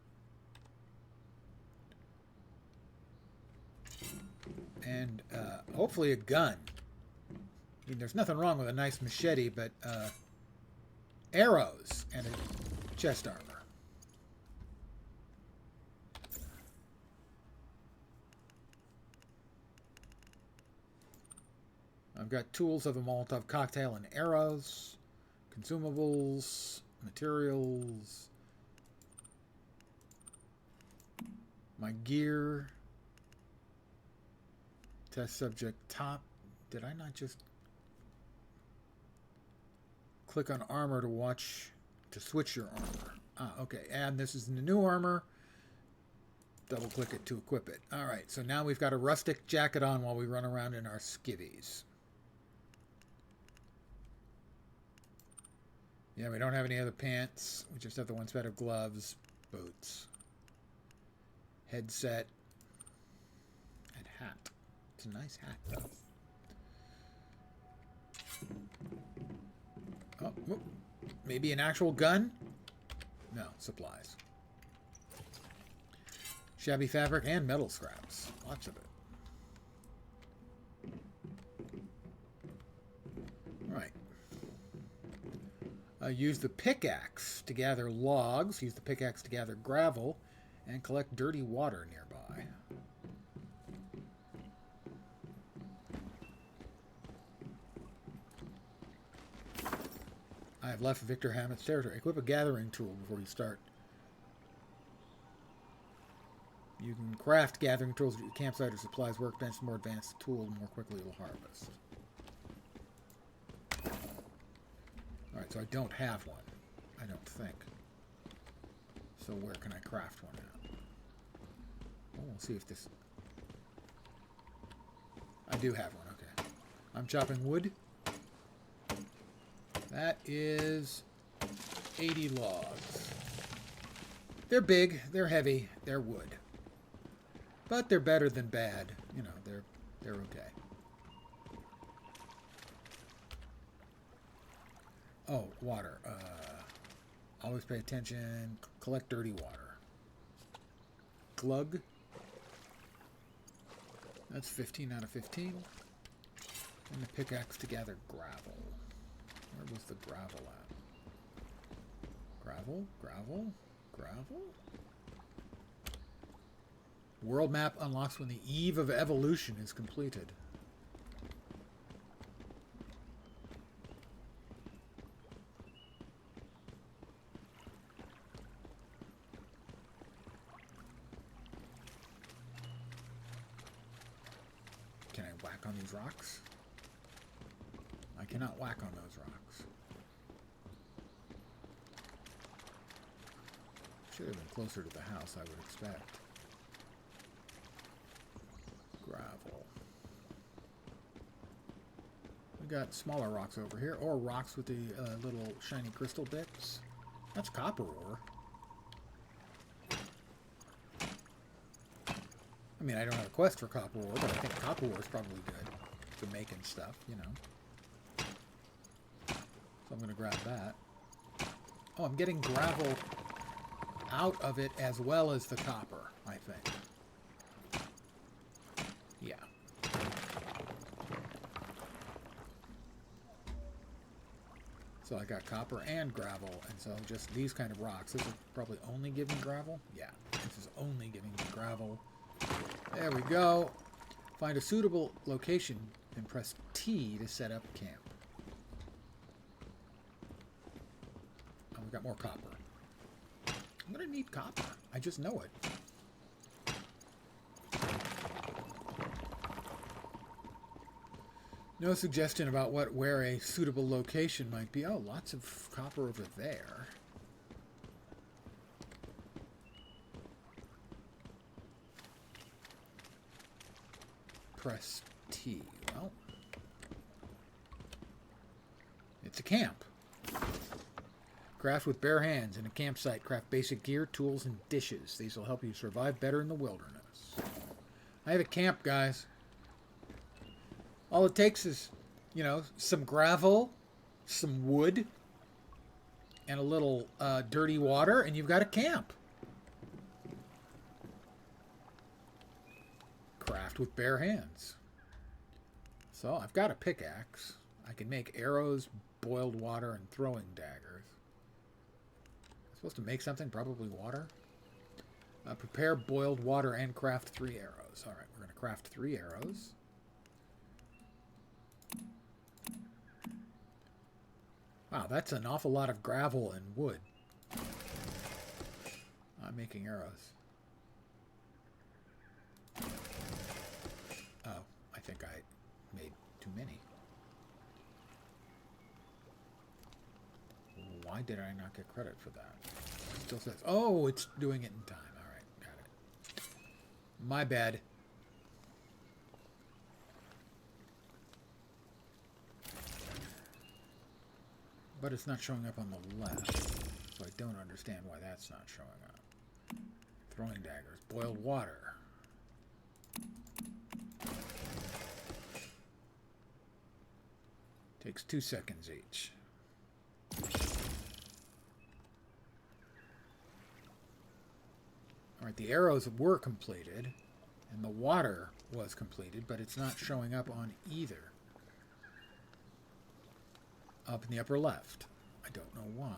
And hopefully a gun. I mean, there's nothing wrong with a nice machete, but arrows and a chest armor. I've got tools of a Molotov cocktail and arrows, consumables, materials, my gear, test subject top. Did I not just click on armor to switch your armor? Ah, okay. And this is the new armor. Double click it to equip it. All right, so now we've got a rustic jacket on while we run around in our skivvies. Yeah, we don't have any other pants. We just have the one set of gloves, boots, headset, and hat. It's a nice hat, though. Oh, whoop. Maybe an actual gun? No, supplies. Shabby fabric and metal scraps. Lots of it. Right. Use the pickaxe to gather logs. Use the pickaxe to gather gravel. And collect dirty water nearby. I have left Victor Hammett's territory. Equip a gathering tool before you start. You can craft gathering tools at your campsite or supplies workbench. The more advanced the tool, the more quickly you'll harvest. Alright, so I don't have one. I don't think. So where can I craft one at? Oh, we'll see if this... I do have one, okay. I'm chopping wood. That is 80 logs. They're big, they're heavy, they're wood. But they're better than bad. You know, they're okay. Oh, water. Always pay attention. Collect dirty water. Glug. That's 15 out of 15. And the pickaxe to gather gravel. Where was the gravel at? Gravel? Gravel? Gravel? World map unlocks when the eve of evolution is completed. Can I whack on these rocks? I cannot whack on those rocks. Should have been closer to the house, I would expect. Gravel. We got smaller rocks over here, or rocks with the little shiny crystal bits. That's copper ore. I mean, I don't have a quest for copper ore, but I think copper ore is probably good for making stuff, you know. So I'm going to grab that. Oh, I'm getting gravel out of it as well as the copper, I think. Yeah. So I got copper and gravel, and so just these kind of rocks. This is probably only giving gravel? Yeah, this is only giving me gravel. There we go. Find a suitable location and press T to set up camp. Oh, we got more copper. I'm going to need copper. I just know it. No suggestion about where a suitable location might be. Oh, lots of copper over there. Press T. Well, it's a camp. Craft with bare hands in a campsite. Craft basic gear, tools, and dishes. These will help you survive better in the wilderness. I have a camp, guys. All it takes is, you know, some gravel, some wood, and a little dirty water, and you've got a camp. Craft with bare hands. So I've got a pickaxe. I can make arrows, boiled water, and throwing daggers. I'm supposed to make something, probably water. Prepare boiled water and craft 3 arrows. All right, we're going to craft 3 arrows. Wow, that's an awful lot of gravel and wood. I'm making arrows. Oh, I think I made too many. Why did I not get credit for that? It still says, oh, it's doing it in time. All right, got it. My bad. But it's not showing up on the left. So I don't understand why that's not showing up. Throwing daggers. Boiled water. Takes 2 seconds each. Alright, the arrows were completed, and the water was completed, but it's not showing up on either. Up in the upper left. I don't know why.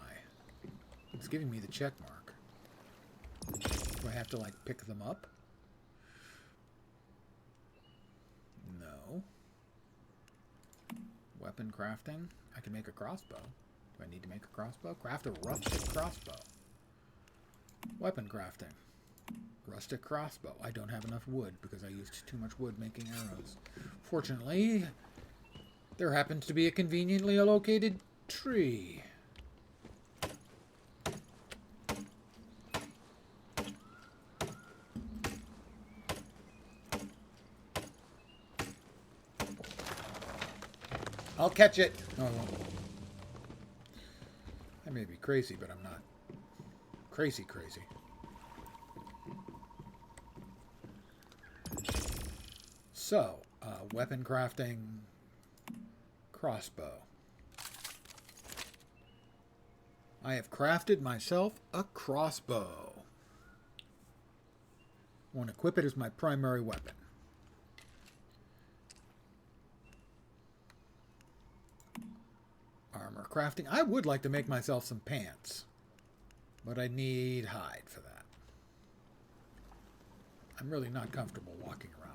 It's giving me the check mark. Do I have to, like, pick them up? No. Weapon crafting. I can make a crossbow. Do I need to make a crossbow? Craft a rustic crossbow. Weapon crafting. Rustic crossbow. I don't have enough wood because I used too much wood making arrows. Fortunately, there happens to be a conveniently located tree. I'll catch it. No, I won't. I may be crazy, but I'm not crazy. So, weapon crafting, crossbow. I have crafted myself a crossbow. I want to equip it as my primary weapon. Armor crafting. I would like to make myself some pants, but I need hide for that. I'm really not comfortable walking around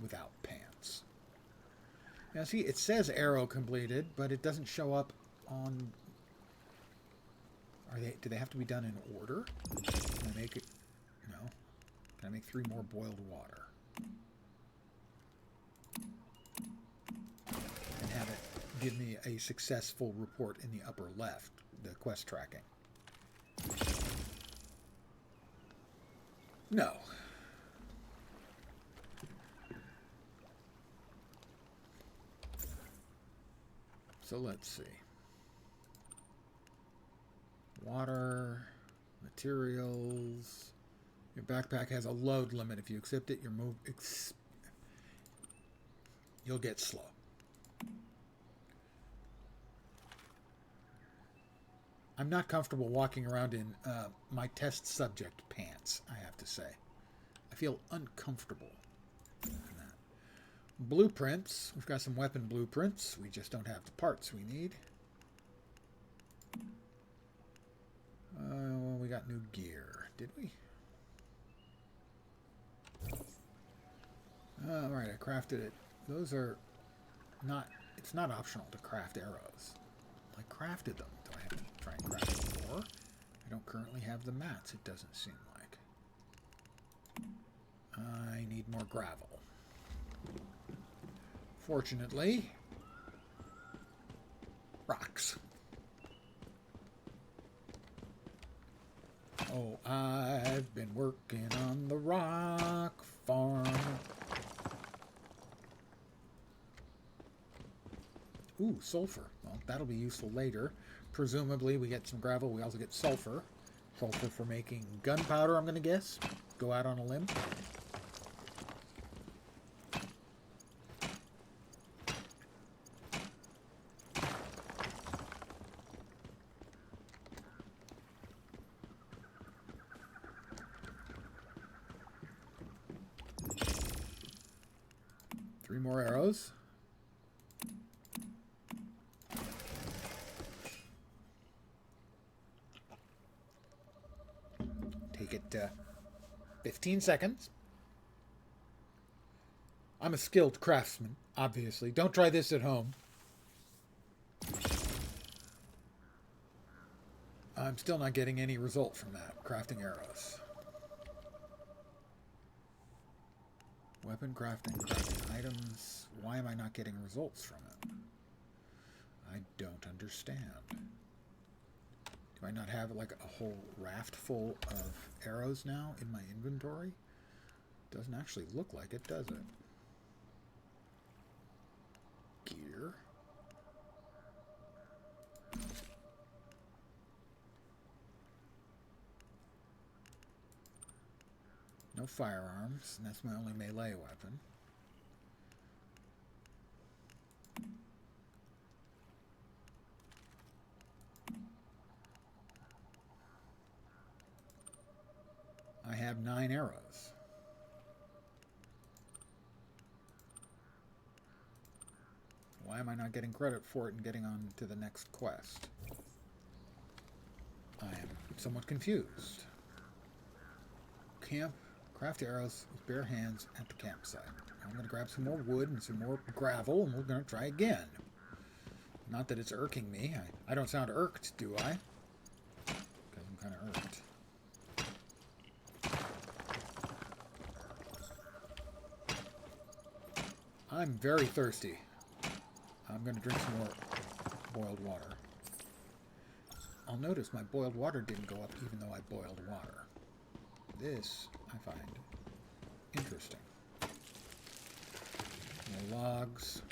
without pants. Now see, it says arrow completed, but it doesn't show up on... Do they have to be done in order? Can I make it... No. Can I make 3 more boiled water? And have it give me a successful report in the upper left, the quest tracking. No. So let's see. Water, materials. Your backpack has a load limit. If you accept it, you'll get slow. I'm not comfortable walking around in my test subject pants, I have to say. I feel uncomfortable in that. Blueprints. We've got some weapon blueprints. We just don't have the parts we need. Well, we got new gear. Did we? Alright, I crafted it. Those are not... It's not optional to craft arrows. I crafted them. Do I have to try and craft more? I don't currently have the mats, it doesn't seem like. I need more gravel. Fortunately, rocks. Oh, I've been working on the rock farm. Ooh, sulfur. Well, that'll be useful later. Presumably, we get some gravel. We also get sulfur. Sulfur for making gunpowder, I'm going to guess. Go out on a limb. Three more arrows. Take it 15 seconds. I'm a skilled craftsman, obviously. Don't try this at home. I'm still not getting any result from that, crafting arrows. Weapon crafting, crafting items. Why am I not getting results from it? I don't understand. Do I not have like a whole raft full of arrows now in my inventory? Doesn't actually look like it, does it? Gear. No firearms, and that's my only melee weapon. I have 9 arrows. Why am I not getting credit for it and getting on to the next quest? I am somewhat confused. Camp, craft arrows with bare hands at the campsite. I'm going to grab some more wood and some more gravel, and we're going to try again. Not that it's irking me. I don't sound irked, do I? Because I'm kind of irked. I'm very thirsty. I'm going to drink some more boiled water. I'll notice my boiled water didn't go up even though I boiled water. This I find interesting. More logs.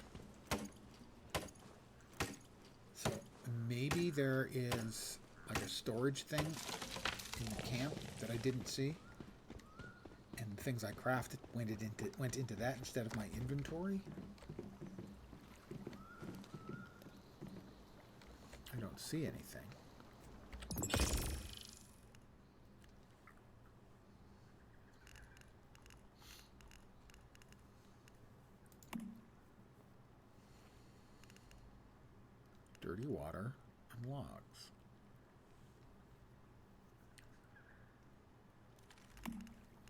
So maybe there is like a storage thing in the camp that I didn't see. And the things I crafted went into that instead of my inventory. I don't see anything. Dirty water and logs.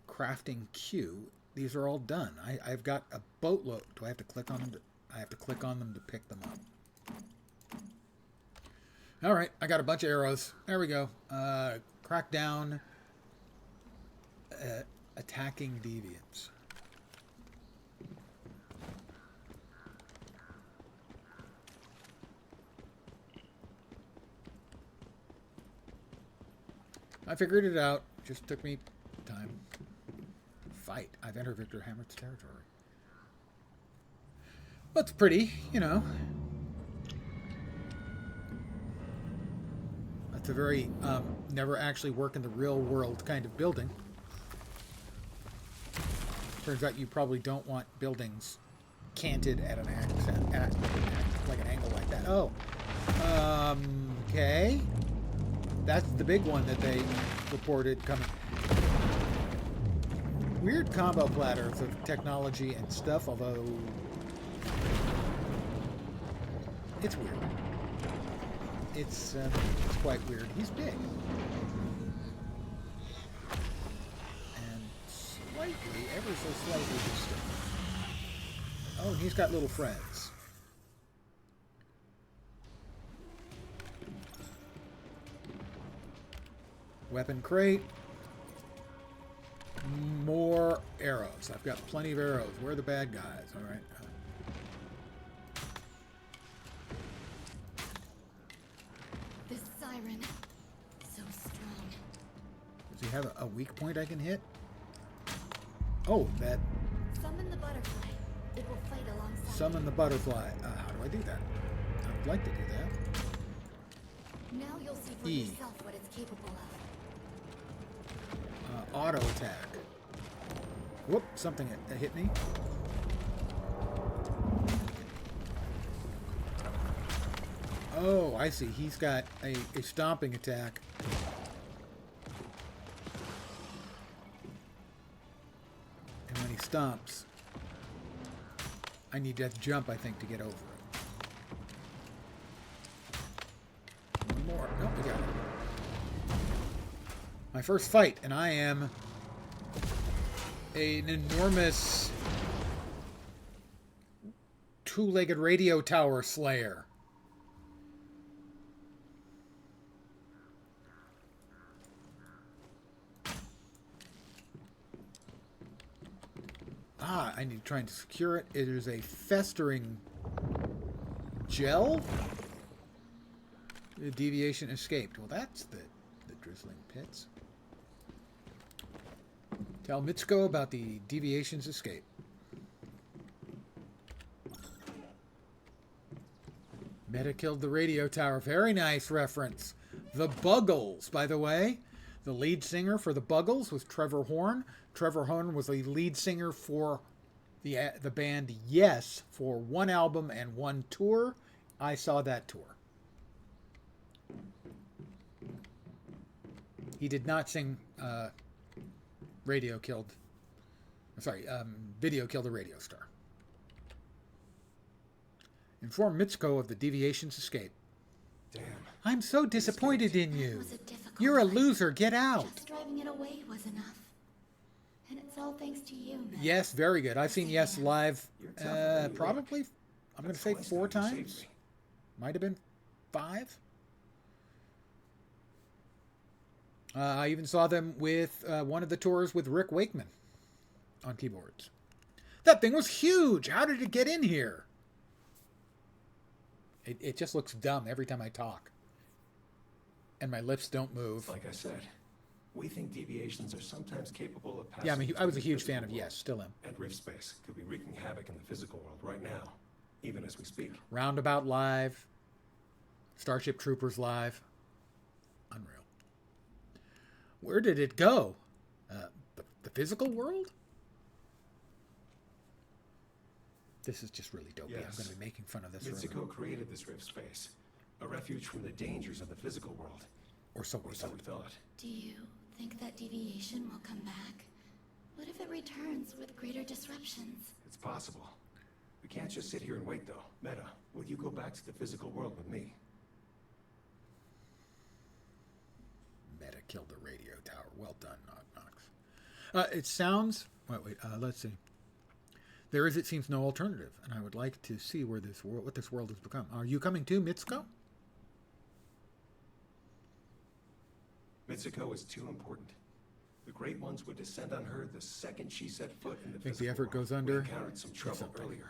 Crafting queue. These are all done. I've got a boatload. Do I have to click on them? I have to click on them to pick them up. All right, I got a bunch of arrows. There we go. Crack down. Attacking deviants. I figured it out. Just took me time. Fight. I've entered Victor Hammer's territory. Well, it's pretty, you know. That's a very never actually work in the real world kind of building. Turns out you probably don't want buildings canted at an accent, like an angle like that. Oh, okay. That's the big one that they reported coming. Weird combo platters of technology and stuff, although it's weird. It's quite weird. He's big. And slightly, ever so slightly distant. Oh, and he's got little friends. Weapon crate. More arrows. I've got plenty of arrows. Where are the bad guys? All right. This siren, so strong. Does he have a weak point I can hit? Oh, that. Summon the butterfly. It will fight alongside. Summon the butterfly. How do I do that? I would like to do that. Now you'll see for E. yourself what it's capable of. Auto attack. Whoop, something hit me. Oh, I see. He's got a stomping attack. And when he stomps, I need to jump, I think, to get over it. One more. Nope, we got it. My first fight, and I am an enormous two-legged radio tower slayer. I need to try and secure it. It is a festering gel. The deviation escaped. Well, that's the drizzling pits. Tell Mitsuko about the deviation's escape. Meta killed the radio tower. Very nice reference. The Buggles, by the way. The lead singer for the Buggles was Trevor Horn. Trevor Horn was the lead singer for the band Yes for one album and one tour. I saw that tour. He did not sing Video Killed a Radio Star. Inform Mitsuko of the deviation's escape. Damn. I'm so disappointed in That you. was a difficult You're a fight. loser. Get out. Just driving it away was enough. And it's all thanks to you, Meta. Yes, very good. I've seen Yes live You're tougher than you probably, I'm going to say Twice 4 now you saved times. me. Might have been 5. I even saw them with one of the tours with Rick Wakeman on keyboards. That thing was huge. How did it get in here? It just looks dumb every time I talk. And my lips don't move. Like I said, we think deviations are sometimes capable of passing. Yeah, I was a through the huge fan of physical Yes, still am. world. And Rift Space could be wreaking havoc in the physical world right now, even as we speak. Roundabout live. Starship Troopers live. Unreal. Where did it go? The physical world? This is just really dopey. I'm Yes. going to be making fun of this Mitsuko forever. created this Rift Space, a refuge from the dangers of the physical world. Or so Or we so thought. we thought. Do you think that deviation will come back? What if it returns with greater disruptions? It's possible. We can't just sit here and wait, though. Meta, will you go back to the physical world with me? Meta killed the radio tower. Well done, Knox. It sounds... Wait, let's see. There is, it seems, no alternative, and I would like to see what this world has become. Are you coming too, Mitsuko? Mitsuko is too important. The Great Ones would descend on her the second she set foot in the Think the physical effort world. goes under? We encountered some trouble something. earlier,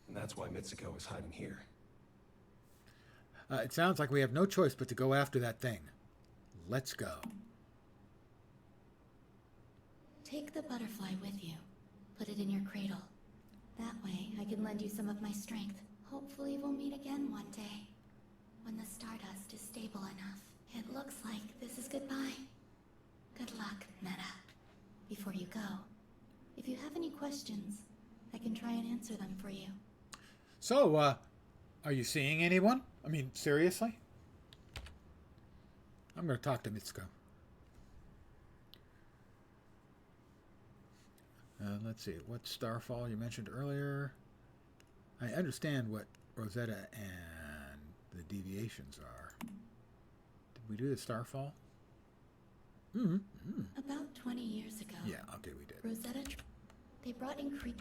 and that's why Mitsuko is hiding here. It sounds like we have no choice but to go after that thing. Let's go. Take the butterfly with you. Put it in your cradle. That way, I can lend you some of my strength. Hopefully we'll meet again one day. When the stardust is stable enough. It looks like this is goodbye. Good luck, Meta. Before you go, if you have any questions, I can try and answer them for you. So, are you seeing anyone? I mean, seriously? I'm going to talk to Mitsuko. Let's see. What Starfall you mentioned earlier? I understand what Rosetta and the deviations are. Did we do the Starfall? About 20 years ago, Yeah, okay, we did. Rosetta, they brought increased...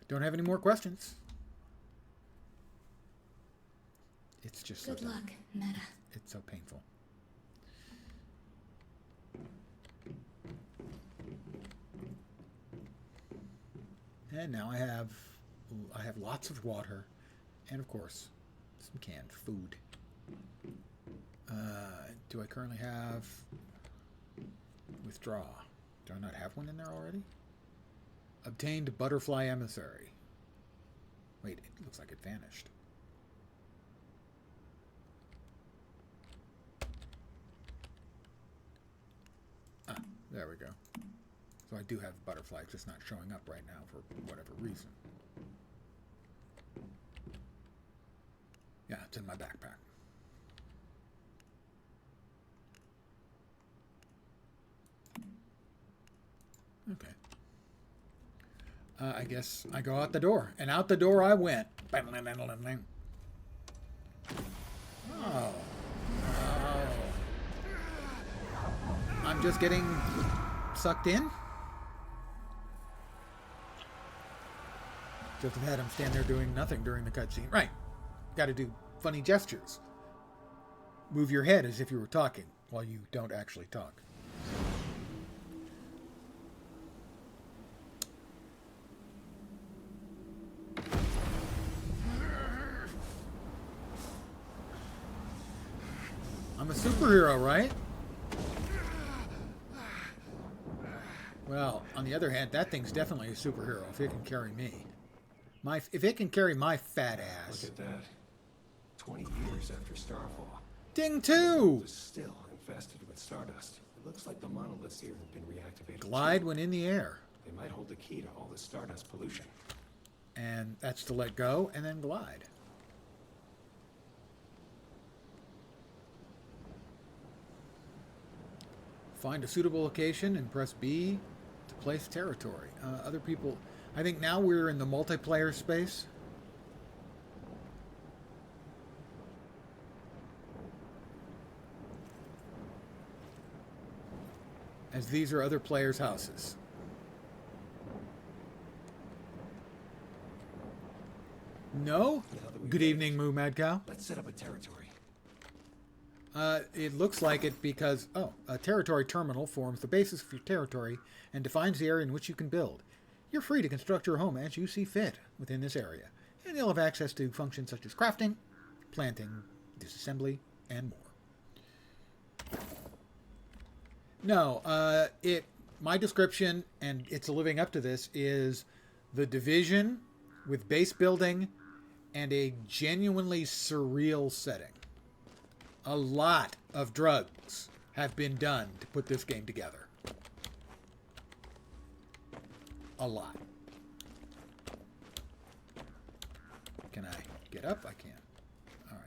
Don't have any more questions. It's just Good so luck, Meta. It's so painful. And now I have lots of water, and of course, some canned food. Do I currently have withdraw? Do I not have one in there already? Obtained butterfly emissary. Wait, it looks like it vanished. Ah, there we go. So I do have butterfly, it's just not showing up right now for whatever reason. Yeah, it's in my backpack. Okay. I guess I go out the door. And out the door I went. Oh. I'm just getting sucked in. Just had him stand there doing nothing during the cutscene. Right. Got to do funny gestures. Move your head as if you were talking while you don't actually talk. Superhero, right? Well, on the other hand, that thing's definitely a superhero if it can carry me. If it can carry my fat ass. Look at that. 20 years after Starfall. Ding 2! It's still infested with stardust. It looks like the monoliths here have been reactivated. Glide when in the air. They might hold the key to all the stardust pollution. And that's to let go and then glide. Find a suitable location and press B to place territory. Other people... I think now we're in the multiplayer space. As these are other players' houses. No? Good evening, Moo Mad Cow. Let's set up a territory. It looks like it because, a territory terminal forms the basis of your territory and defines the area in which you can build. You're free to construct your home as you see fit within this area, and you'll have access to functions such as crafting, planting, disassembly, and more. No, my description, and it's living up to this, is the Division with base building and a genuinely surreal setting. A lot of drugs have been done to put this game together. A lot. Can I get up? I can. All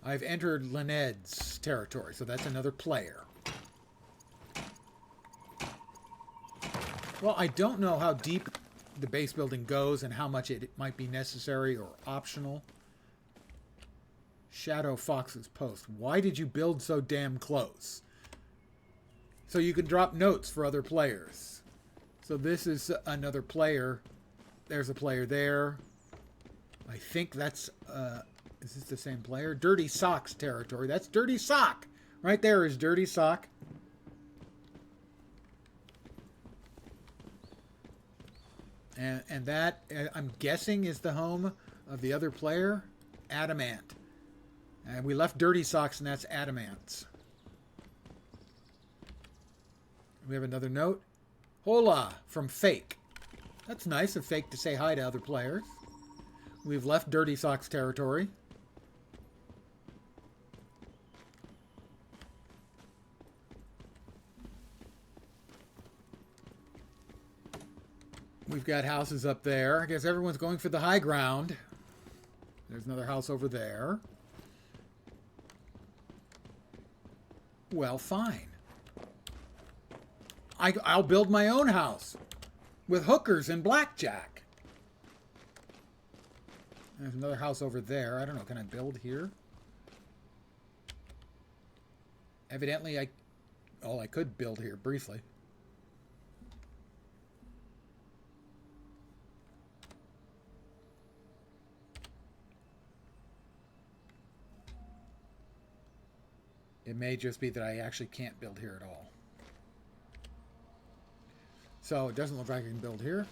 right. I've entered Lynette's territory, so that's another player. Well, I don't know how deep the base building goes and how much it might be necessary or optional. Shadow Fox's post. Why did you build so damn close? So you can drop notes for other players. So this is another player. There's a player there. I think that's... is this the same player? Dirty Sock's territory. That's Dirty Sock. Right there is Dirty Sock. And that, I'm guessing, is the home of the other player, Adamant. And we left Dirty Socks, and that's Adamant's. We have another note. Hola, from Fake. That's nice of Fake to say hi to other players. We've left Dirty Socks territory. We've got houses up there. I guess everyone's going for the high ground. There's another house over there. Well, fine. I'll build my own house with hookers and blackjack. There's another house over there. I don't know. Can I build here? Evidently, I could build here briefly. It may just be that I actually can't build here at all. So it doesn't look like I can build here.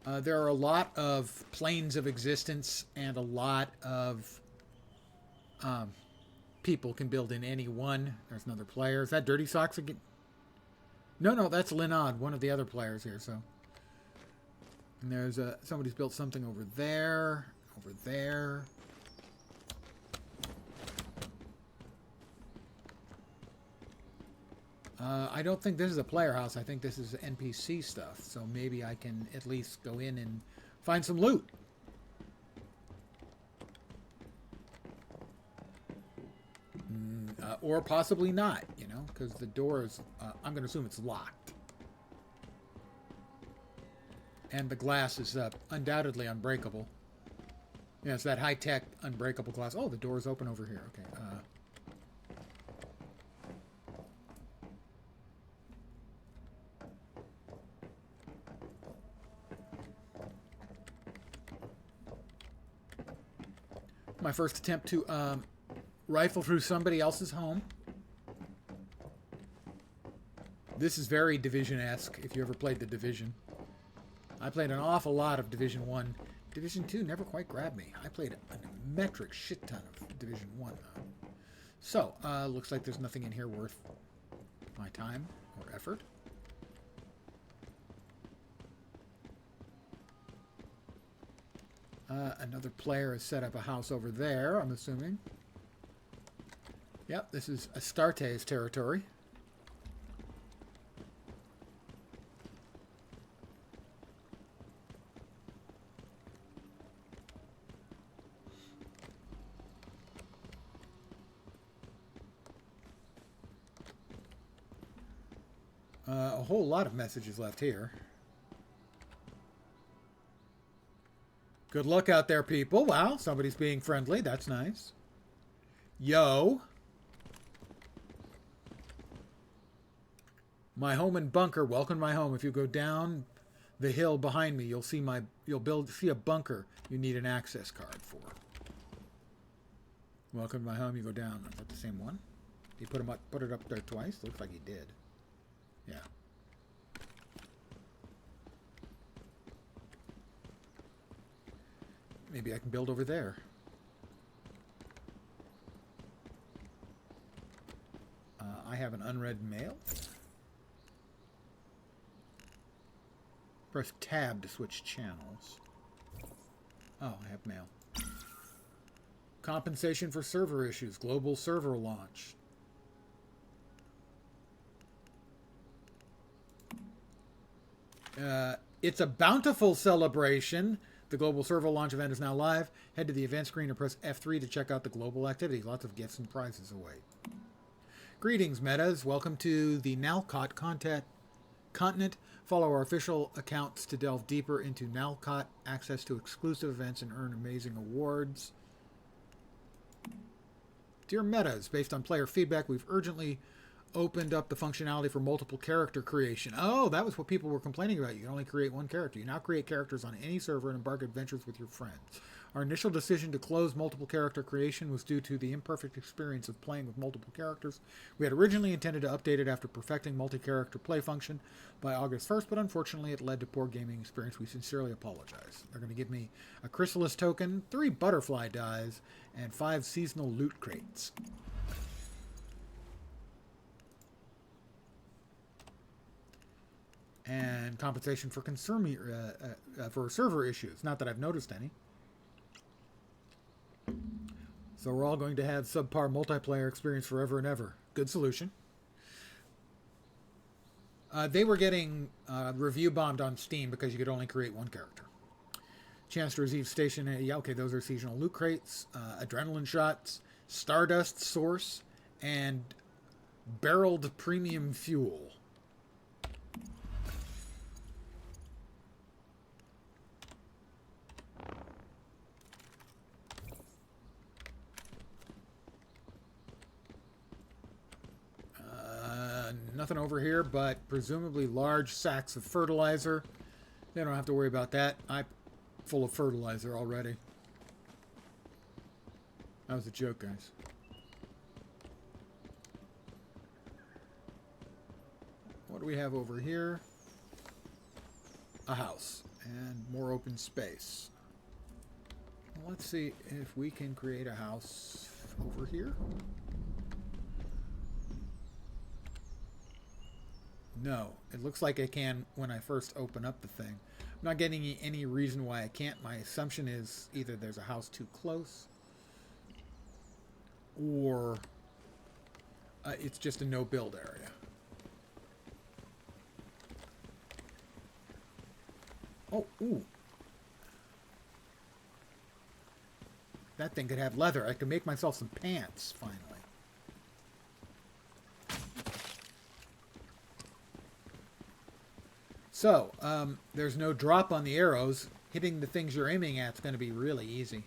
There are a lot of planes of existence and a lot of people can build in any one. There's another player. Is that Dirty Socks again? No, that's Linod, one of the other players here. So, and there's somebody's built something over there, over there. I don't think this is a player house. I think this is NPC stuff. So maybe I can at least go in and find some loot. Or possibly not, you know, because the door is, I'm going to assume it's locked. And the glass is undoubtedly unbreakable. Yeah, it's that high-tech unbreakable glass. Oh, the door is open over here. Okay. My first attempt to rifle through somebody else's home. This is very Division-esque, if you ever played the Division. I played an awful lot of Division 1. Division 2 never quite grabbed me. I played a metric shit ton of Division 1, though. So, looks like there's nothing in here worth my time or effort. Another player has set up a house over there, I'm assuming. Yep, this is Astarte's territory. A whole lot of messages left here. Good luck out there, people. Wow, somebody's being friendly. That's nice. Yo. My home and bunker. Welcome to my home. If you go down the hill behind me, you'll see see a bunker you need an access card for. Welcome to my home. You go down. Is that the same one? He put it up there twice? Looks like he did. Yeah. Maybe I can build over there. I have an unread mail. Press tab to switch channels. Oh, I have mail. Compensation for server issues. Global server launch. It's a bountiful celebration. The global server launch event is now live. Head to the event screen or press F3 to check out the global activity. Lots of gifts and prizes await. Greetings, metas. Welcome to the Nalcott continent. Follow our official accounts to delve deeper into Nalcott, access to exclusive events, and earn amazing awards. Dear metas, based on player feedback, we've urgently opened up the functionality for multiple character creation. Oh, that was what people were complaining about. You can only create one character. You now create characters on any server and embark adventures with your friends. Our initial decision to close multiple character creation was due to the imperfect experience of playing with multiple characters. We had originally intended to update it after perfecting multi-character play function by August 1st, but unfortunately it led to poor gaming experience. We sincerely apologize. They're going to give me a chrysalis token, 3 butterfly dies, and 5 seasonal loot crates. And compensation for for server issues. Not that I've noticed any. So we're all going to have subpar multiplayer experience forever and ever. Good solution. They were getting review bombed on Steam because you could only create one character. Chance to receive station. Yeah, okay, those are seasonal loot crates, adrenaline shots, stardust source, and barreled premium fuel. Nothing over here, but presumably large sacks of fertilizer. They don't have to worry about that. I'm full of fertilizer already. That was a joke, guys. What do we have over here? A house and more open space. Well, let's see if we can create a house over here. No, it looks like I can when I first open up the thing. I'm not getting any reason why I can't. My assumption is either there's a house too close or it's just a no-build area. Oh, ooh. That thing could have leather. I could make myself some pants, finally. So, there's no drop on the arrows. Hitting the things you're aiming at is going to be really easy.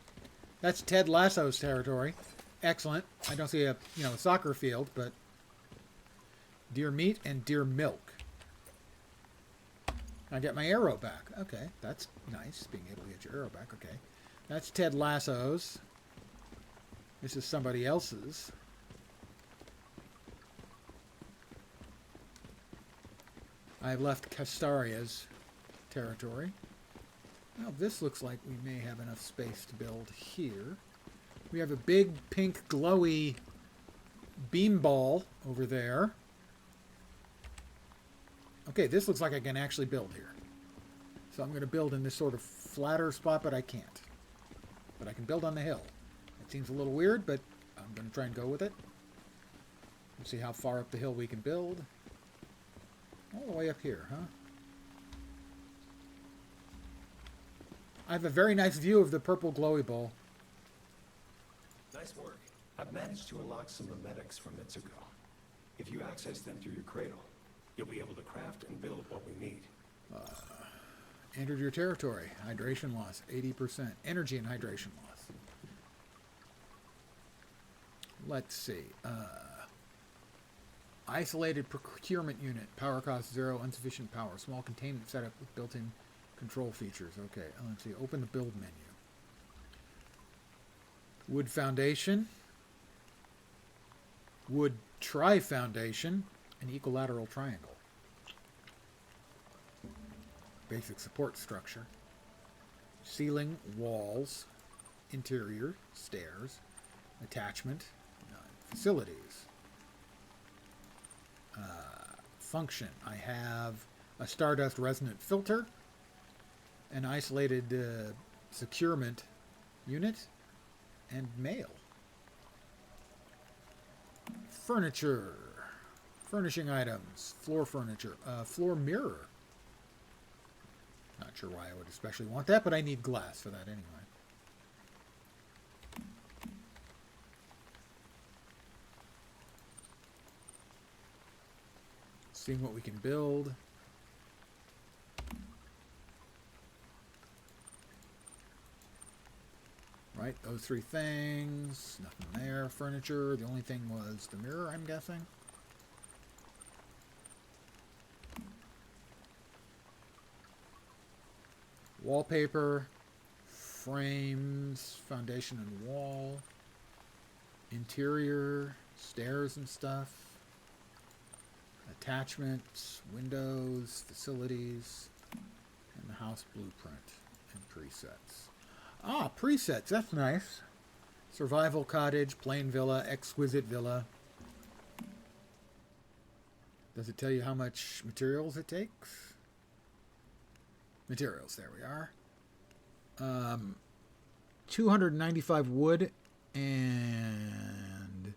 That's Ted Lasso's territory. Excellent. I don't see a soccer field, but deer meat and deer milk. I get my arrow back. Okay, that's nice, being able to get your arrow back. Okay, that's Ted Lasso's. This is somebody else's. I've left Castaria's territory. Now this looks like we may have enough space to build here. We have a big pink glowy beam ball over there. Okay, this looks like I can actually build here. So I'm going to build in this sort of flatter spot, but I can't. But I can build on the hill. It seems a little weird, but I'm going to try and go with it. Let's see how far up the hill we can build. All the way up here, huh? I have a very nice view of the purple glowy ball. Nice work. I've managed to unlock some memetics from Mitsuko. If you access them through your cradle, you'll be able to craft and build what we need. Entered your territory. Hydration loss, 80%. Energy and hydration loss. Let's see. Isolated procurement unit. Power cost 0. Insufficient power. Small containment setup with built-in control features. Okay, let's see. Open the build menu. Wood foundation. Wood tri-foundation. An equilateral triangle. Basic support structure. Ceiling, walls, interior, stairs, attachment, facilities. Function. I have a stardust resonant filter, an isolated securement unit, and mail. Furniture. Furnishing items. Floor furniture. Floor mirror. Not sure why I would especially want that, but I need glass for that anyway. Seeing what we can build. Right, those three things. Nothing there. Furniture. The only thing was the mirror, I'm guessing. Wallpaper, frames, foundation and wall, interior, stairs and stuff, attachments, windows, facilities, and the house blueprint and presets. Ah, presets, that's nice. Survival cottage, plain villa, exquisite villa. Does it tell you how much materials it takes? Materials, there we are. 295 wood and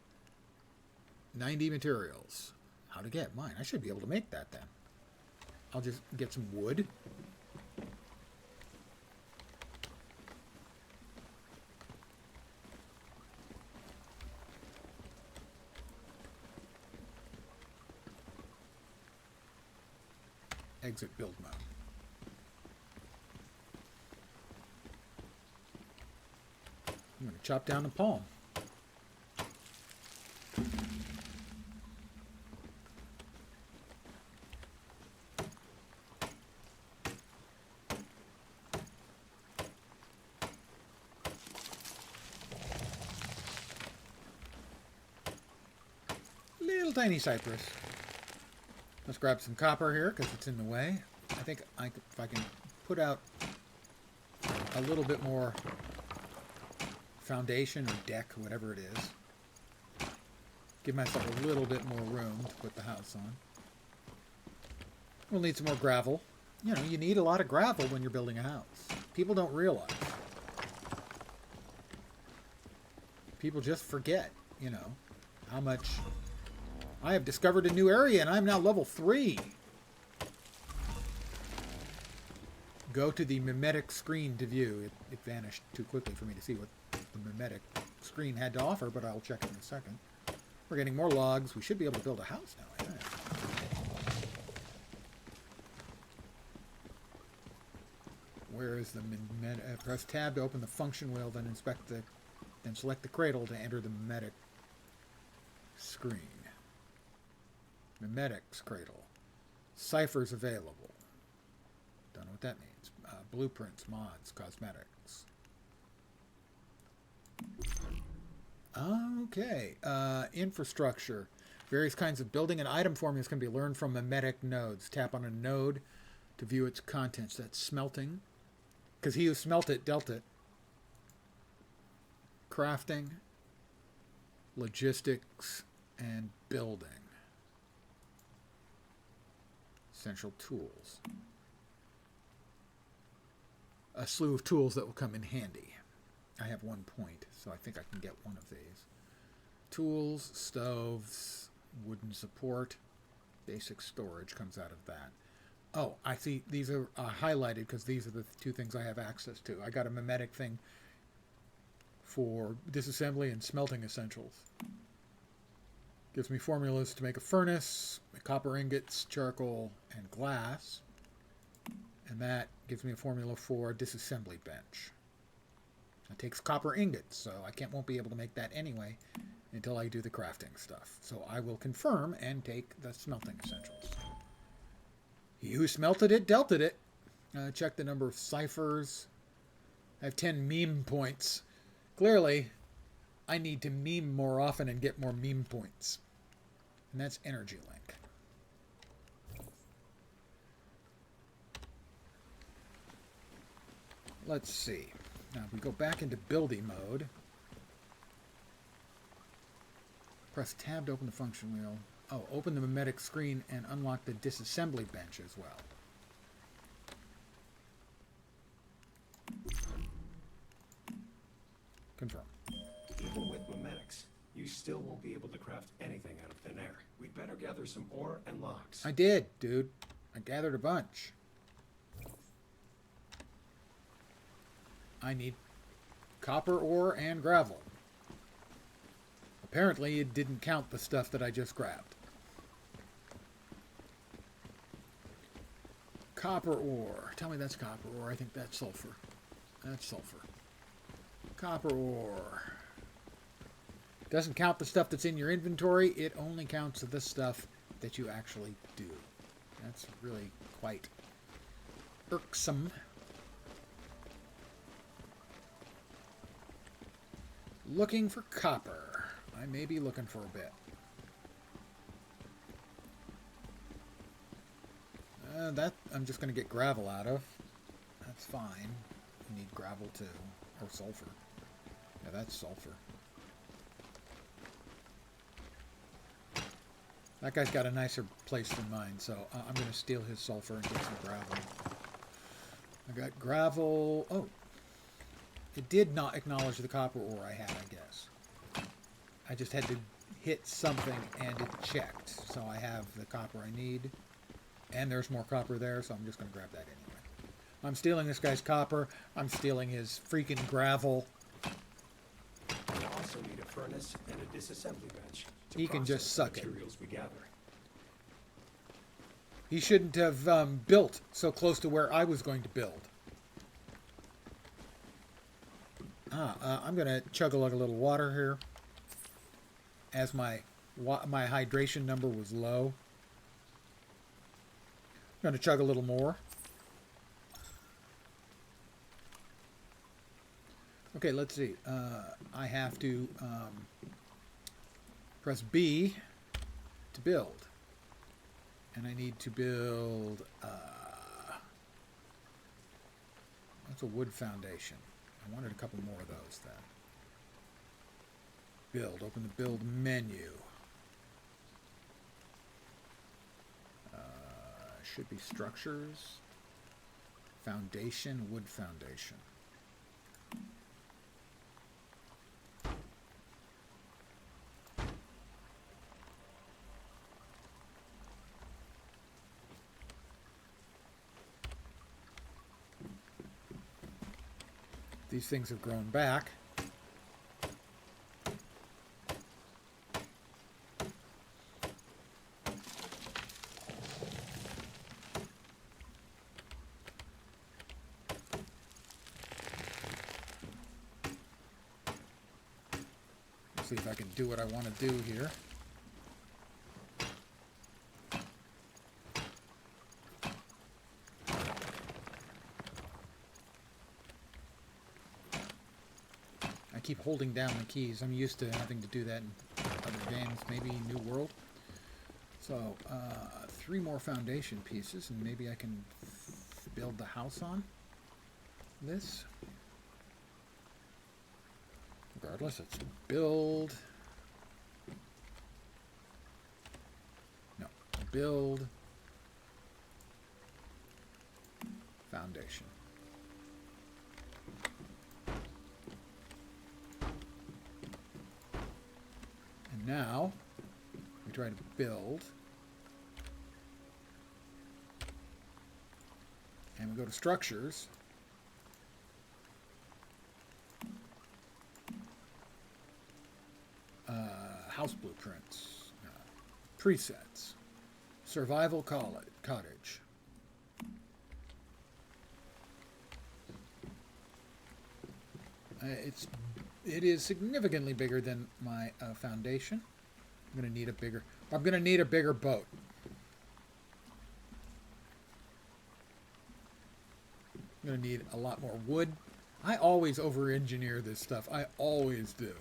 90 materials. How to get mine? I should be able to make that then. I'll just get some wood. Exit build mode. I'm going to chop down the palm. Little tiny cypress. Let's grab some copper here because it's in the way. I think if I can put out a little bit more foundation or deck, whatever it is. Give myself a little bit more room to put the house on. We'll need some more gravel. You know, you need a lot of gravel when you're building a house. People don't realize. People just forget, you know, how much. I have discovered a new area and I'm now level 3. Go to the mimetic screen to view. It vanished too quickly for me to see what the mimetic screen had to offer, but I'll check it in a second. We're getting more logs. We should be able to build a house now, I think. Where is the press tab to open the function wheel, then then select the cradle to enter the mimetic screen. Mimetics cradle. Ciphers available. Don't know what that means. Blueprints, mods, cosmetics. Okay. Infrastructure. Various kinds of building and item formulas can be learned from mimetic nodes. Tap on a node to view its contents. That's smelting. Because he who smelt it dealt it. Crafting, logistics, and building. Essential tools. A slew of tools that will come in handy. I have 1 point, so I think I can get one of these. Tools, stoves, wooden support, basic storage comes out of that. Oh, I see these are highlighted because these are the 2 things I have access to. I got a mimetic thing for disassembly and smelting essentials. Gives me formulas to make a furnace, copper ingots, charcoal, and glass. And that gives me a formula for a disassembly bench. It takes copper ingots, so won't be able to make that anyway until I do the crafting stuff. So I will confirm and take the smelting essentials. He who smelted it, dealt it. Check the number of ciphers. I have 10 meme points. Clearly, I need to meme more often and get more meme points. And that's Energy Link. Let's see. Now, if we go back into building mode, press tab to open the function wheel. Oh, open the mimetic screen and unlock the disassembly bench as well. Confirm. Even with mimetics, you still won't be able to craft anything out of thin air. We'd better gather some ore and logs. I did, dude. I gathered a bunch. I need copper ore and gravel. Apparently, it didn't count the stuff that I just grabbed. Copper ore. Tell me that's copper ore. I think that's sulfur. That's sulfur. Copper ore. Doesn't count the stuff that's in your inventory. It only counts the stuff that you actually do. That's really quite irksome. Looking for copper. I may be looking for a bit. That I'm just going to get gravel out of. That's fine. You need gravel too. Or sulfur. Yeah, that's sulfur. That guy's got a nicer place than mine, so I'm going to steal his sulfur and get some gravel. I got gravel. Oh. It did not acknowledge the copper ore I had, I guess. I just had to hit something and it checked. So I have the copper I need. And there's more copper there, so I'm just going to grab that anyway. I'm stealing this guy's copper. I'm stealing his freaking gravel. We also need a furnace and a disassembly bench. He can just suck it. Materials we gather. He shouldn't have built so close to where I was going to build. I'm going to chug-a-lug a little water here, as my hydration number was low. I'm going to chug a little more. Okay, let's see. I have to press B to build. And I need to build... that's a wood foundation. I wanted a couple more of those then. Build. Open the build menu. Should be structures. Foundation. Wood foundation. These things have grown back. Let's see if I can do what I want to do here. I keep holding down the keys. I'm used to having to do that in other games, maybe New World. So, 3 more foundation pieces, and maybe I can build the house on this. Regardless, let's build. No, build foundation. And now we try to build. And we go to structures. House blueprints. Presets. Survival cottage. It is significantly bigger than my foundation. I'm going to need a bigger boat. I'm going to need a lot more wood. I always over-engineer this stuff. I always do.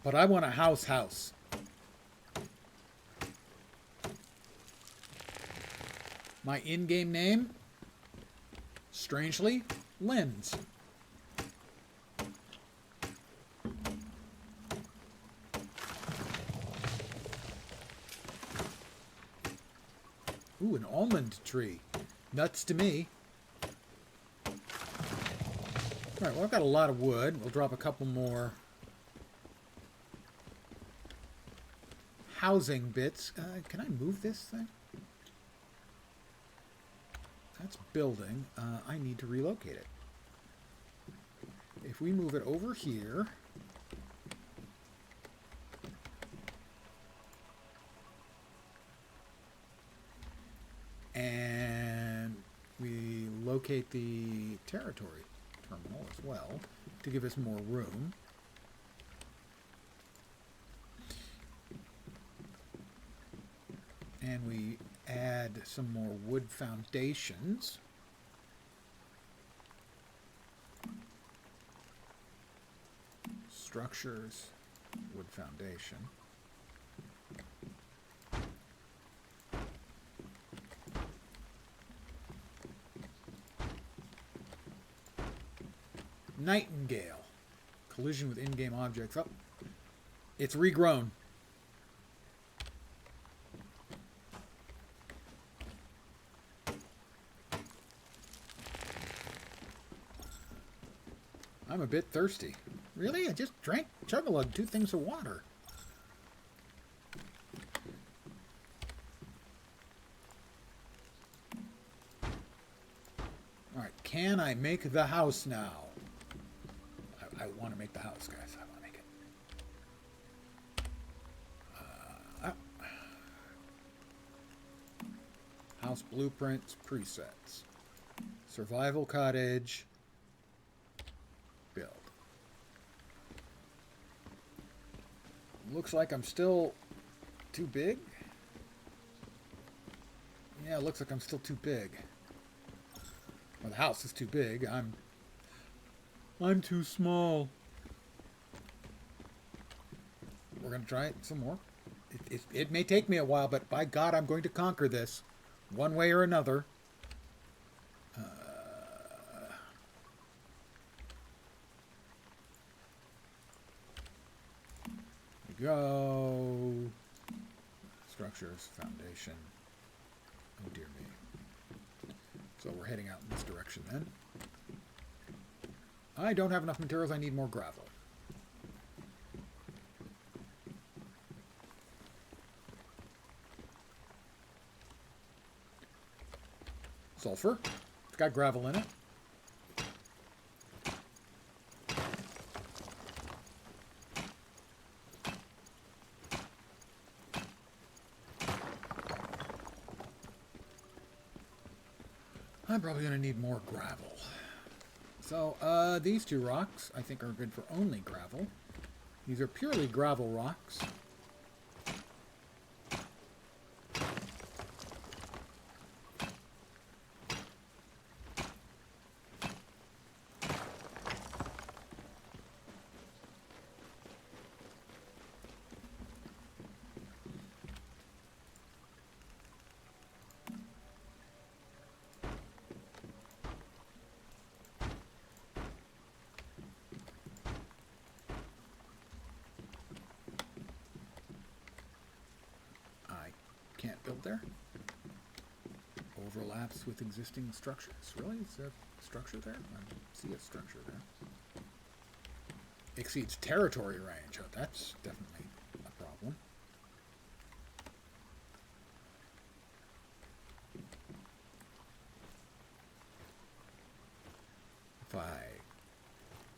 But I want a house. My in-game name, strangely, Lens. Ooh, an almond tree. Nuts to me. Alright, well, I've got a lot of wood. We'll drop a couple more housing bits. Can I move this thing? That's building. I need to relocate it. If we move it over here, and we locate the territory terminal as well to give us more room. And we add some more wood foundations. Structures, wood foundation. Nightingale. Collision with in-game objects. Oh, it's regrown. I'm a bit thirsty. Really? I just drank chug-a-lug 2 things of water. Alright, can I make the house now? I want to make the house, guys. I want to make it. House blueprints, presets. Survival cottage. Build. Looks like I'm still too big. Yeah, it looks like I'm still too big. Well, the house is too big. I'm too small. We're gonna try it some more. It may take me a while, but by God, I'm going to conquer this one way or another. Go. Structures, foundation. Oh dear me. So we're heading out in this direction then. I don't have enough materials. I need more gravel. Sulfur. It's got gravel in it. I'm probably going to need more gravel. So, these 2 rocks, I think, are good for only gravel. These are purely gravel rocks. can't build there. Overlaps with existing structures. Really? Is there a structure there? I see a structure there. Exceeds territory range. Oh, that's definitely a problem. If I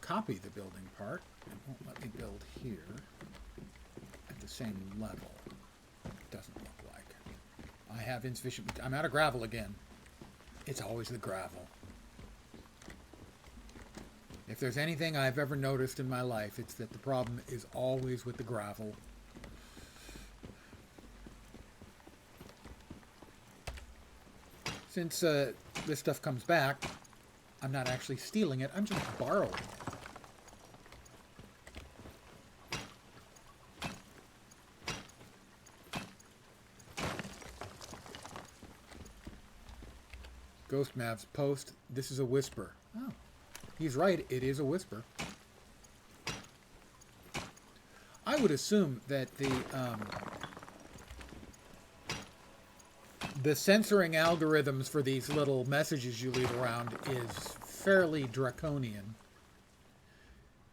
copy the building part, it won't let me build here at the same level. It doesn't look like. I have insufficient... I'm out of gravel again. It's always the gravel. If there's anything I've ever noticed in my life, it's that the problem is always with the gravel. Since this stuff comes back, I'm not actually stealing it, I'm just borrowing it. Ghost Mav's post, this is a whisper. Oh, he's right, it is a whisper. I would assume that the censoring algorithms for these little messages you leave around is fairly draconian.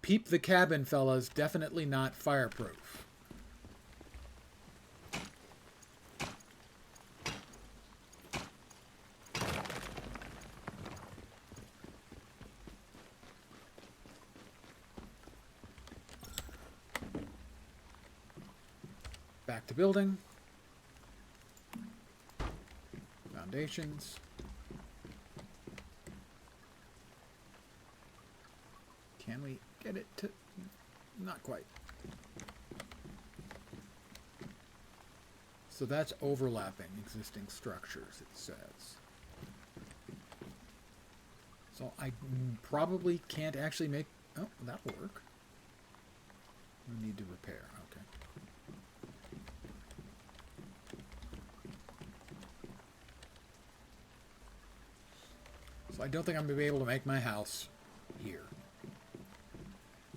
Peep the cabin, fellas, definitely not fireproof. Back to building. Foundations. Can we get it to... Not quite. So that's overlapping existing structures, it says. So I probably can't actually make... Oh, that'll work. We need to repair. Okay. So I don't think I'm going to be able to make my house here.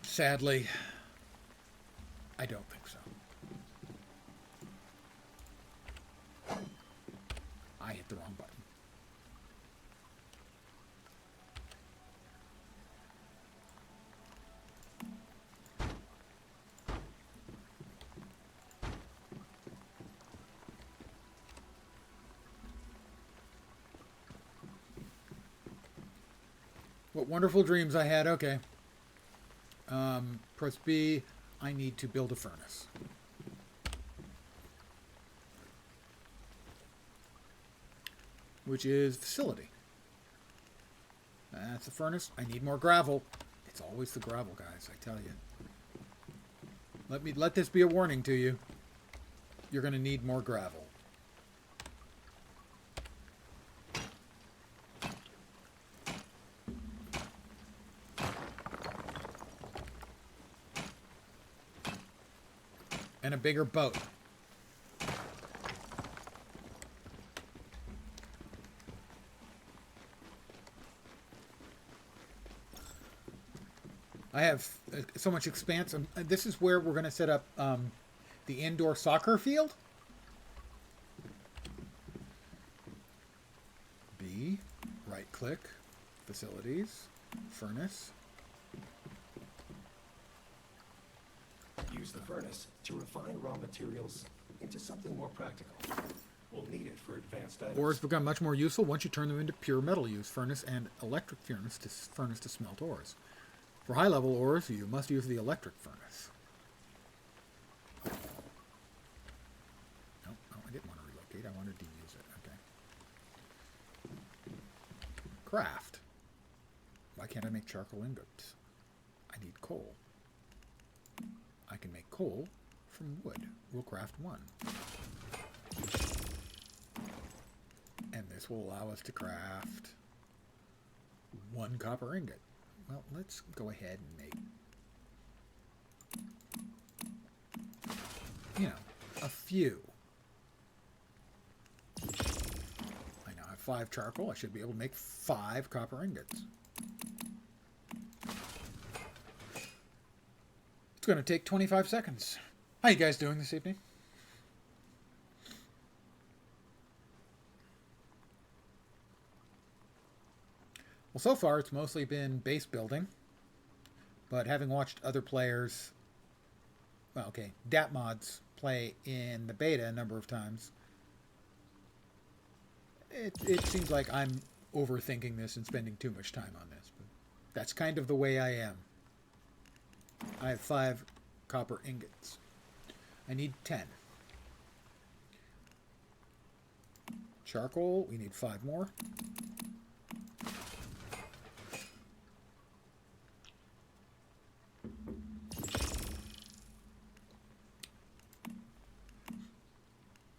Sadly, I don't think so. I hit the wrong button. What wonderful dreams I had. Okay. Press B. I need to build a furnace. Which is facility. That's a furnace. I need more gravel. It's always the gravel, guys, I tell you. Let this be a warning to you. You're going to need more gravel. And a bigger boat. I have so much expanse. This is where we're going to set up the indoor soccer field. B, right click, facilities, furnace. Use the furnace to refine raw materials into something more practical. We'll need it for advanced items. Ores become much more useful once you turn them into pure metal use. Furnace and electric furnace to smelt ores. For high-level ores, you must use the electric furnace. No, I didn't want to relocate. I wanted to use it. Okay. Craft. Why can't I make charcoal ingots? I need coal. I can make coal from wood. We'll craft one. And this will allow us to craft one copper ingot. Well, let's go ahead and make, you know, a few. I now have 5 charcoal. I should be able to make 5 copper ingots. It's going to take 25 seconds. How you guys doing this evening? Well, so far it's mostly been base building, but having watched other players, well, okay, DAP mods play in the beta a number of times, it seems like I'm overthinking this and spending too much time on this. But that's kind of the way I am. I have 5 copper ingots. I need 10. Charcoal, we need 5 more.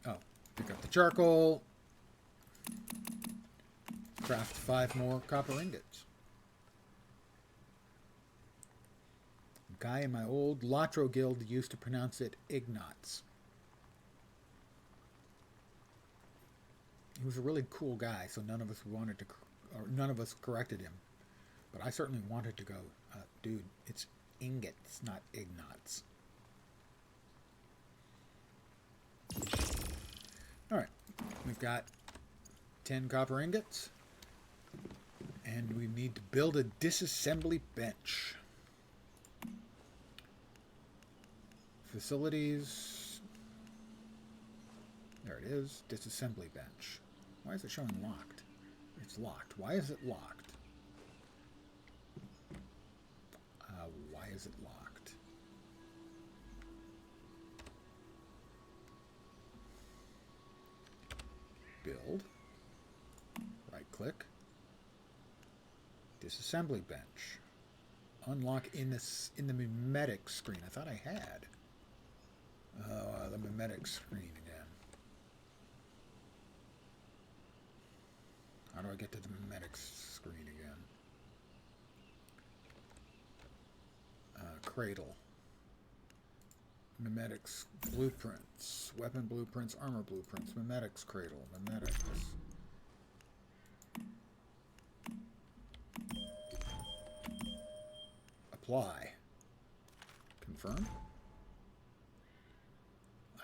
Oh, pick up the charcoal. Craft 5 more copper ingots. A guy in my old Latro guild used to pronounce it Ignots. He was a really cool guy, so none of us corrected him. But I certainly wanted to go, dude, it's ingots, not Ignots. Alright, we've got 10 copper ingots. And we need to build a disassembly bench. Facilities. There it is. Disassembly bench. Why is it showing locked? It's locked. Why is it locked? Why is it locked? Build. Right click. Disassembly bench. Unlock in the mimetic screen. I thought I had. The mimetic screen again. How do I get to the mimetic screen again? Cradle. Mimetics blueprints. Weapon blueprints, armor blueprints. Mimetics cradle. Mimetics. Apply. Confirm.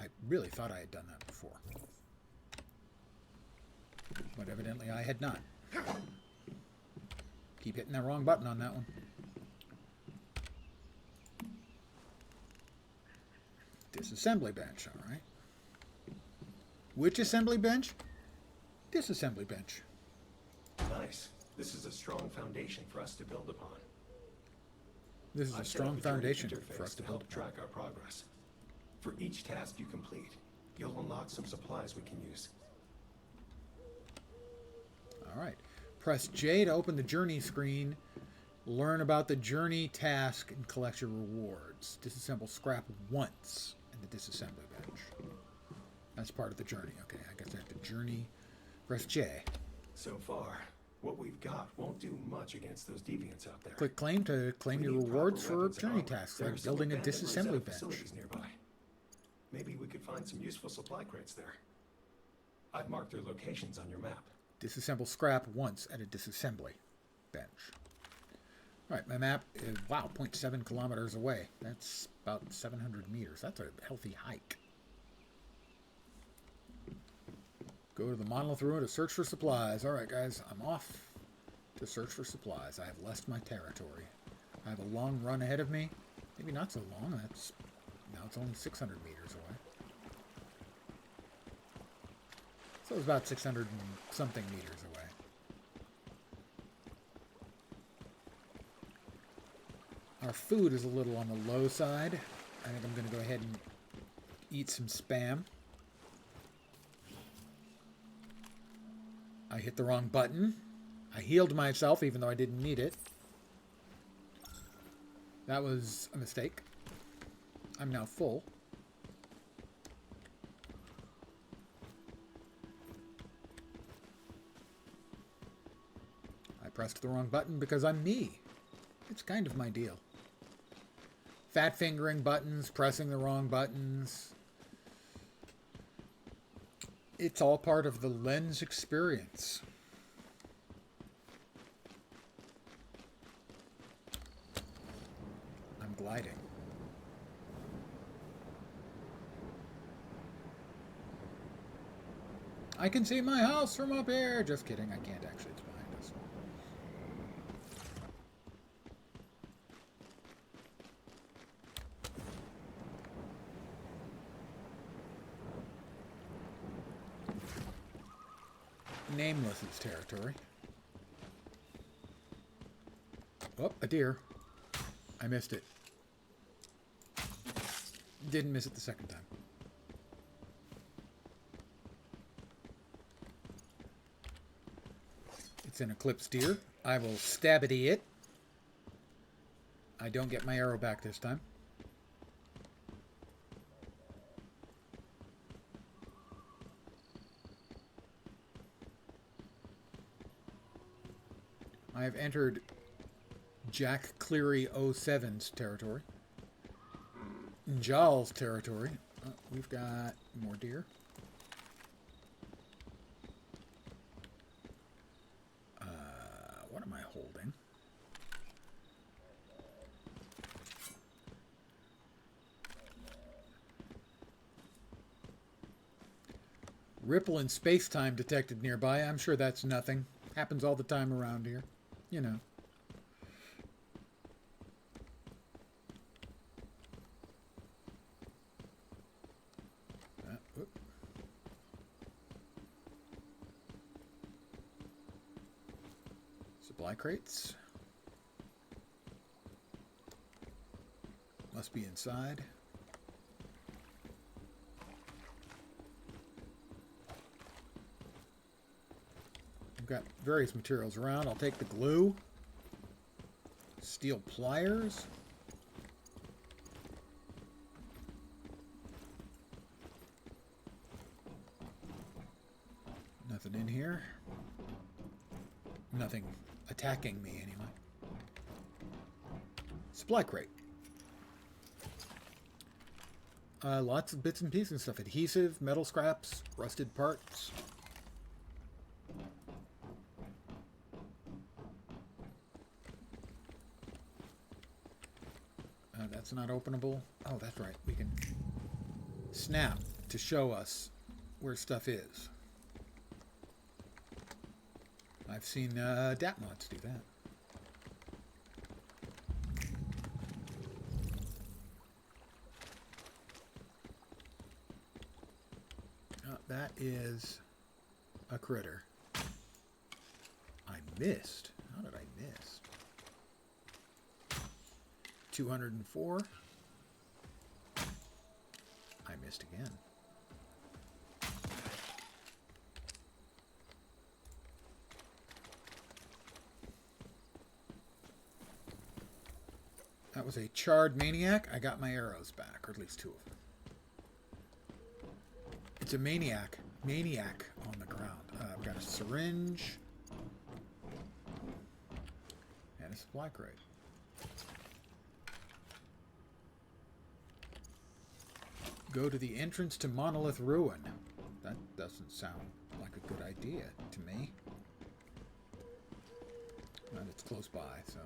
I really thought I had done that before. But evidently I had not. Keep hitting the wrong button on that one. Disassembly bench, alright. Which assembly bench? Disassembly bench. Nice. This is a strong foundation for us to build upon. This is a strong foundation for us to build help track our progress. For each task you complete, you'll unlock some supplies we can use. Alright. Press J to open the journey screen. Learn about the journey task and collect your rewards. Disassemble scrap once in the disassembly bench. That's part of the journey. Okay, I guess I have to journey. Press J. So far, what we've got won't do much against those deviants out there. Click claim to claim your rewards for journey tasks, like building a disassembly bench. Nearby. Maybe we could find some useful supply crates there. I've marked their locations on your map. Disassemble scrap once at a disassembly bench. Alright, my map is, wow, 0.7 kilometers away. That's about 700 meters. That's a healthy hike. Go to the monolith ruin to search for supplies. Alright, guys, I'm off to search for supplies. I have left my territory. I have a long run ahead of me. Maybe not so long. Now it's only 600 meters away. So it's about 600 and something meters away. Our food is a little on the low side. I think I'm going to go ahead and eat some Spam. I hit the wrong button. I healed myself even though I didn't need it. That was a mistake. I'm now full. I pressed the wrong button because I'm me. It's kind of my deal. Fat fingering buttons, pressing the wrong buttons. It's all part of the lens experience. I'm gliding. I can see my house from up here. Just kidding, I can't actually. It's behind us. Nameless's territory. Oh, a deer. I missed it. Didn't miss it the second time. It's an eclipse deer. I will stab-it-y it. I don't get my arrow back this time. I have entered Jack Cleary 07's territory. Njaal's territory. Oh, we've got more deer. What am I holding? Ripple in space-time detected nearby. I'm sure that's nothing. Happens all the time around here. You know. Supply crates. Must be inside. I've got various materials around. I'll take the glue. Steel pliers. Nothing in here. Nothing attacking me anyway. Supply crate. Lots of bits and pieces and stuff. Adhesive, metal scraps, rusted parts. That's not openable. Oh, that's right. We can snap to show us where stuff is. I've seen Datmods do that. That is a critter. I missed. How did I miss? 204. I missed again. That was a charred maniac. I got my arrows back, or at least 2 of them. It's a maniac. Maniac on the ground. I've got a syringe. And a supply crate. Go to the entrance to Monolith Ruin. That doesn't sound like a good idea to me. And it's close by, so...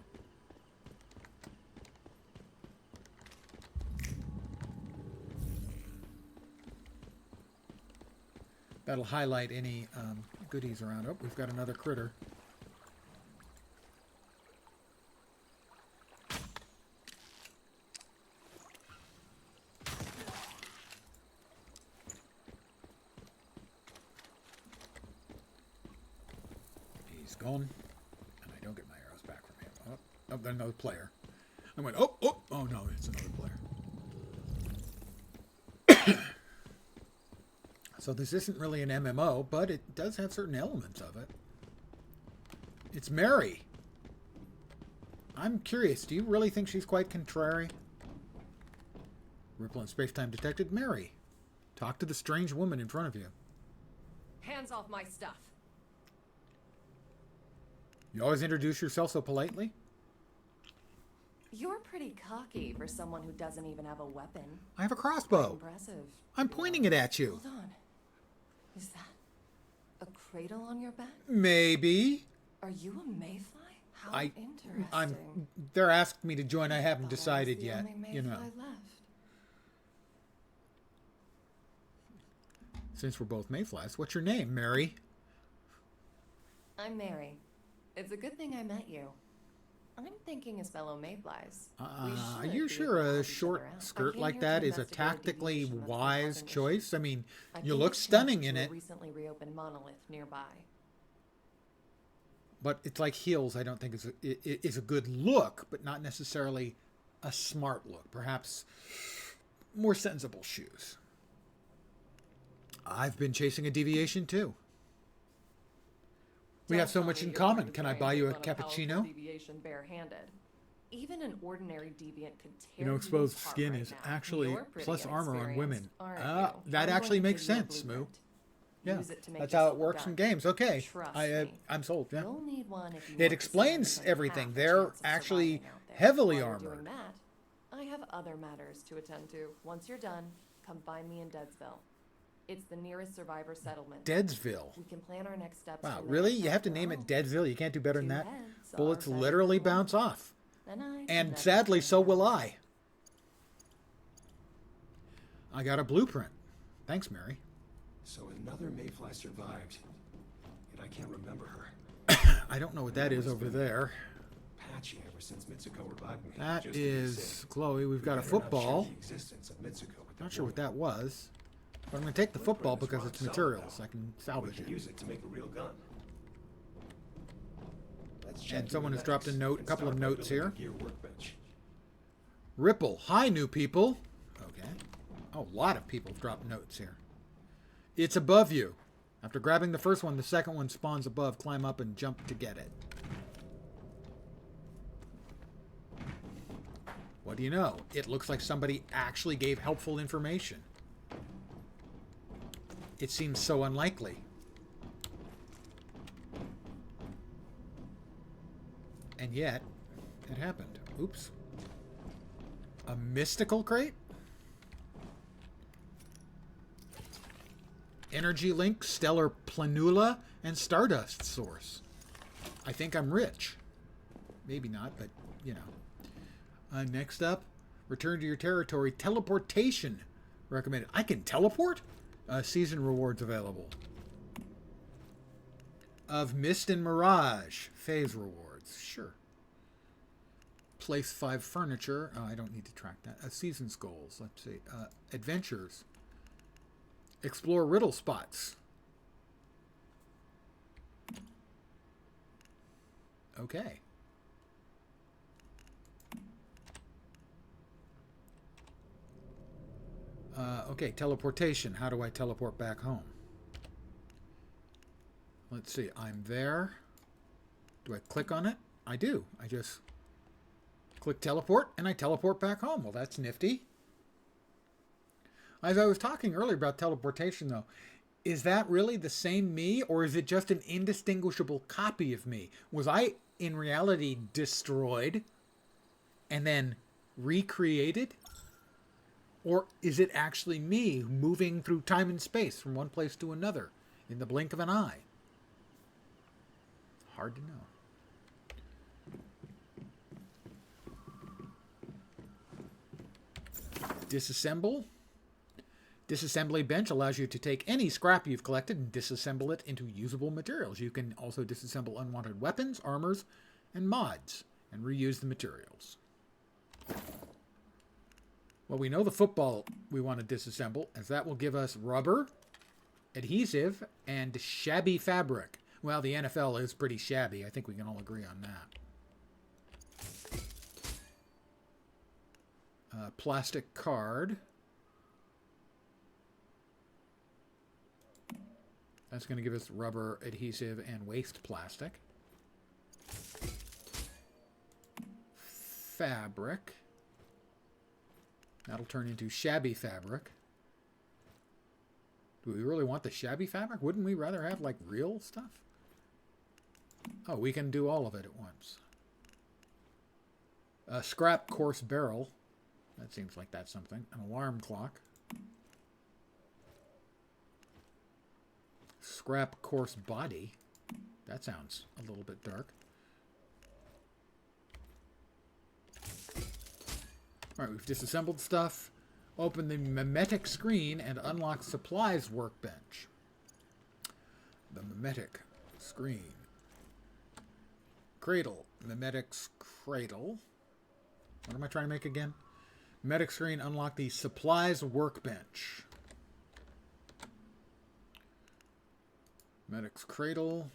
That'll highlight any goodies around. Oh, we've got another critter. He's gone. And I don't get my arrows back from him. Oh, there's another player. I went, oh no, it's another player. So this isn't really an MMO, but it does have certain elements of it. It's Mary. I'm curious, do you really think she's quite contrary? Ripple in space-time detected. Mary, talk to the strange woman in front of you. Hands off my stuff. You always introduce yourself so politely? You're pretty cocky for someone who doesn't even have a weapon. I have a crossbow. Impressive. I'm pointing it at you. Hold on. Is that a cradle on your back? Maybe. Are you a mayfly? How interesting. They're asked me to join. I haven't decided yet. You know. Left. Since we're both mayflies, what's your name, Mary? I'm Mary. It's a good thing I met you. I'm thinking as fellow mayflies. Are you sure a short skirt like that is a tactically wise choice? I mean, you look stunning in it. Recently reopened monolith nearby. But it's like heels, I don't think is a good look, but not necessarily a smart look. Perhaps more sensible shoes. I've been chasing a deviation too. We have so much in common. Can I buy you a cappuccino? Deviation barehanded. Even an ordinary deviant could tear You know, exposed skin is actually plus armor on women. That actually makes sense, Moo. Yeah, that's how it works in games. Okay, I'm sold. Yeah, it explains everything. They're actually heavily armored. I have other matters to attend to. Once you're done, come find me in Deadsville. It's the nearest survivor settlement. Deadsville. We can plan our next steps. Wow, really? You have to name it Deadsville? You can't do better than that? Bullets literally bounce off. And sadly, so will I. I got a blueprint. Thanks, Mary. So another Mayfly survived, yet I can't remember her. I don't know what that is over there. Patchy ever since Mitsuko revived me. That is Chloe. We've got a football. Not sure what that was. But I'm going to take the football because it's materials. I can salvage it. Use it to make a real gun. And someone has dropped a couple of notes here. Ripple. Hi, new people. Okay. Oh, a lot of people have dropped notes here. It's above you. After grabbing the first one, the second one spawns above. Climb up and jump to get it. What do you know? It looks like somebody actually gave helpful information. It seems so unlikely. And yet, it happened. Oops. A mystical crate? Energy Link, Stellar Planula, and Stardust Source. I think I'm rich. Maybe not, but, you know. Next up, return to your territory. Teleportation recommended. I can teleport? Season rewards available. Of Mist and Mirage. Phase rewards. Sure. Place 5 furniture. Oh, I don't need to track that. Season's goals. Let's see. Adventures. Explore riddle spots. Okay. Okay, teleportation. How do I teleport back home? Let's see. I'm there. Do I click on it? I do. I just click teleport, and I teleport back home. Well, that's nifty. As I was talking earlier about teleportation, though, is that really the same me, or is it just an indistinguishable copy of me? Was I, in reality, destroyed and then recreated? Or is it actually me moving through time and space from one place to another in the blink of an eye? Hard to know. Disassemble. Disassembly bench allows you to take any scrap you've collected and disassemble it into usable materials. You can also disassemble unwanted weapons, armors, and mods, and reuse the materials. Well, we know the football we want to disassemble, as that will give us rubber, adhesive, and shabby fabric. Well, the NFL is pretty shabby. I think we can all agree on that. Plastic card. That's going to give us rubber, adhesive, and waste plastic. Fabric. That'll turn into shabby fabric. Do we really want the shabby fabric? Wouldn't we rather have, like, real stuff? Oh, we can do all of it at once. Scrap coarse barrel. That seems like that's something. An alarm clock. Scrap coarse body. That sounds a little bit dark. Alright, we've disassembled stuff. Open the mimetic screen and unlock supplies workbench. The mimetic screen. Cradle. Mimetic's cradle. What am I trying to make again? Mimetic screen, unlock the supplies workbench. Mimetic's cradle.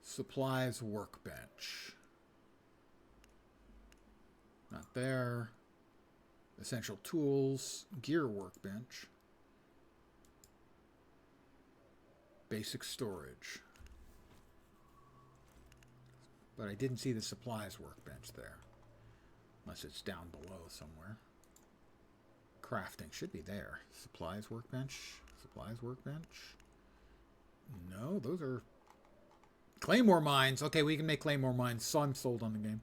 Supplies workbench. Not there. Essential tools. Gear workbench. Basic storage. But I didn't see the supplies workbench there. Unless it's down below somewhere. Crafting should be there. Supplies workbench. Supplies workbench. No, those are Claymore mines. Okay, we can make Claymore mines. So I'm sold on the game.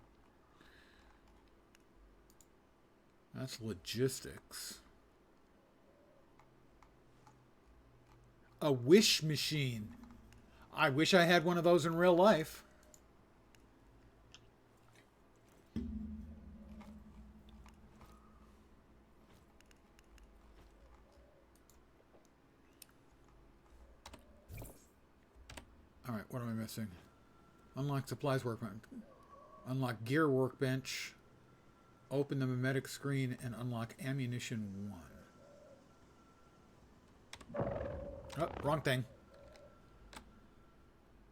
That's logistics. A wish machine. I wish I had one of those in real life. Alright, what am I missing? Unlock supplies workbench. Unlock gear workbench. Open the mimetic screen and unlock ammunition 1. Oh, wrong thing.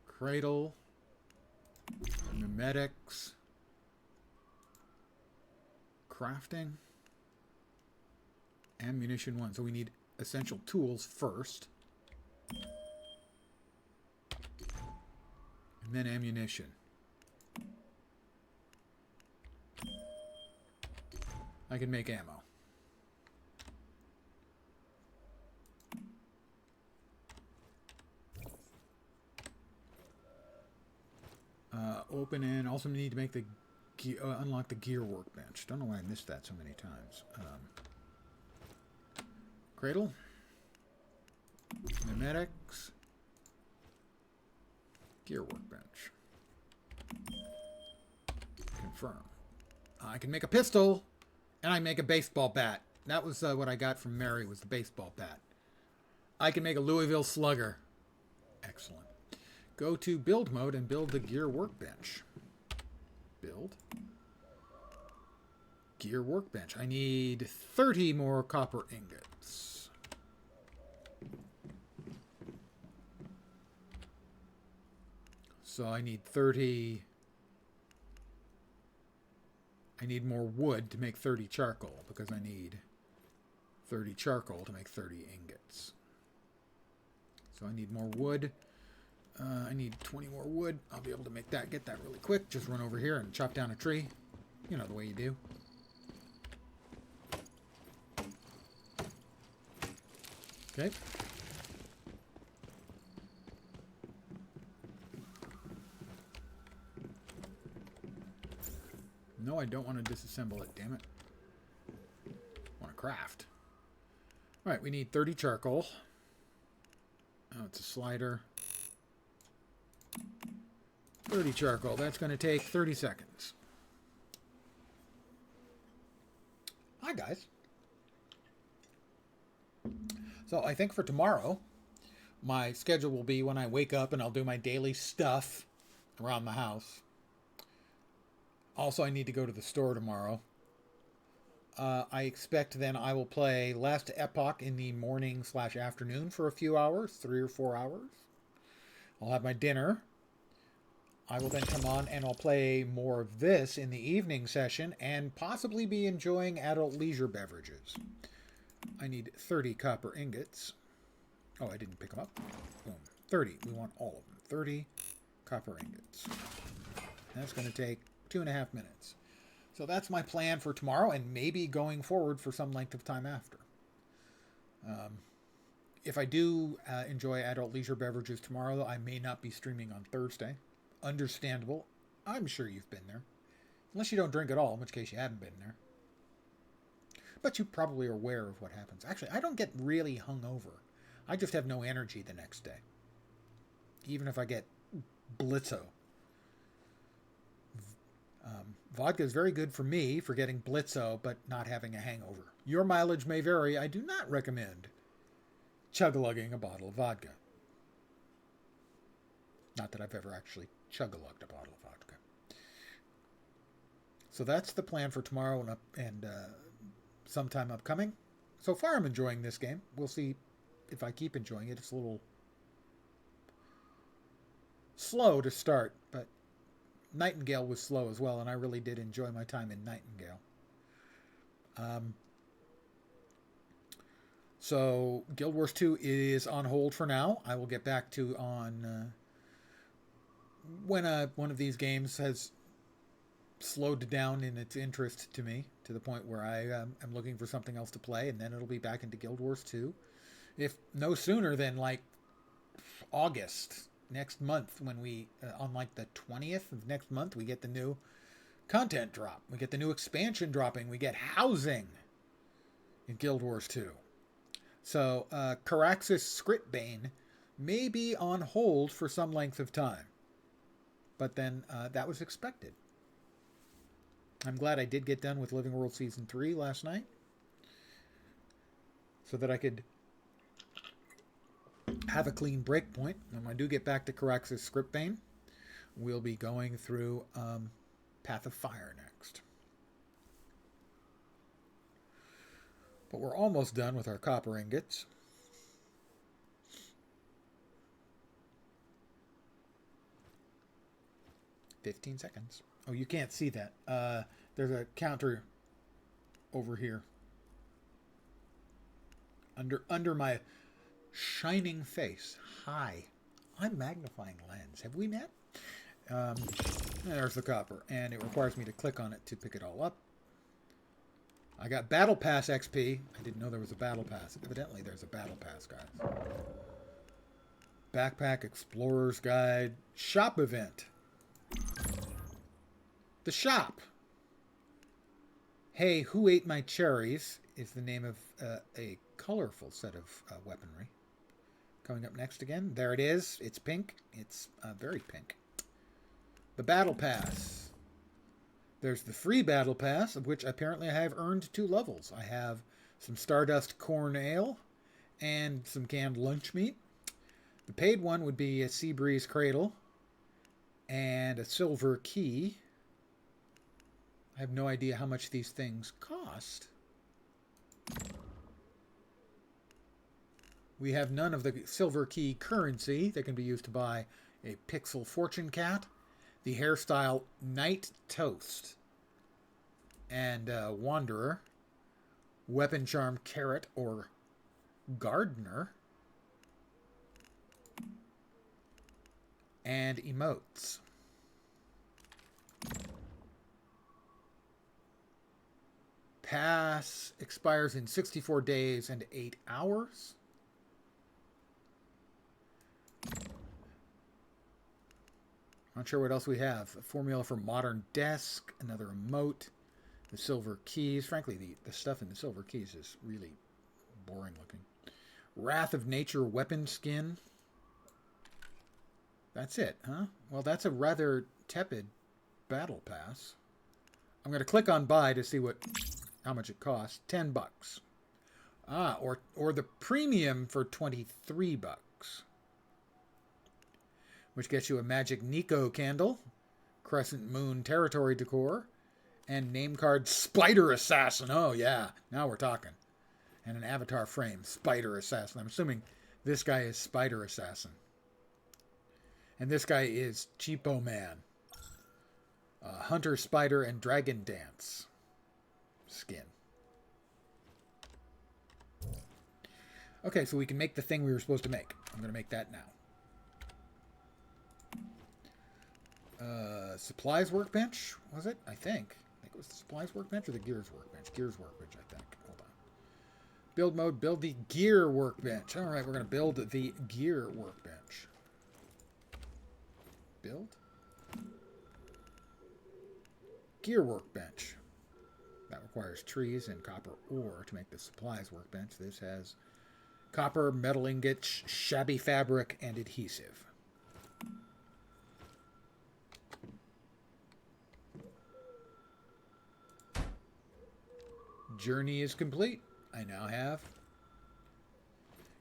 Cradle. Mimetics. Crafting. Ammunition 1. So we need essential tools first. And then ammunition. I can make ammo. Open and also need to make the unlock the gear workbench. Don't know why I missed that so many times. Cradle. Mimetics. Gear workbench. Confirm. I can make a pistol. And I make a baseball bat. That was what I got from Mary, was the baseball bat. I can make a Louisville Slugger. Excellent. Go to build mode and build the gear workbench. Build. Gear workbench. I need 30 more copper ingots. So I need 30... I need more wood to make 30 charcoal, because I need 30 charcoal to make 30 ingots. So I need more wood. I need 20 more wood. I'll be able to make that, get that really quick. Just run over here and chop down a tree. You know the way you do. Okay. No, I don't want to disassemble it, damn it. I want to craft. Alright, we need 30 charcoal. Oh, it's a slider. 30 charcoal. That's going to take 30 seconds. Hi, guys. So I think for tomorrow, my schedule will be when I wake up and I'll do my daily stuff around the house. Also, I need to go to the store tomorrow. I expect then I will play Last Epoch in the morning/afternoon for a few hours, 3 or 4 hours. I'll have my dinner. I will then come on and I'll play more of this in the evening session and possibly be enjoying adult leisure beverages. I need 30 copper ingots. Oh, I didn't pick them up. Boom. 30. We want all of them. 30 copper ingots. That's going to take 2.5 minutes. So that's my plan for tomorrow and maybe going forward for some length of time after. If I do enjoy adult leisure beverages tomorrow, though, I may not be streaming on Thursday. Understandable. I'm sure you've been there. Unless you don't drink at all, in which case you haven't been there. But you probably are aware of what happens. Actually, I don't get really hungover. I just have no energy the next day. Even if I get blitzo. Vodka is very good for me for getting blitzo, but not having a hangover. Your mileage may vary. I do not recommend chug-a-lugging a bottle of vodka. Not that I've ever actually chug-a-lugged a bottle of vodka. So that's the plan for tomorrow and sometime upcoming. So far, I'm enjoying this game. We'll see if I keep enjoying it. It's a little slow to start, but Nightingale was slow as well, and I really did enjoy my time in Nightingale. So Guild Wars 2 is on hold for now. I will get back to on when one of these games has slowed down in its interest to me, to the point where I am looking for something else to play, and then it'll be back into Guild Wars 2. If no sooner than like August next month, when we, on like the 20th of next month, we get the new content drop. We get the new expansion dropping. We get housing in Guild Wars 2. So Caraxes Scriptbane may be on hold for some length of time. But then that was expected. I'm glad I did get done with Living World Season 3 last night, so that I could have a clean break point. And when I do get back to Caraxes Scriptbane, we'll be going through Path of Fire next. But we're almost done with our copper ingots. $15 seconds. Oh, you can't see that. There's a counter over here. Under my shining face. Hi. I'm magnifying lens. Have we met? There's the copper. And it requires me to click on it to pick it all up. I got Battle Pass XP. I didn't know there was a Battle Pass. Evidently, there's a Battle Pass, guys. Backpack Explorer's Guide. Shop event. The shop. Hey, who ate my cherries is the name of a colorful set of weaponry. Coming up next again. There it is. It's pink. It's very pink. The Battle Pass. There's the free Battle Pass, of which apparently I have earned 2 levels. I have some Stardust Corn Ale and some canned lunch meat. The paid one would be a Sea Breeze Cradle and a Silver Key. I have no idea how much these things cost. We have none of the Silver Key currency that can be used to buy a Pixel Fortune Cat, the hairstyle Night Toast, and Wanderer, Weapon Charm Carrot or Gardener, and emotes. Pass expires in 64 days and 8 hours. Not sure what else we have. A formula for modern desk, another emote, the silver keys. Frankly, the stuff in the silver keys is really boring looking. Wrath of Nature weapon skin. That's it, huh? Well, that's a rather tepid battle pass. I'm going to click on buy to see how much it costs. $10. Or the premium for $23. Which gets you a Magic Nico candle, Crescent Moon territory decor, and name card Spider Assassin. Oh, yeah. Now we're talking. And an avatar frame, Spider Assassin. I'm assuming this guy is Spider Assassin. And this guy is Cheapo Man. Hunter Spider and Dragon Dance skin. Okay, so we can make the thing we were supposed to make. I'm going to make that now. Supplies workbench, was it? I think it was the supplies workbench or the gears workbench. Gears workbench, I think. Hold on. Build mode, build the gear workbench. All right, we're going to build the gear workbench. Build. Gear workbench. That requires trees and copper ore to make the supplies workbench. This has copper, metal ingots, shabby fabric, and adhesive. Journey is complete. I now have.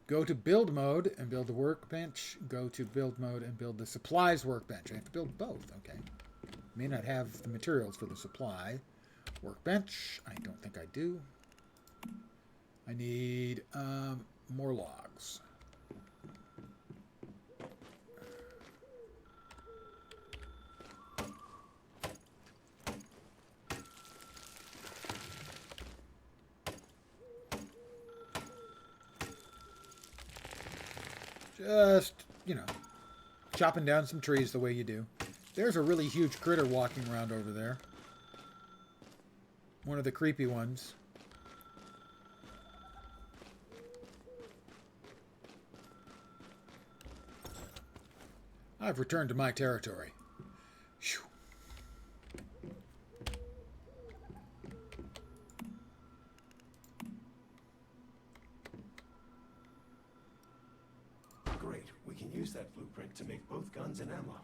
Go to build mode and build the workbench. Go to build mode and build the supplies workbench. I have to build both. Okay. May not have the materials for the supply workbench. I don't think I do. I need more logs. Just, you know, chopping down some trees the way you do. There's a really huge critter walking around over there. One of the creepy ones. I've returned to my territory. Phew. Great. We can use that blueprint to make both guns and ammo.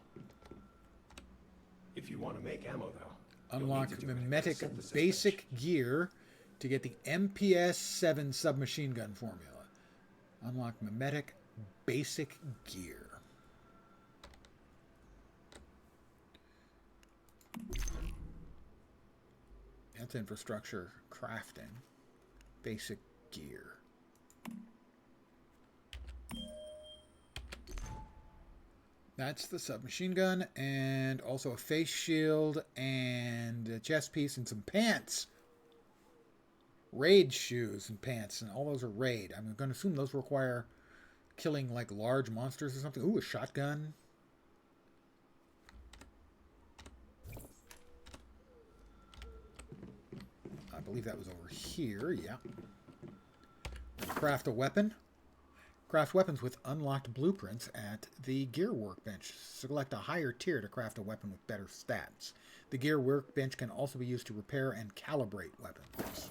If you want to make ammo, though, Unlock you'll need to do it in mimetic synthesis basic gear to get the MPS-7 submachine gun formula. Unlock mimetic basic gear. That's infrastructure crafting. Basic gear. That's the submachine gun, and also a face shield, and a chest piece, and some pants. Raid shoes and pants, and all those are raid. I'm going to assume those require killing, like, large monsters or something. Ooh, a shotgun. I believe that was over here, yeah. Craft a weapon. Craft weapons with unlocked blueprints at the gear workbench. Select a higher tier to craft a weapon with better stats. The gear workbench can also be used to repair and calibrate weapons.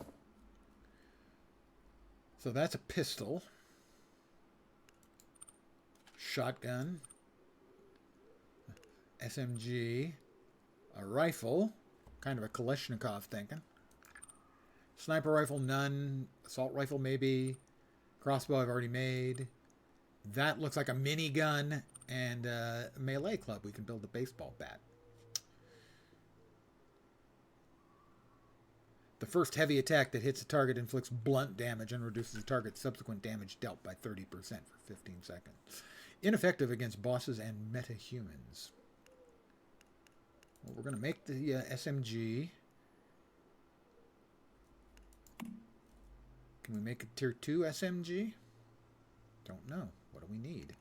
So that's a pistol. Shotgun. SMG. A rifle. Kind of a Kalashnikov thinking. Sniper rifle, none. Assault rifle, maybe. Crossbow I've already made. That looks like a minigun and a melee club. We can build a baseball bat. The first heavy attack that hits a target inflicts blunt damage and reduces the target's subsequent damage dealt by 30% for 15 seconds. Ineffective against bosses and metahumans. Well, we're going to make the SMG. Can we make a tier 2 SMG? Don't know. What do we need?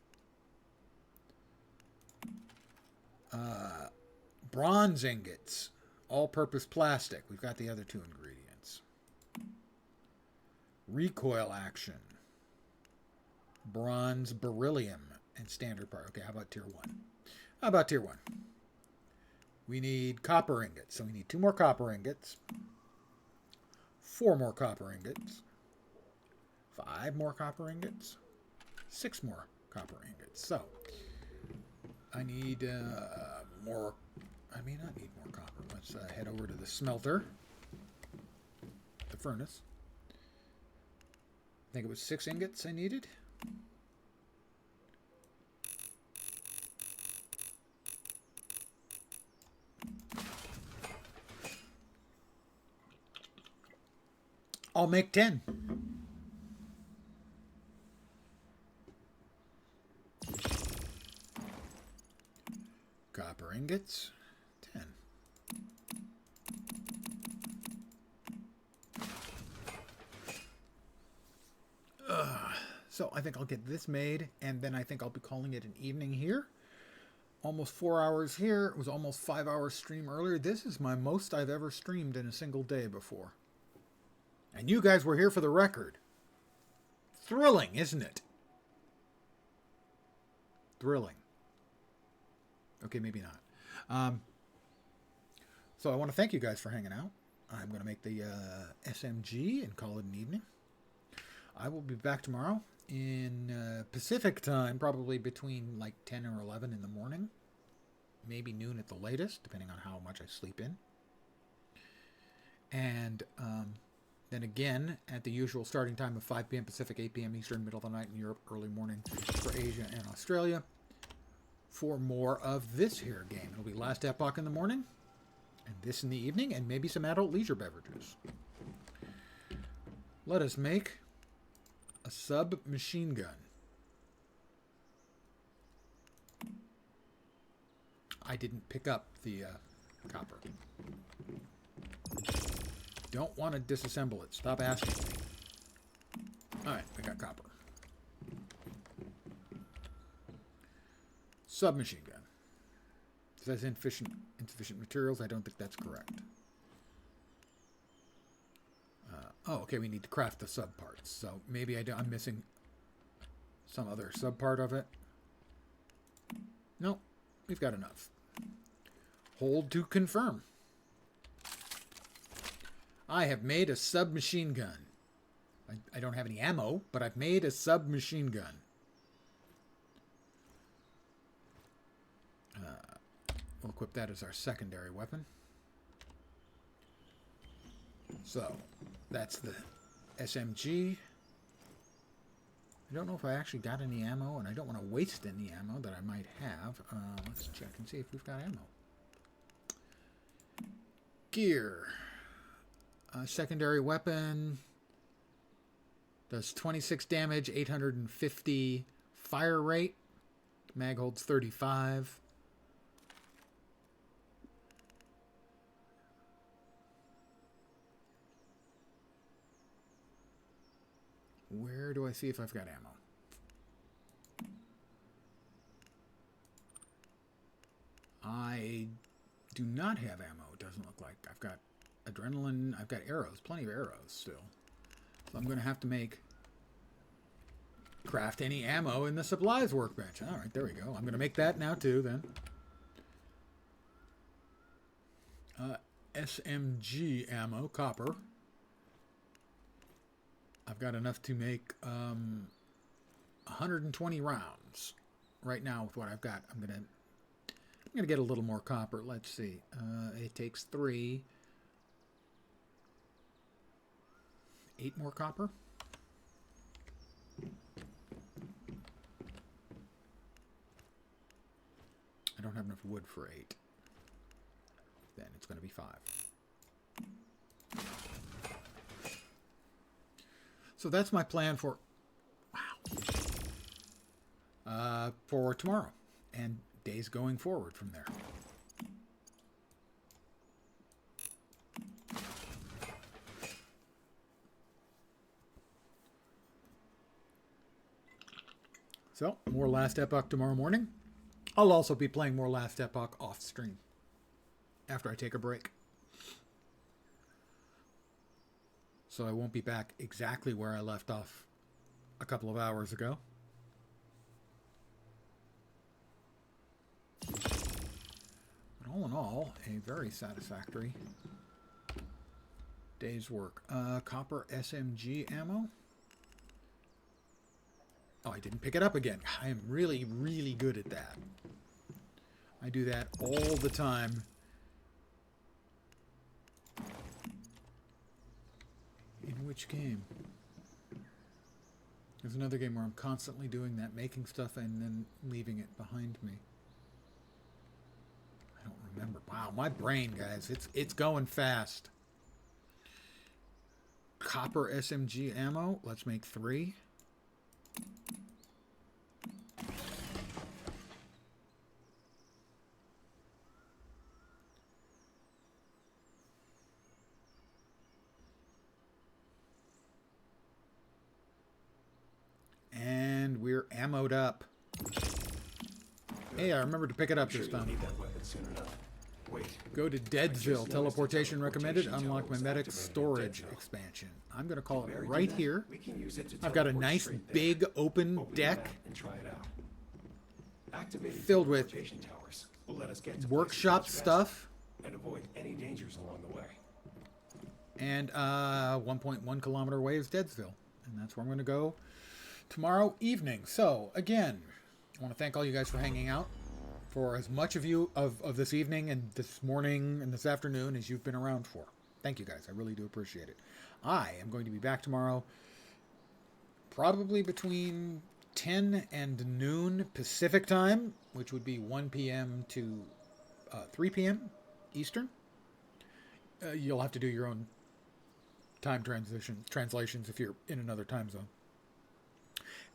Bronze ingots. All-purpose plastic. We've got the other two ingredients. Recoil action. Bronze beryllium and standard part. Okay, how about tier 1? How about tier 1? We need copper ingots. So we need 2 more copper ingots. 4 more copper ingots. 5 more copper ingots. 6 more copper ingots. So, I need more. I may not need more copper. Let's head over to the smelter. The furnace. I think it was 6 ingots I needed. I'll make 10. Copper ingots, 10. So I think I'll get this made, and then I think I'll be calling it an evening here. Almost 4 hours here. It was almost 5 hours stream earlier. This is my most I've ever streamed in a single day before. And you guys were here for the record. Thrilling, isn't it? Thrilling. Okay, maybe not. So I want to thank you guys for hanging out. I'm going to make the SMG and call it an evening. I will be back tomorrow in Pacific time, probably between like 10 or 11 in the morning. Maybe noon at the latest, depending on how much I sleep in. And then again, at the usual starting time of 5 p.m. Pacific, 8 p.m. Eastern, middle of the night in Europe, early morning for Asia and Australia, for more of this here game. It'll be Last Epoch in the morning, and this in the evening, and maybe some adult leisure beverages. Let us make a submachine gun. I didn't pick up the copper. Don't want to disassemble it. Stop asking me. Alright, I got copper. Submachine gun. It says insufficient materials. I don't think that's correct. Oh, okay, we need to craft the sub parts. So maybe I'm missing some other sub part of it. No, we've got enough. Hold to confirm. I have made a submachine gun. I don't have any ammo, but I've made a submachine gun. We'll equip that as our secondary weapon. So, that's the SMG. I don't know if I actually got any ammo, and I don't want to waste any ammo that I might have. Let's check and see if we've got ammo. Gear. Secondary weapon. Does 26 damage, 850 fire rate. Mag holds 35. Where do I see if I've got ammo? I do not have ammo, it doesn't look like. I've got adrenaline, I've got arrows, plenty of arrows still. So I'm going to have to craft any ammo in the supplies workbench. All right, there we go. I'm going to make that now too then. SMG ammo, copper. I've got enough to make 120 rounds right now with what I've got. I'm gonna get a little more copper. Let's see. It takes 3. 8 more copper. I don't have enough wood for 8. Then it's going to be 5. So that's my plan for tomorrow and days going forward from there. So, more Last Epoch tomorrow morning. I'll also be playing more Last Epoch off stream after I take a break. So I won't be back exactly where I left off a couple of hours ago. But all in all, a very satisfactory day's work. Copper SMG ammo. Oh, I didn't pick it up again. I am really, really good at that. I do that all the time. In which game? There's another game where I'm constantly doing that, making stuff and then leaving it behind me. I don't remember. Wow, my brain, guys, it's going fast. Copper SMG ammo. Let's make 3. And we're ammoed up. Hey, I remembered to pick it up this time. Need that weapon soon enough. Wait. Go to Deadsville. Teleportation recommended. Unlock my medic storage expansion. I'm going to call it right here. I've got a nice big open deck filled with workshop stuff and avoid any dangers along the way. And 1.1 kilometer away is Deadsville. And that's where I'm going to go tomorrow evening. So, again, I want to thank all you guys for hanging out for as much of you of this evening and this morning and this afternoon as you've been around for. Thank you guys. I really do appreciate it. I am going to be back tomorrow probably between 10 and noon Pacific time, which would be 1 p.m. to 3 p.m. Eastern. You'll have to do your own time translations if you're in another time zone.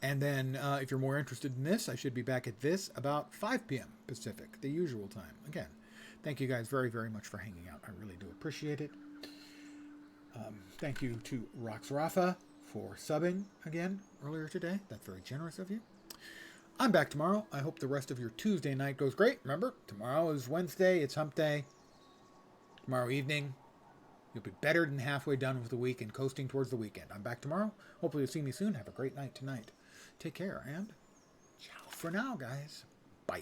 And then if you're more interested in this, I should be back at this about 5 p.m. Pacific, the usual time. Again, thank you guys very, very much for hanging out. I really do appreciate it. Thank you to Rox Rafa for subbing again earlier today. That's very generous of you. I'm back tomorrow. I hope the rest of your Tuesday night goes great. Remember, tomorrow is Wednesday. It's hump day. Tomorrow evening, you'll be better than halfway done with the week and coasting towards the weekend. I'm back tomorrow. Hopefully you'll see me soon. Have a great night tonight. Take care, and ciao for now, guys. Bye.